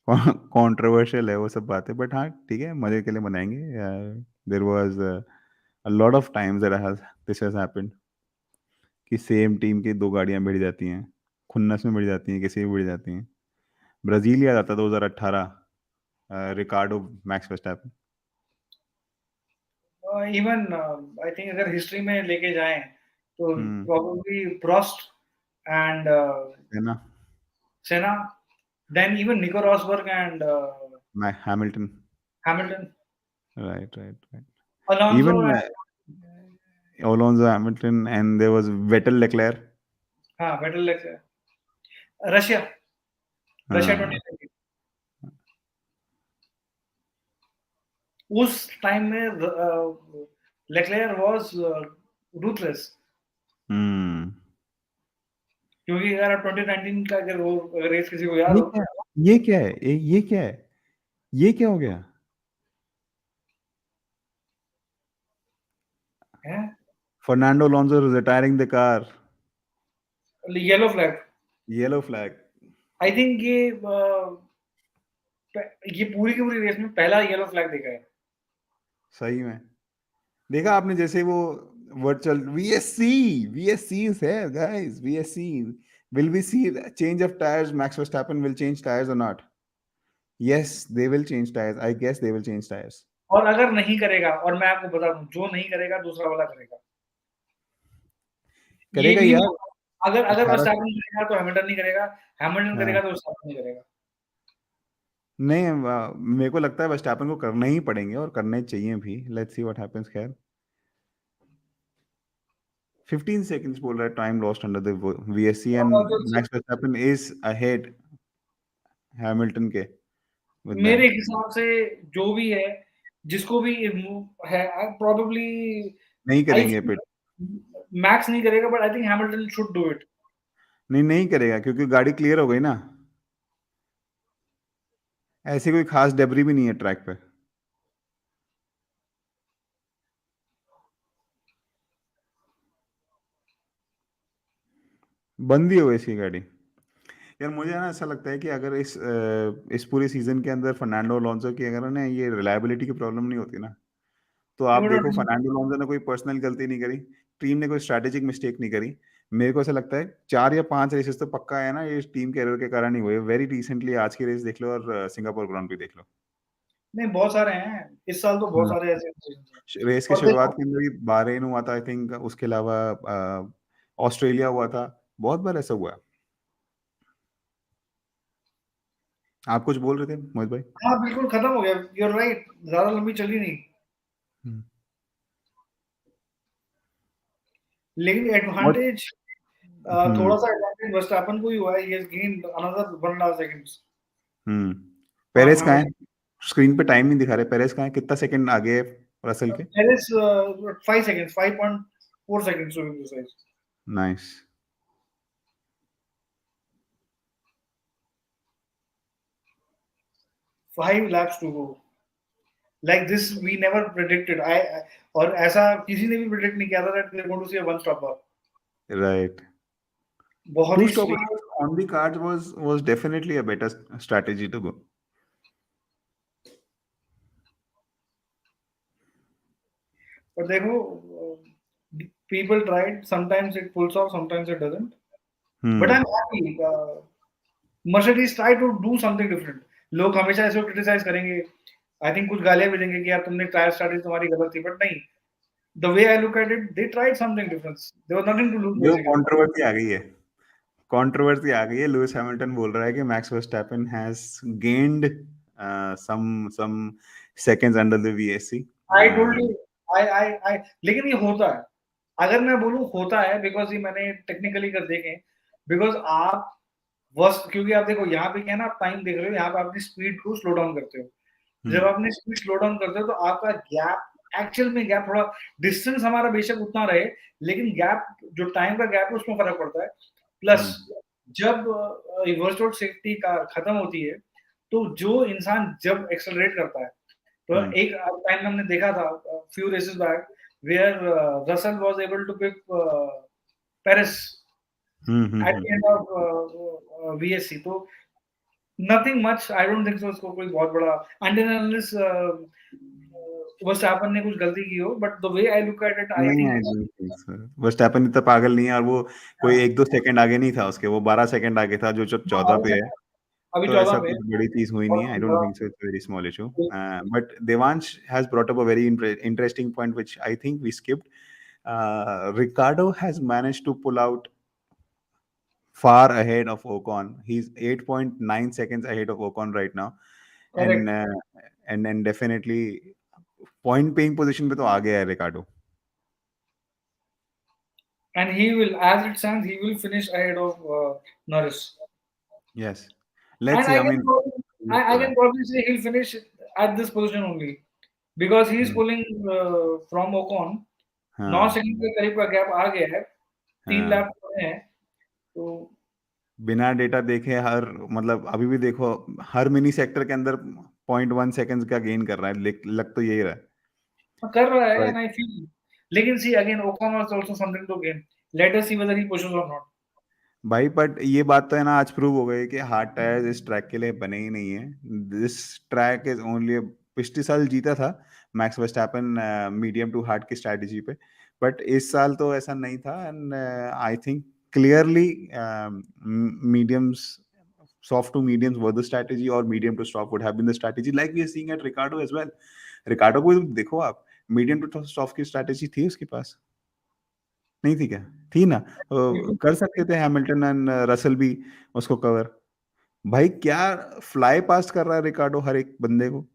कंट्रोवर्शियल है वो सब बातें, बट हाँ ठीक है, मजे के लिए बनाएंगे। There was a lot of times that has this has happened कि सेम टीम की दो गाड़ियां भिड़ जाती हैं, खुन्नस में भिड़ जाती हैं, किसी में भिड़ जाती हैं। ब्राजील याद आता 2018, Ricciardo Max Verstappen. Even I think अगर हिस्ट्री में लेके जाएं तो हम्म। प्रोबेबली प्रोस्ट एंड है ना। सेना, देन इवन निको रॉसबर्ग एंड मैं Hamilton. Hamilton, right, right, right. Alonso even Alonso Hamilton, and there was Vettel Leclerc. हाँ वेटल, रशिया, रशिया हाँ। 2020 उस टाइम में लेक्लेयर वाज रूथलेस। हम्म। क्योंकि अगर आप 2019 का अगर वो अगर रेस किसी को याद ये हो क्या है? ये क्या है? ये क्या है? ये क्या हो गया? है, Fernando Alonso is retiring the car. Yellow flag. Yellow flag. I think ये पूरी की पूरी रेस में पहला येलो फ्लैग देखा है। सही में। देखा आपने जैसे वो virtual VSC is here guys, VSC, will we see change of tires? Max Verstappen will change tires or not? Yes, they will change tires. I guess they will change tires. और अगर नहीं करेगा, और मैं आपको बता दूं, जो नहीं करेगा दूसरा वाला करेगा। ये करेगा नहीं यार। होगा, अगर अगर 18। वर्स्टैपेन करेगा तो हैमिल्टन नहीं करेगा, हैमिल्टन हाँ। करेगा तो वर्स्टैपेन नहीं करेगा। नहीं, मेरे को लगता है वर्स्टैपेन को करने ही पड़ेंगे और करने चाहिए भी। Let's see what happens. खैर 15 seconds बोल रहा है time lost under the VSC, और एंड जो max Verstappen is ahead Hamilton के विद मेरे दैट। हिसाब से जो भी है, जिसको भी है, प्रोबेबली नहीं आई करेंगे थिंक पिट। मैक्स नहीं करेगा, but I think Hamilton should do it. नहीं, नहीं करेगा क्योंकि गाड़ी क्लियर हो गई ना। ऐसी कोई खास डेब्री भी नहीं है ट्रैक पे। बंद ही हो गई इसकी गाड़ी। यार मुझे ना ऐसा लगता है कि अगर इस पूरे सीजन के अंदर फर्नांडो अलोंसो की अगर ना ये रिलायबिलिटी की प्रॉब्लम नहीं होती ना, तो आप देखो फर्नांडो अलोंसो ने कोई पर्सनल गलती नहीं करी, टीम ने कोई स्ट्रैटेजिक मिस्टेक नहीं करी। मेरे को ऐसा लगता है 4 या 5 रेसेस तो पक्का है ना, ये टीम के एरर के कारण ही हुए। वेरी रिसेंटली आज की रेस देख लो और सिंगापुर ग्रांड प्री देख लो। नहीं, बहुत सारे हैं इस साल, तो बहुत हाँ। सारे ऐसे decisions हैं। रेस के और शुरुआत देखो, के अंदर भी बहरीन हुआ था आई थिंक, उसके अलावा ऑस्ट्रेलिया हुआ था। बहुत बार ऐसा हुआ है। आप कुछ बोल रहे थे मोहित भाई? हाँ बिल्कुल खत्म हो गया, यूर राइट, ज्यादा लंबी चली नहीं। हम्म। लेकिन बहुत। एडवांटेज, हम्म। थोड़ा सा एडवांटेज वर्स्टैपेन को ही हुआ है, he has gained another 1.5 seconds hmm. On Perez कहाँ है? हैमिल्टन। स्क्रीन पे टाइम नहीं दिखा रहे। पेरेस कहाँ है? कितना सेकंड आगे है रसल के? Perez 5 seconds, 5.4 seconds to be precise. Nice. 5 laps to go, like this we never predicted। और ऐसा किसी ने भी प्रेडिक्ट नहीं किया था that we're going to see a one stopper। Right. बहुत टू ही slick. Stoppers on the cards was definitely a better strategy to go. पर देखो, people tried, sometimes it pulls off, sometimes it doesn't, but hmm. I'm happy Mercedes try to do something different। लोग हमेशा ऐसे criticise करेंगे, I think कुछ गालियां भी देंगे कि यार तुमने टायर स्ट्रैटेजी तुम्हारी गलत थी, बट नहीं, the way I look at it, they tried something different, there was nothing to lose देखो basically। कंट्रोवर्सी आ गई है। कंट्रोवर्सी आ गई है। लुइस हैमिल्टन बोल रहा है कि Max Verstappen has gained some seconds under the VSC. I told you, I लेकिन ये होता है, अगर मैं बोलूं होता है, बिकॉज ये मैंने टेक्निकली कर देखे, बिकॉज आप वर्स्ट, क्योंकि आप देखो यहाँ पे क्या है ना, आप टाइम देख रहे हो, यहाँ पे अपनी स्पीड को स्लो डाउन करते हो, जब आपने स्पीड स्लो डाउन करते हो तो आपका गैप, एक्चुअल में गैप थोड़ा, डिस्टेंस हमारा बेशक उतना रहे, लेकिन गैप, जो टाइम का गैप है उसमें फर्क पड़ता है। प्लस जब वर्चुअल सेफ्टी का खत्म होती है, तो जो इंसान जब एक्सेलरेट करता है, तो एक टाइम हमने देखा था few races back, where Russell was able to pick Perez at the end of VSC, तो nothing much, I don't think so उसको कोई बहुत बड़ा, अनटिल अनलेस वर्स्टैपन ने कुछ गलती की हो, but the way I look at it, I नहीं, think I don't think so. Verstappen इतना पागल नहीं है, और वो कोई 1-2 सेकंड आगे नहीं था उसके, वो 12 सेकंड आगे था, जो 14 पे है। अभी तो 14 ऐसा पे कुछ बड़ी चीज़ हुई नहीं है। आई don't think so, it's a very small issue. But Devansh has brought up a very interesting point which I think we skipped. Ricardo has managed to pull out far ahead of Ocon. He's 8.9 seconds ahead of Ocon right now, and correct, and definitely point paying position पे तो आ गया है Ricciardo. And he will, as it stands, he will finish ahead of Norris, Yes, let's and see. I I can mean, I can probably say he'll finish at this position only, because he is hmm, pulling from Ocon, 9 हाँ, second के करीब का gap आ गया है, 3 हाँ, lap हुए हैं, तो बिना डेटा देखे हर, मतलब अभी भी देखो, हर मिनी सेक्टर के अंदर 0.1 सेकंड्स का गेन कर रहा है, लग तो यही रहा है. कर रहा है, Right. एंड आई फील, लेकिन see again Ocon was also something to gain, let us see whether he pushes or not. भाई, बट ये बात तो है ना, आज प्रूव हो गई कि हार्ड टायर्स इस ट्रैक के लिए बने ही नहीं है. दिस ट्रैक इज ओनली, पिछले साल जीता था Max Verstappen medium to hard की स्ट्रैटेजी पे, बट इस साल तो ऐसा नहीं था. And I think clearly mediums, soft to mediums were the strategy, or medium to soft would have been the strategy, like we are seeing at Ricardo as well. Ricardo को देखो आप, मीडियम टू सॉफ्ट की strategy थी उसके पास, नहीं थी क्या? थी ना? कर सकते थे हैमिल्टन एंड रसल भी उसको कवर. भाई क्या फ्लाई पास्ट कर रहा है रिकार्डो हर एक बंदे को.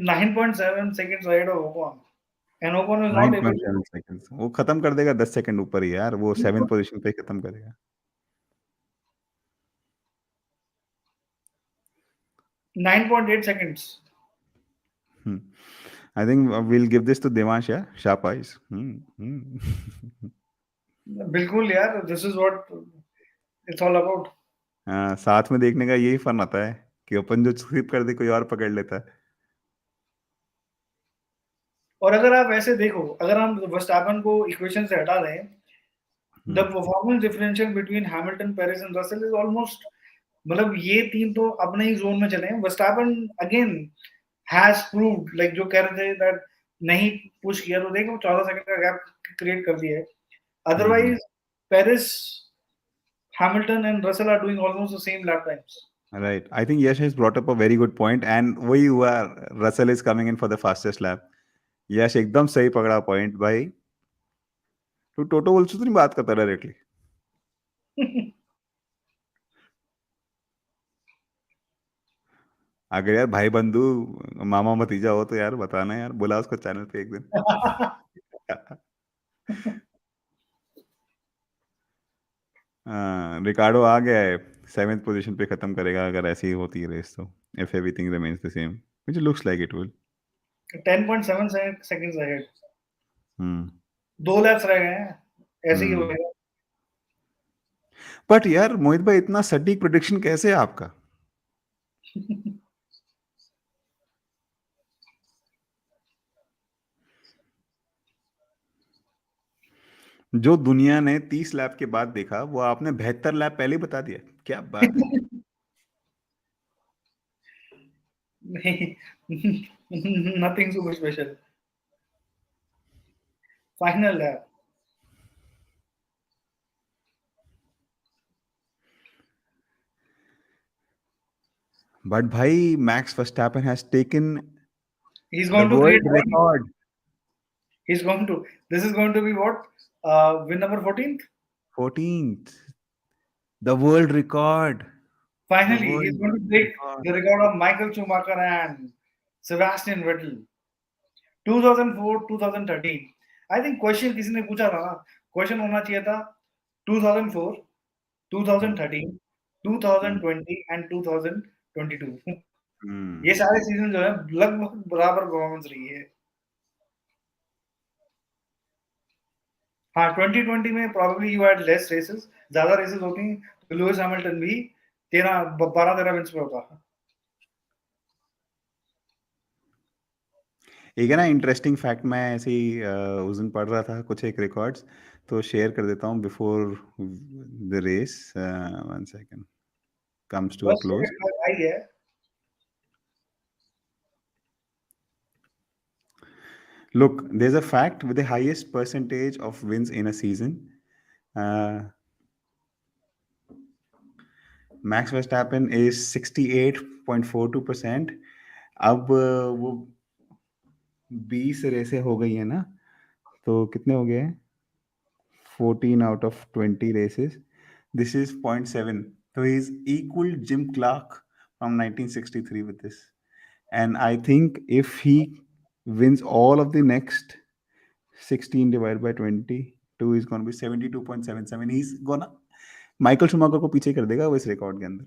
9.7 seconds ahead of Ocon, and Ocon is not able to 9.7 seconds वो खत्म कर देगा 10 सेकंड ऊपर ही यार, वो 7th पोजीशन पे ही खत्म करेगा. 9.8 seconds. I think we'll give this to Devansh. या sharp eyes. बिल्कुल यार, this is what it's all about. हाँ, साथ में देखने का यही फन आता है कि अपन जो स्किप कर दे कोई और पकड़ लेता है. और अगर आप ऐसे देखो, अगर हम वर्स्टैपन को इक्वेशन से हटा दें, the hmm, performance differential between Hamilton, Paris and Russell is almost, मतलब ये तीन तो अपने ही जोन में चले हैं। Verstappen again has proved, like जो कह रहे थे दैट नहीं पुश किया, तो देखो 14 सेकंड का गैप क्रिएट कर दिया है। Hmm. Otherwise Perez, Hamilton and Russell are doing almost the same lap times. Right. I think Yash has brought up a very good point, and वही हुआ, Russell is coming in for the fastest lap. यश एकदम सही पकड़ा point भाई. तू टोटो Wolff से तो नहीं बात करता डायरेक्टली? अगर यार भाई बंधु, मामा भतीजा हो तो यार बताना यार, बुला उसको चैनल पे एक दिन. रिकार्डो आ गया है, 7th पोजीशन पे खत्म करेगा अगर ऐसी ही होती है रेस तो, if everything remains the same, which looks like it will. 10.7 seconds ahead, hmm, 2 lapse रह गए हैं, ऐसे ही हम्म. होएगा। बट यार मोहित भाई, इतना सटीक प्रेडिक्शन कैसे है आपका? जो दुनिया ने 30 लैप के बाद देखा, वो आपने 72 लैप पहले ही बता दिया. क्या बात है. नथिंग सुपर स्पेशल, फाइनल है। बट भाई, Max Verstappen has taken he is the going to create world world, record. He is going to, this is going to be what, win number 14th, 14th, the world record. The Finally, he's world going to break record. the record of Michael Schumacher and Sebastian Vettel. 2004, 2013. I think question किसी ने पूछा था ना, question होना चाहिए था 2004, Hmm. 2013, Hmm. 2020 and 2022. ये Hmm. सारे सीजन जो है लगभग बराबर परफॉर्मेंस रही है. हाँ, 2020 में probably you had less races, ज्यादा रेसेस होती तो लुइस हैमिल्टन भी 12-13 विंस पे होता. एक है ना इंटरेस्टिंग फैक्ट, मैं ऐसे ही उस दिन पढ़ रहा था कुछ एक रिकॉर्ड्स, तो शेयर कर देता हूँ before the race, one second, comes to a बस close. ये आई है. Look, there's a fact with the highest percentage of wins in a season. Uh, Max Verstappen is 68.42%. अब वो 20 रेसें हो गई है ना, तो कितने हो गए हैं? 14 out of 20 races. This is point 0.7. So he's equal Jim Clark from 1963 with this. And I think if he wins all of the next 16 divided by 22 is going to be 72.77. He's gonna Michael Schumacher को पीछे कर देगा वो इस record के अंदर.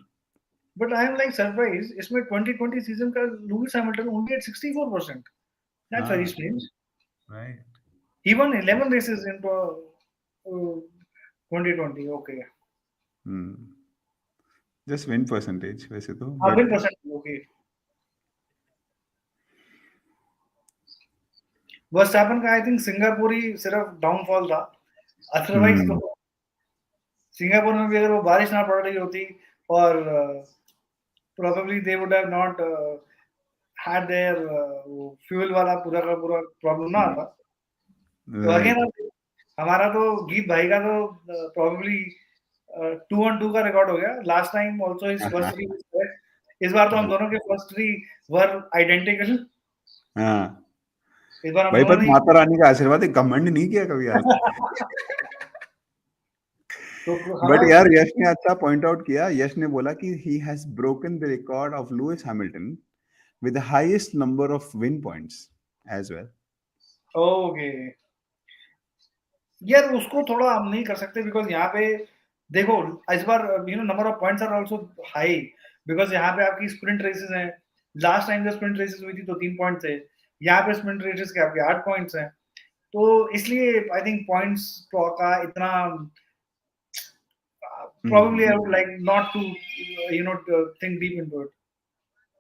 But I am like surprise, इसमें 2020 season का Lewis Hamilton only at 64%. That's very हाँ, strange. right. He won 11 races in 2020. Okay. Hmm. Just win percentage वैसे तो, हाँ, but 1%. Okay. वर्स्टैपन का आई थिंक सिंगापुर ही सिर्फ डाउनफॉल था. अदरवाइज तो hmm. सिंगापुर में भी अगर वो बारिश ना पड़ रही होती और probably they would have not had their fuel वाला पूरा का पूरा प्रॉब्लम ना आता. तो Right. अगेन हमारा तो गीत भाई का तो probably 2-2 का रिकॉर्ड हो गया. Last time also his first three. इस बार तो हम दोनों के फर्स्ट थ्री वर आइडेंटिकल. हाँ इस बार हम भाई, दोनों बस ने माता रानी का आशीर्वाद है, घमंड नहीं किया कभी आज तक. तो बट हमें यार यश ने अच्छा पॉइंट आउट किया. यश ने बोला कि he has broken the record of Lewis Hamilton with the highest number of win points as well. Okay. यार उसको थोड़ा हम नहीं कर सकते बिकॉज यहाँ पे देखो इस बार number of points are also high because यहाँ पे आपकी स्प्रिंट रेसेस हैं. लास्ट टाइम जब स्प्रिंट रेसेस हुई थी तो 3 पॉइंट थे. यहाँ पे स्प्रिंट रेसेस के आपके 8 पॉइंट्स हैं. तो इसलिए आई थिंक पॉइंट्स का इतना Hmm. probably I would like not to think deep into it.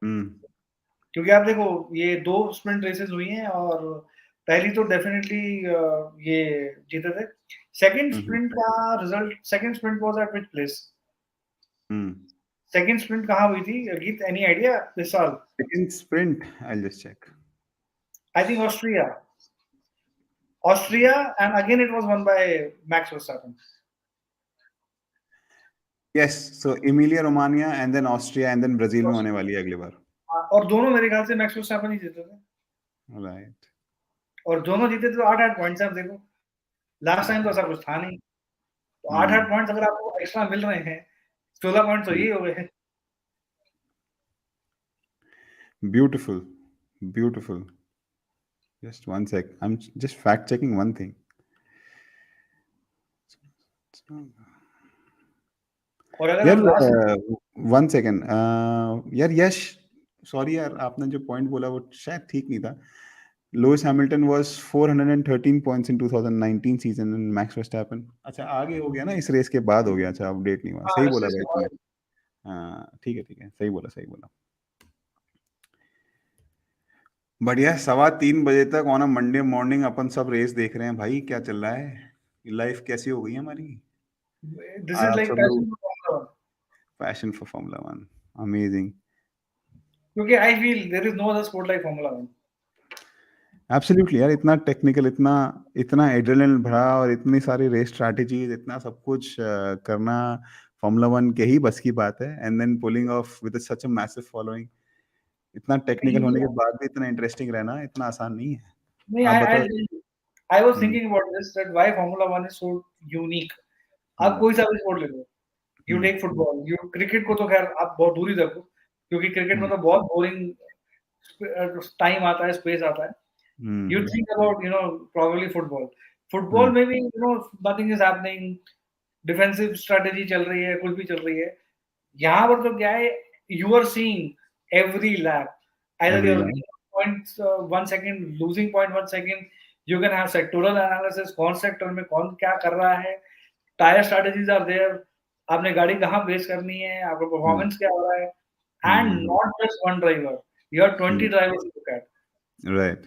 Hmm. क्योंकि आप देखो ये 2 स्प्रिंट रेसेस हुई हैं और पहली तो डेफिनेटली ये जीते थे. Second Hmm. स्प्रिंट का result, second sprint was at which place? Hmm. Second sprint कहाँ हुई थी गीत, एनी आइडिया दिस साल? Second sprint, I'll just check. I think Austria. Austria and again it was one by max Verstappen. Yes, so Emilia Romagna and then Austria and then Brazil में होने वाली है अगली बार. और दोनों मेरे ख्याल से मैक्स वर्स्टैपेन ही जीते थे. Right. और दोनों जीते थे तो 8-8 पॉइंट्स हैं. आप देखो लास्ट टाइम तो ऐसा कुछ था नहीं. तो 8-8 Hmm. पॉइंट्स अगर आपको एक्स्ट्रा मिल रहे हैं, 16 पॉइंट्स तो Hmm. यही हो गए हैं. Beautiful. Beautiful. Just one sec. I'm just fact checking one thing. और अगर यार हम लास्ट वन सेकेंड, यार यश, सॉरी यार, आपने जो पॉइंट बोला वो शायद ठीक नहीं था. Louis Hamilton was 413 points in 2019 season and max Verstappen. अच्छा आगे हो गया ना, इस रेस के बाद हो गया. अच्छा अपडेट नहीं हुआ. हाँ, सही इस बोला चीज के भाई तूने. बाद हाँ ठीक है, सही बोला, सही बोला. बढ़िया. 3:15 तक ऑन अ मंडे मॉर्निंग अपन सब रेस देख रहे हैं भाई. क्या चल रहा है? लाइफ कैसी हो गई है हमारी? दिस इज आप लाइक सब लोग passion for Formula 1. Passion for Formula 1. Amazing. क्योंकि I feel there is no other sport like Formula 1. Absolutely यार, इतना टेक्निकल, इतना इतना एड्रेनलिन भरा और इतनी सारी रेस स्ट्रैटेजीज, इतना सब कुछ करना Formula 1 के ही बस की बात है. And then pulling off with such a massive following. इतना टेक्निकल होने के बाद भी इतना इंटरेस्टिंग रहना इतना आसान नहीं है. नहीं, आप आई बताओ. I was hmm. Thinking about this that why Formula 1 is so unique. आप हम्म. कोई सा भी स्पोर्ट ले लो, you take football, you cricket को तो खैर आप बहुत दूर ही रखो, क्योंकि क्रिकेट में तो बहुत बोरिंग टाइम आता है, स्पेस आता है। You hmm think about, probably football. Football हम्म में भी, nothing is happening, defensive strategy चल रही है, कुछ भी चल रही है। यहाँ पर तो क्या है, you are seeing every lap, either every you're line winning points 1 second, losing point 1 second, you can have sectoral analysis, कौन सेक्टर में कौन क्या कर रहा है, टायर स्ट्रेटेजीज आर देयर, आपने गाड़ी कहाँ बेस करनी है, आपका हम्म परफॉर्मेंस क्या हो रहा है, and hmm not just one driver, you are 20 drivers to look at. Right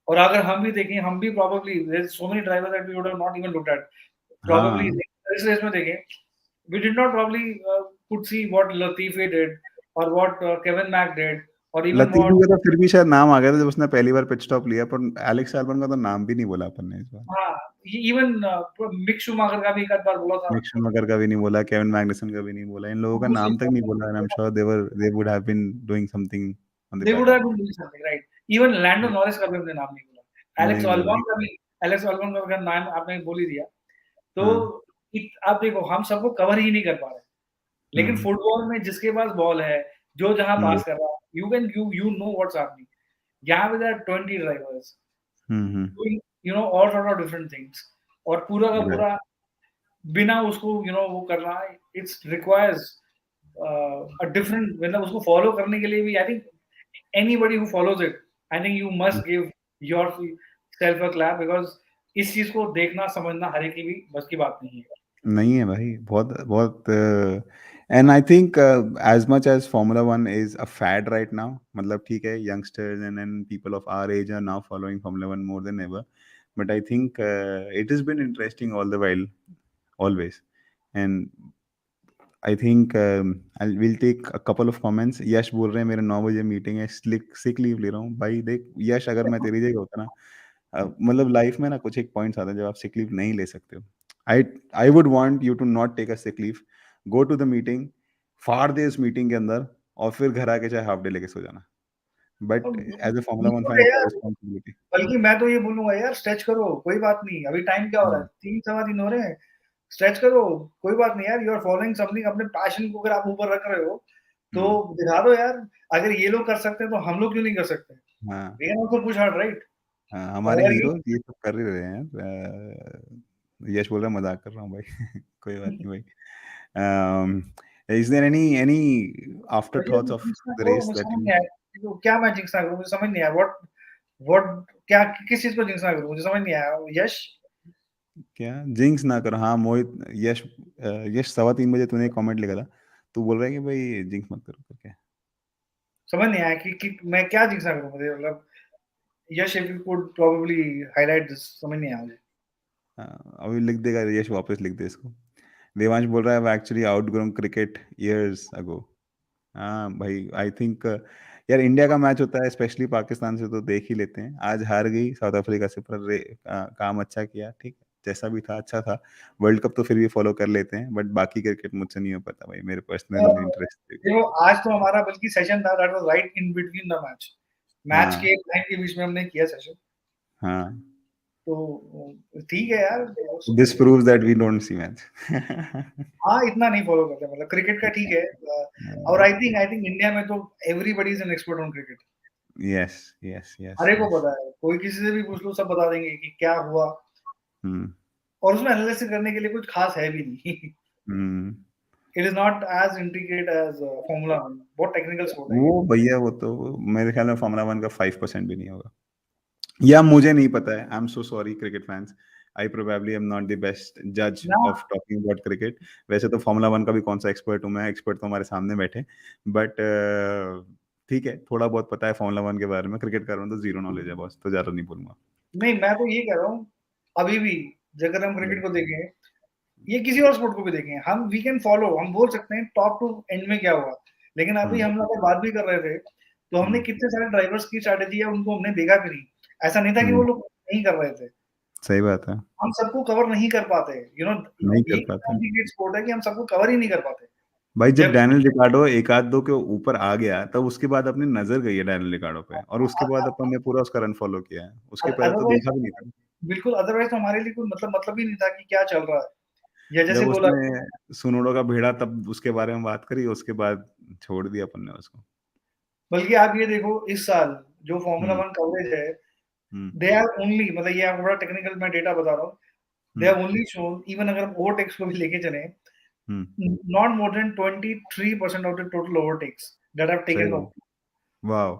और अगर हम भी देखें, हम भी probably there's so many drivers that we would have not even looked at. Probably हाँ इस रेस में देखें, we did not probably could see what Latifi did or what Kevin Mack did or even लतीफी what, का तो फिर भी शायद नाम आ गया था जब उसने पहली बार पिट स्टॉप लिया, पर एलेक्स एल्बन का तो नाम भी नहीं बोला अपन ने इस बार। हाँ, even मिक शूमाकर का भी एक आध बार बोला था। मिक शूमाकर का भी नहीं बोला, केविन मैग्नुसन का भी नहीं बोला, इन लोगों का नाम तक नहीं बोला, and I am sure they would have been doing something on the They would back have and. been doing something, right? Even Lando Norris का भी हमने नाम नहीं बोला। नहीं बोला। एलेक्स ऑल्बॉन का अगर नाम आपने बोल ही दिया, तो हाँ, आप देखो, हम सबको कवर ही नहीं कर पा रहे। लेकिन हुँ, फुटबॉल में जिसके पास बॉल है, जो जहाँ हुँ, पास कर रहा है, यू नो व्हाट्स हैपनिंग। यहाँ पे there are 20 drivers hmm, hmm, doing, all sort of different things, और पूरा का राइट, पूरा बिना उसको, वो करना, इट्स रिक्वायर्स अ डिफरेंट, मतलब उसको फॉलो करने के लिए भी, I think anybody who follows it, I think you hmm, must give yourself a clap, because इस चीज़ को देखना समझना हर एक की भी बस की बात नहीं है। नहीं है भाई, बहुत बहुत and I think as much as Formula 1 is a fad right now, मतलब ठीक है, youngsters and people of our age are now following Formula 1 more than ever, but I think it has been interesting all the while, always, and I think I will take a couple of comments. Yash बोल रहे हैं मेरे 9 बजे meeting है, sick leave ले रहा हूँ। भाई देख यश, अगर मैं तेरी जगह होता ना, मतलब लाइफ में ना कुछ एक पॉइंट्स आते हैं जब आप सिक लीव नहीं ले सकते हो। I I would want you to not take a sick leave, go to the meeting, फाड़ दे उस मीटिंग के अंदर, और फिर घर आके चाहे हाफ डे लेके सो जाना। अब बट एज़ अ फार्मूला 1 बिल्कुल फैन है इट्स अ यार, रिस्पांसिबिलिटी। बल्कि मैं तो ये बोलूँगा यार, स्ट्रेच करो, कोई बात नहीं। अभी टाइम क्या हो रहा है? हुँ, 3 सवा 3 हो रहे हैं, स्ट्रेच करो, कोई बात नहीं यार। यू आर फॉलोइंग समथिंग, अपने पैशन को अगर आप ऊपर रख रहे हो, तो हुँ, दिखा दो यार। अगर ये लोग कर सकते हैं, तो हम लोग क्यों नहीं कर सकते? हाँ। We can also push hard, right? हाँ, और हमारे अगर ये, हीरोज़ ये सब कर ही रहे हैं यार। यश बोल रहा है मज़ाक कर रहा हूँ भाई। कोई बात नहीं भाई। इज़ देयर एनी आफ्टर भैया थॉट्स ऑफ जिंक्स ना द करो, रेस मुझे दैट समझ यू नहीं आया। देखो, क्या मैं जिंक्स ना करूँ, मुझे समझ नहीं आया। व्हाट व्हाट क्या, किस चीज़ को जिंक्स ना करूँ? मुझे समझ नहीं आया। यश, क्या जिंक्स ना करो? हाँ, मोहित, यश, यश सवा 3 बजे तूने एक कमेंट लिखा था। तू बोल रहा है कि भाई जिंक्स मत करो करके। समझ नहीं आया कि मैं क्या जिंक्स ना करूँ? मुझे मतलब, Yash, if you could probably highlight this, समझ नहीं आया मुझे। अभी लिख देगा यश, वापस लिख दे इसको। देवांश बोल रहा है I actually outgrown cricket years ago. हाँ भाई, आई थिंक यार इंडिया का मैच होता है स्पेशली पाकिस्तान से तो देख ही लेते हैं। आज हार गई साउथ अफ्रीका से, पर काम अच्छा किया, ठीक है, जैसा भी था अच्छा था। वर्ल्ड कप तो फिर भी फॉलो कर लेते हैं, बट बाकी क्रिकेट मुझसे नहीं हो पाता भाई, मेरे अ, पर्सनल इंटरेस्ट। देखो, आज तो हमारा बल्कि सेशन था, that was right in between the match. Match हाँ के टाइम के बीच में हमने किया सेशन, हाँ, तो ठीक है यार। This proves that we don't see match. हाँ, इतना नहीं फॉलो करते, मतलब क्रिकेट का ठीक है। और आई थिंक इंडिया में तो everybody is an expert on cricket. Yes yes yes हर एक को यस। पता है, कोई किसी से भी पूछ लो, सब बता देंगे कि क्या हुआ। हम्म और उसमें एनालिसिस करने के लिए कुछ खास है भी नहीं। Hmm. It is not as intricate as Formula 1, बहुत टेक्निकल स्पोर्ट है ये। वो भैया, वो तो मेरे ख्याल में फार्मूला 1 का 5% भी नहीं होगा, या मुझे नहीं पता है। I am so sorry cricket fans, I probably am not the best जज ना, ऑफ टॉकिंग अबाउट क्रिकेट। वैसे तो फार्मूला 1 का भी कौन सा एक्सपर्ट हूँ मैं, एक्सपर्ट तो हमारे सामने बैठे, बट ठीक है, थोड़ा बहुत पता है फार्मूला 1 के बारे में। क्रिकेट का रहा हूँ तो जीरो नॉलेज है बस, तो ज़्यादा नहीं बोलूँगा। नहीं, मैं तो ये कह रहा हूँ, अभी भी अगर हम क्रिकेट को देखें, ये किसी और स्पोर्ट को भी देखें, हम वी कैन फॉलो, हम बोल सकते हैं टॉप टू एंड में क्या हुआ। लेकिन अभी हुँ, हम लोग बात भी कर रहे थे, तो हमने हुँ, कितने सारे ड्राइवर्स की स्ट्रैटेजी है, उनको हमने देखा भी नहीं। ऐसा नहीं था कि वो हुँ, लोग नहीं कर रहे थे। सही बात है, हम सबको कवर नहीं कर पाते, नहीं ये कर पाते। कॉम्प्लिकेटेड स्पोर्ट है कि हम सबको कवर ही नहीं कर पाते। भाई जब जब डैनियल रिकार्डो एक आध दो के ऊपर आ गया, तब उसके बाद अपनी नज़र गई है डैनियल रिकार्डो पे, और उसके बाद अपन ने पूरा उसका रन फॉलो किया है। उसके पहले तो अदरवाइज़ देखा भी नहीं था। बिल्कुल, अदरवाइज़ तो हमारे लिए कोई मतलब ही नहीं था कि क्या चल रहा है। या जैसे जब बोला उसने सुनोडो का भिड़ा तब उसके बारे में बात करी, उसके बाद छोड़ दिया अपन ने उसको। बल्कि आप ये देखो इस साल जो फ़ॉर्मूला हुँ, 1 कवरेज है, हुँ, दे आर ओनली मतलब ये आप थोड़ा टेक्निकल मैं डेटा बता रहा हूँ। They hmm, have only shown even अगर हम ओवरटेक्स को भी लेके चलें, hmm, not more than 23% of the total overtakes that have taken सही है। फ्रॉम। वॉव!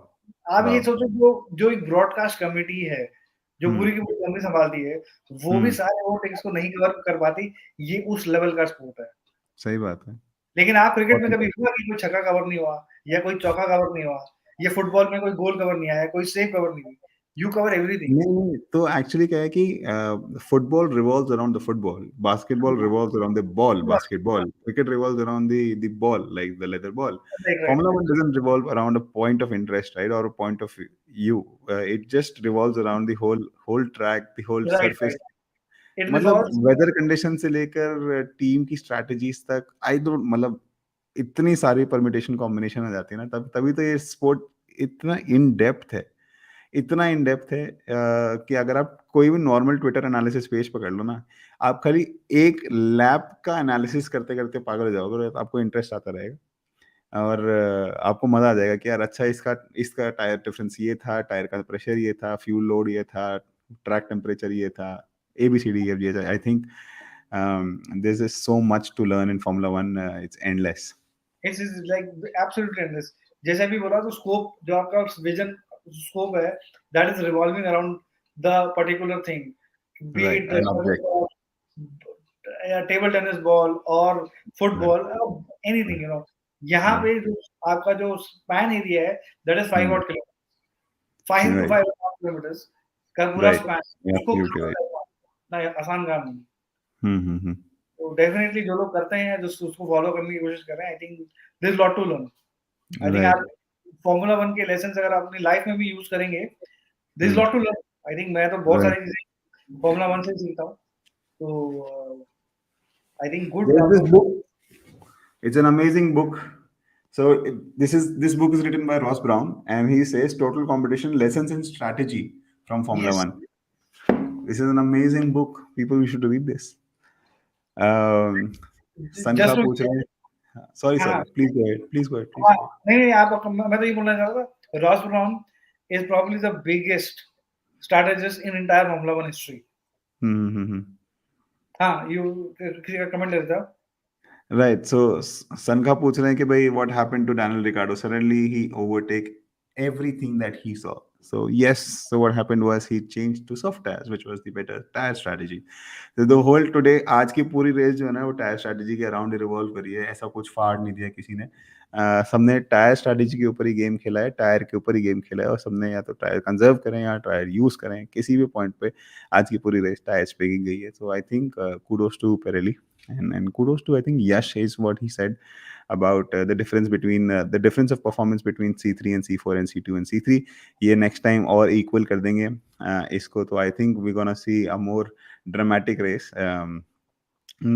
आप ये वॉव! सोचो जो जो एक ब्रॉडकास्ट कमिटी है, जो हुँ, पूरी की पूरी कंपनी सँभालती है, वो भी हुँ, सारे ओवरटेक्स को नहीं कवर कर पाती, ये उस लेवल का स्पोर्ट है। सही बात है। लेकिन आप क्रिकेट बहुत में कभी इंटरेस्टिंग। हुआ कि कोई छक्का कवर नहीं हुआ या कोई चौका कवर नहीं हुआ या फुटबॉल में कोई गोल कवर नहीं आया, कोई सेव कवर नहीं हुई। You cover everything. नहीं, नहीं, तो एक्चुअली क्या है कि football revolves around the football, basketball revolves around the ball, basketball, cricket revolves around the ball, like the leather ball. Right, right, Formula right. 1 doesn't revolve around a point of interest, right, or a point of view. It just revolves around the whole track, the whole right, surface. Right. It मतलब revolves weather condition से लेकर team की strategies तक, I don't मतलब इतनी सारी permutation combination आ जाती है ना, तब तभी तो ये स्पोर्ट इतना इन डेप्थ है, इतना इन डेप्थ है कि अगर आप कोई भी नॉर्मल ट्विटर एनालिसिस पेज पकड़ लो ना, आप खाली एक लैप का एनालिसिस करते करते पागल हो जाओगे, तो आपको इंटरेस्ट आता रहेगा और आपको मजा आ जाएगा कि यार अच्छा इसका इसका टायर डिफरेंस ये था, टायर का प्रेशर ये था, फ्यूल लोड ये था, ट्रैक टेम्परेचर ये था, ABCD ये था। I think this is so much to learn in Formula 1, it's endless. It's is like absolutely endless. जैसे अभी बोला तो स्कोप जो आपका विजन स्कोप है that is revolving around the particular thing be right, it an object. या table tennis ball और football anything you know. यहाँ राइट, पे जो आपका जो स्पैन एरिया है that is 5 odd kilometre, 5 to right, 5.5 kilometres का पूरा राइट, स्पैन उसको एब्सोल्युटली cover राइट। कर पाना ना आसान काम नहीं। हुँ, हुँ, हुँ। तो डेफिनेटली जो लोग करते हैं, जो उसको फॉलो करने की कोशिश कर रहे हैं, I think there is lot to learn. I think right, आप फॉर्मूला 1 के लेसन्स अगर आप अपनी लाइफ में भी यूज़ करेंगे, there is hmm, lot to learn. I think मैं तो बहुत राइट। सारी चीज़ें फॉर्मूला 1 से ही सीखता हूँ। तो आई थिंक गुड There's आप this लोग book. It's an amazing book. So this book is written by Ross Brown, and he says total competition lessons in strategy from Formula yes One. This is an amazing book. People, you should read this. Son just का to पूछ रहे हैं, sorry हाँ, sorry, please go ahead, please go ahead, please हाँ, go ahead. नहीं, नहीं आप मैं तो ये बोलना चाह रहा था, Ross Brawn is probably the biggest strategist in entire Formula 1 history. Hmm. हाँ, यू किसी का कमेंट ले लेता। राइट, सो सन का पूछ रहे हैं कि भाई what happened to Daniel Ricciardo, suddenly ही overtake everything that he saw. So yes, so what happened was he changed to soft tires, which was the better tire strategy. So the whole today आज की पूरी race जो है ना वो tyre strategy के around revolve करी है, ऐसा कुछ फाड़ नहीं दिया किसी ने। सबने टायर स्ट्रैटेजी के ऊपर ही गेम खेला है, टायर के ऊपर ही गेम खेला है, और सबने या तो टायर कंजर्व करें या टायर यूज करें, किसी भी पॉइंट पे आज की पूरी रेस टायर्स पे ही गई है। So I think kudos to Pirelli, and kudos to I think Yash is what he said about the difference of performance between C3 and C4 and C2 and C3, ये next time और equal कर देंगे इसको। तो I think we're gonna see a more dramatic race,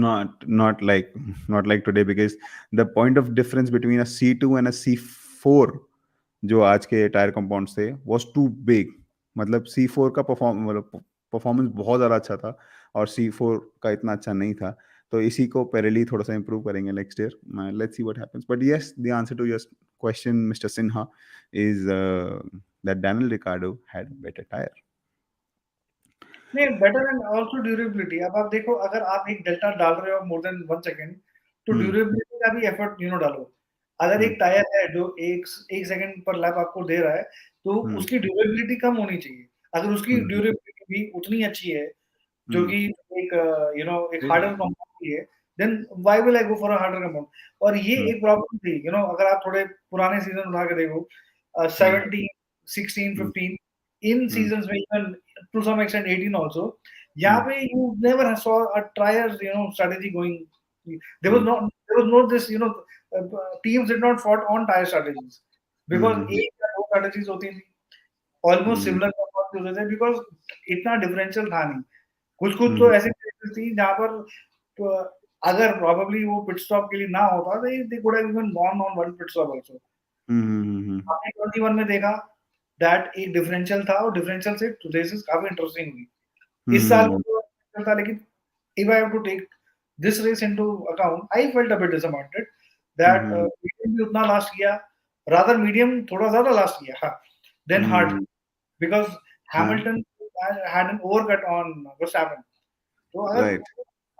not like not like today, because the point of difference between a C2 and a C4 जो आज के tyre compounds थे was too big। मतलब C4 का performance बहुत ज़्यादा अच्छा था और C4 का इतना अच्छा नहीं था। तो इसी को पेरेली थोड़ा सा इंप्रूव करेंगे next year. Let's see what happens, but yes, the answer to your question mister Sinha is that Daniel Ricciardo had better tyre. नहीं, बेटर एंड आल्सो ड्यूरेबिलिटी। अब आप देखो अगर आप एक डेल्टा डाल रहे हो मोर देन 1 सेकंड, तो हम्म, ड्यूरेबिलिटी का भी एफर्ट डालो। अगर हम्म, एक टायर है जो 1 सेकंड पर लैप आपको दे रहा है, तो हम्म, उसकी ड्यूरेबिलिटी कम होनी चाहिए। अगर उसकी हम्म, ड्यूरेबिलिटी भी उतनी अच्छी है, जो हम्म, कि एक एक हार्डर कंपाउंड की है, then why will I go for a harder compound? और ये हम्म, एक प्रॉब्लम थी, अगर आप थोड़े पुराने सीज़न उठा के देखो, hmm, 17, 16, hmm, 15 in hmm, seasons में even to some extent 18 also, यहाँ हम्म, पे you never saw a trial, strategy going. There was hmm, not there was not this, teams did not fought on tire strategies because हम्म, एक या दो strategies होती थी, almost हम्म, similar compounds होते थे because इतना differential था नहीं। कुछ-कुछ तो हम्म, ऐसी places थी जहाँ पर तो अगर probably वो pit stop के लिए ना होता, they could have even gone on one pit stop also। हम्म, हमने 21 में देखा that एक differential था और differential से races काफी interesting हुई। इस साल हम्म, वो differential था, लेकिन if I have to take this race into account, I felt a bit disappointed that Mhm. medium भी उतना last किया, rather medium थोड़ा ज़्यादा last किया, हाँ, then hard, Mhm. because हाँ, Hamilton had an overcut on Verstappen. तो अगर राइट,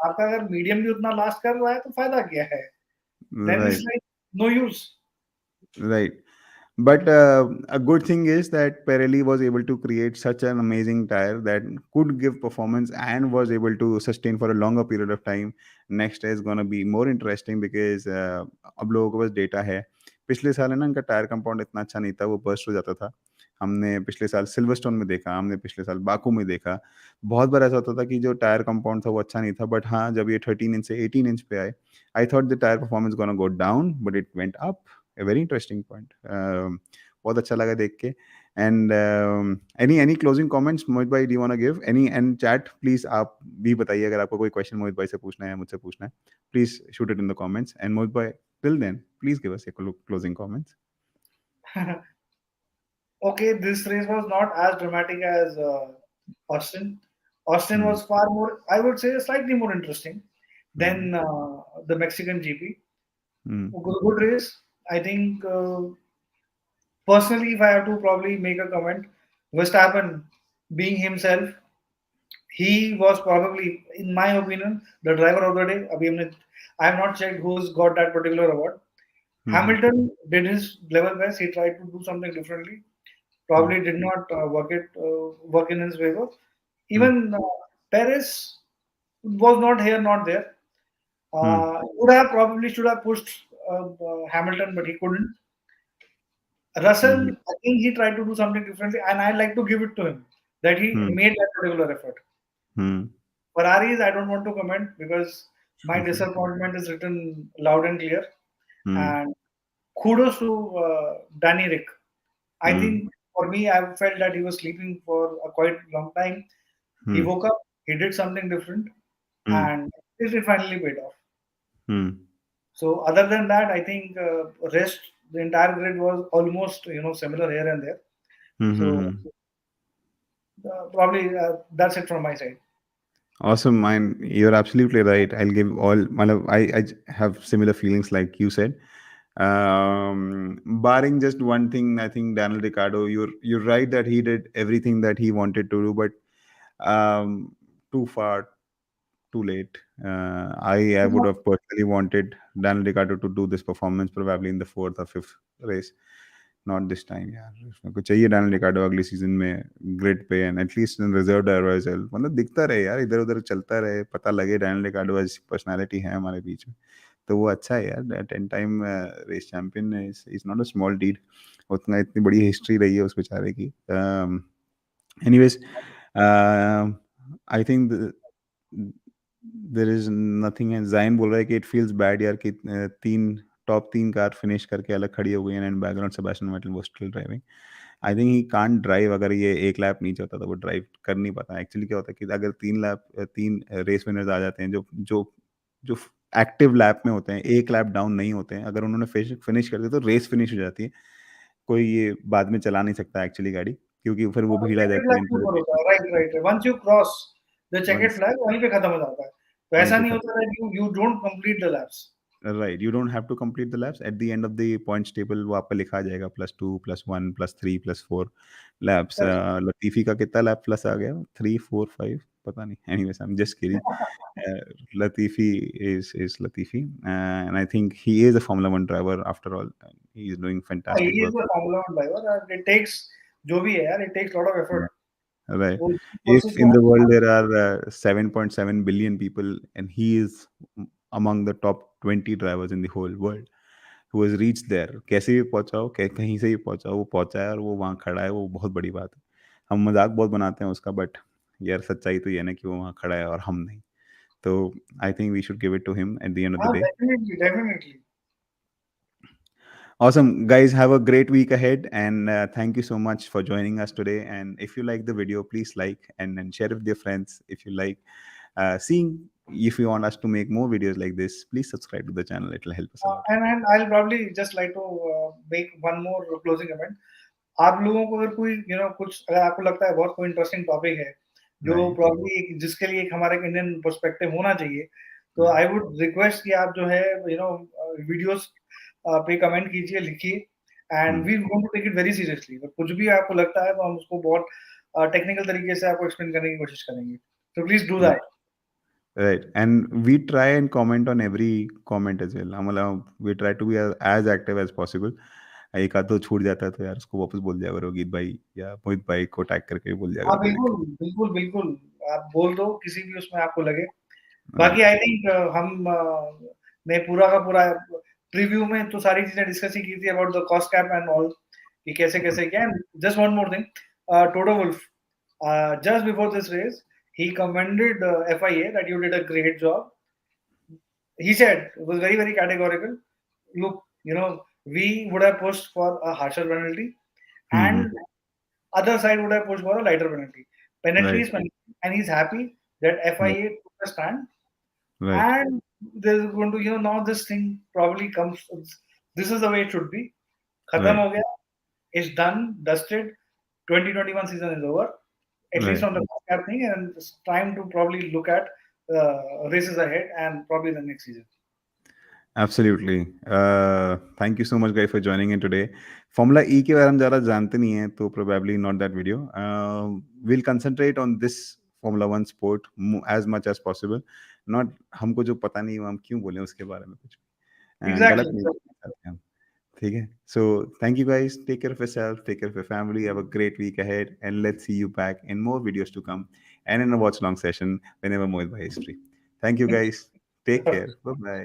आपका अगर मीडियम भी उतना लास्ट कर रहा है तो फायदा क्या है? Then it's right, like no use. Right. But a good thing is that Pirelli was able to create such an amazing tire that could give performance and was able to sustain for a longer period of time. Next is going to be more interesting because अब लोगों के पास data है. पिछले साल है ना, इनका tyre compound इतना अच्छा नहीं था, वो बर्स्ट हो जाता था. हमने पिछले साल सिल्वरस्टोन में देखा, हमने पिछले साल बाकू में देखा. बहुत बार ऐसा होता था कि जो टायर कंपाउंड था वो अच्छा नहीं था, बट हाँ, जब ये 13 इंच से 18 इंच पे आए, I thought the tyre performance gonna go down, but it went up. A very interesting point. बहुत अच्छा लगा देख के. And any closing comments, मोहित भाई, do you want to give any? And chat please, आप भी बताइए अगर आपको कोई क्वेश्चन मोहित भाई से पूछना है, मुझसे पूछना है, please shoot it in the comments. And Mohit भाई, till then, please give us a closing comments. Okay, this race was not as dramatic as Austin. Austin Hmm. was far more, I would say, slightly more interesting Hmm. than the Mexican GP. Hmm. Good race. I think personally, if I have to probably make a comment, Verstappen being himself, he was probably, in my opinion, the driver of the day. I have not checked who's got that particular award. Hmm. Hamilton did his level best. He tried to do something differently. Hmm. Probably did not work in his favor. Hmm. Even Perez was not here, not there. Hmm. Would have probably should have pushed Hamilton, but he couldn't. Russell, Hmm. I think he tried to do something differently, and I like to give it to him that he Hmm. made that particular effort. Hmm. Ferraris, I don't want to comment because my Hmm. disappointment is written loud and clear. Hmm. And kudos to Danny Rick. I Hmm. think for me, I felt that he was sleeping for a quite long time. He Hmm. woke up, he did something different, Hmm. and it finally paid off. Hmm. So other than that, I think rest the entire grid was almost similar here and there. Hmm. So Hmm. probably that's it from my side. Awesome, mine. You're absolutely right. I'll give all. I have similar feelings like you said. Barring just one thing, I think Daniel Ricciardo. You're right that he did everything that he wanted to do, but too far, too late. I would have personally wanted Daniel Ricciardo to do this performance probably in the fourth or fifth race. Not this time यार. उसमें कुछ चाहिए डायनल रिकार्डो अगली season में grid पे, and at least in reserve driver as well. मतलब दिखता रहे यार, इधर उधर चलता रहे, पता लगे डायनल रिकार्डो एज पर्सनालिटी है हमारे बीच में. तो वो अच्छा है यार. 10 time race champion is not a small deed. उतना इतनी बड़ी हिस्ट्री रही है उस बेचारे की. Anyways, I think there is nothing. जाइन बोल रहा है कि इट फील्स बैड यार कि टॉप तीन कार फिनिश करके अलग खड़ी हो गई हैं, एंड बैकग्राउंड सेबेस्टियन वेटल वो still driving. I think he can't drive. अगर ये एक लैप नीचे होता तो वो ड्राइव कर नहीं पाता. एक्चुअली क्या होता है कि अगर तीन रेस विनर्स आ जाते हैं जो जो जो एक्टिव लैप में होते हैं, एक लैप डाउन नहीं होते हैं, अगर उन्होंने फिनिश कर दिया तो रेस फिनिश हो जाती है. कोई ये बाद में चला नहीं सकता एक्चुअली गाड़ी, क्योंकि फिर वो भीड़ आ चेकेड जाती फ्लैग है के ऊपर एंड होता है, right right. Once you cross the chequered once flag वहीं पे खत्म हो जाता है. तो वहीं ऐसा पे नहीं खत्म. होता that you don't complete the laps. Right, you don't have to complete the laps. At the end of the points table वो आपका लिखा जाएगा +2 +1 +3 +4 लैप्स. Correct. लतीफी का कितना लैप प्लस आ गया, 3 4 5 पता नहीं. Anyways, I am just kidding. Latifi is Latifi, and I think he is a Formula One driver after all. He is doing He fantastic is work. a Formula One driver and it takes जो भी है यार, it takes lot of Yeah, effort. right. वो If process in में the world there are 7.7 billion people, and he is among the top 20 drivers in the whole world who has reached there, कैसे भी पहुंचा हो, कहीं से भी पहुंचा हो, वो पहुंचा है और वो वहाँ खड़ा है, वो बहुत बड़ी बात है. हम मजाक बहुत बनाते हैं उसका, बट यार सच्चाई तो ये है ना कि वो वहाँ खड़ा है और हम नहीं. तो I think we should give it to him at the end of the हाँ, day. definitely definitely. Awesome, guys. Have a great week ahead, and thank you so much for joining us today. And if you like the video, please like and share it with your friends. If you like if you want us to make more videos like this, please subscribe to the channel. It will help us a lot. And I'll probably just like to make one more closing comment. आप लोगों को अगर कोई कुछ अगर आपको लगता है बहुत कोई इंटरेस्टिंग टॉपिक है जो Right. प्रॉब्ली जिसके लिए एक हमारा इंडियन पर्सपेक्टिव होना चाहिए, तो आई वुड रिक्वेस्ट कि आप जो है वीडियोस पे कमेंट कीजिए, लिखिए, and we want to take it very seriously. कुछ भी आपको लगता है तो हम उसको बहुत टेक्निकल तरीके से आपको एक्सप्लेन करने की कोशिश करेंगे, तो please do that. Right, and we try and comment on every comment as well. हम मतलब we try to be as active as possible. एक आध तो छूट जाता है तो यार उसको वापस बोल दिया करो, गीत भाई या मोहित भाई को टैग करके बोल दिया हाँ करो कि बिल्कुल देख। बिल्कुल बिल्कुल, आप बोल दो किसी भी उसमें आपको लगे। बाकी राइट। आई थिंक हम ने पूरा का पूरा प्रीव्यू में तो सारी चीजें डिस्कस ही की थी about the cost cap and all, कि कैसे कैसे क्या। Just one more thing, Toto Wolff just before this race he commended FIA that you did a great job. He said it was very very categorical. Look, we would have pushed for a harsher penalty, hmm. and other side would have pushed for a lighter penalty. Penalty is right. penalty, and he's happy that FIA took a stand, right. and there's going to now this thing probably comes. This is the way it should be. खत्म right. हो गया. It's done, dusted. 2021 season is over, at least on right. the cap thing, and it's time to probably look at races ahead and probably the next season. Absolutely. Thank you so much guys for joining in today. Formula E के बारे में ज़्यादा जानते नहीं हैं तो probably not that video. Will concentrate on this Formula one sport as much as possible. Not हमको जो पता नहीं है हम क्यों बोलें उसके बारे में कुछ गलत Exactly. नहीं बोलना चाहते हम। ठीक है, so thank you guys, take care of yourself, take care of your family, have a great week ahead and let's see you back in more videos to come and in a watch long session whenever Mohit भाई is free. Thank you guys, take care, bye bye.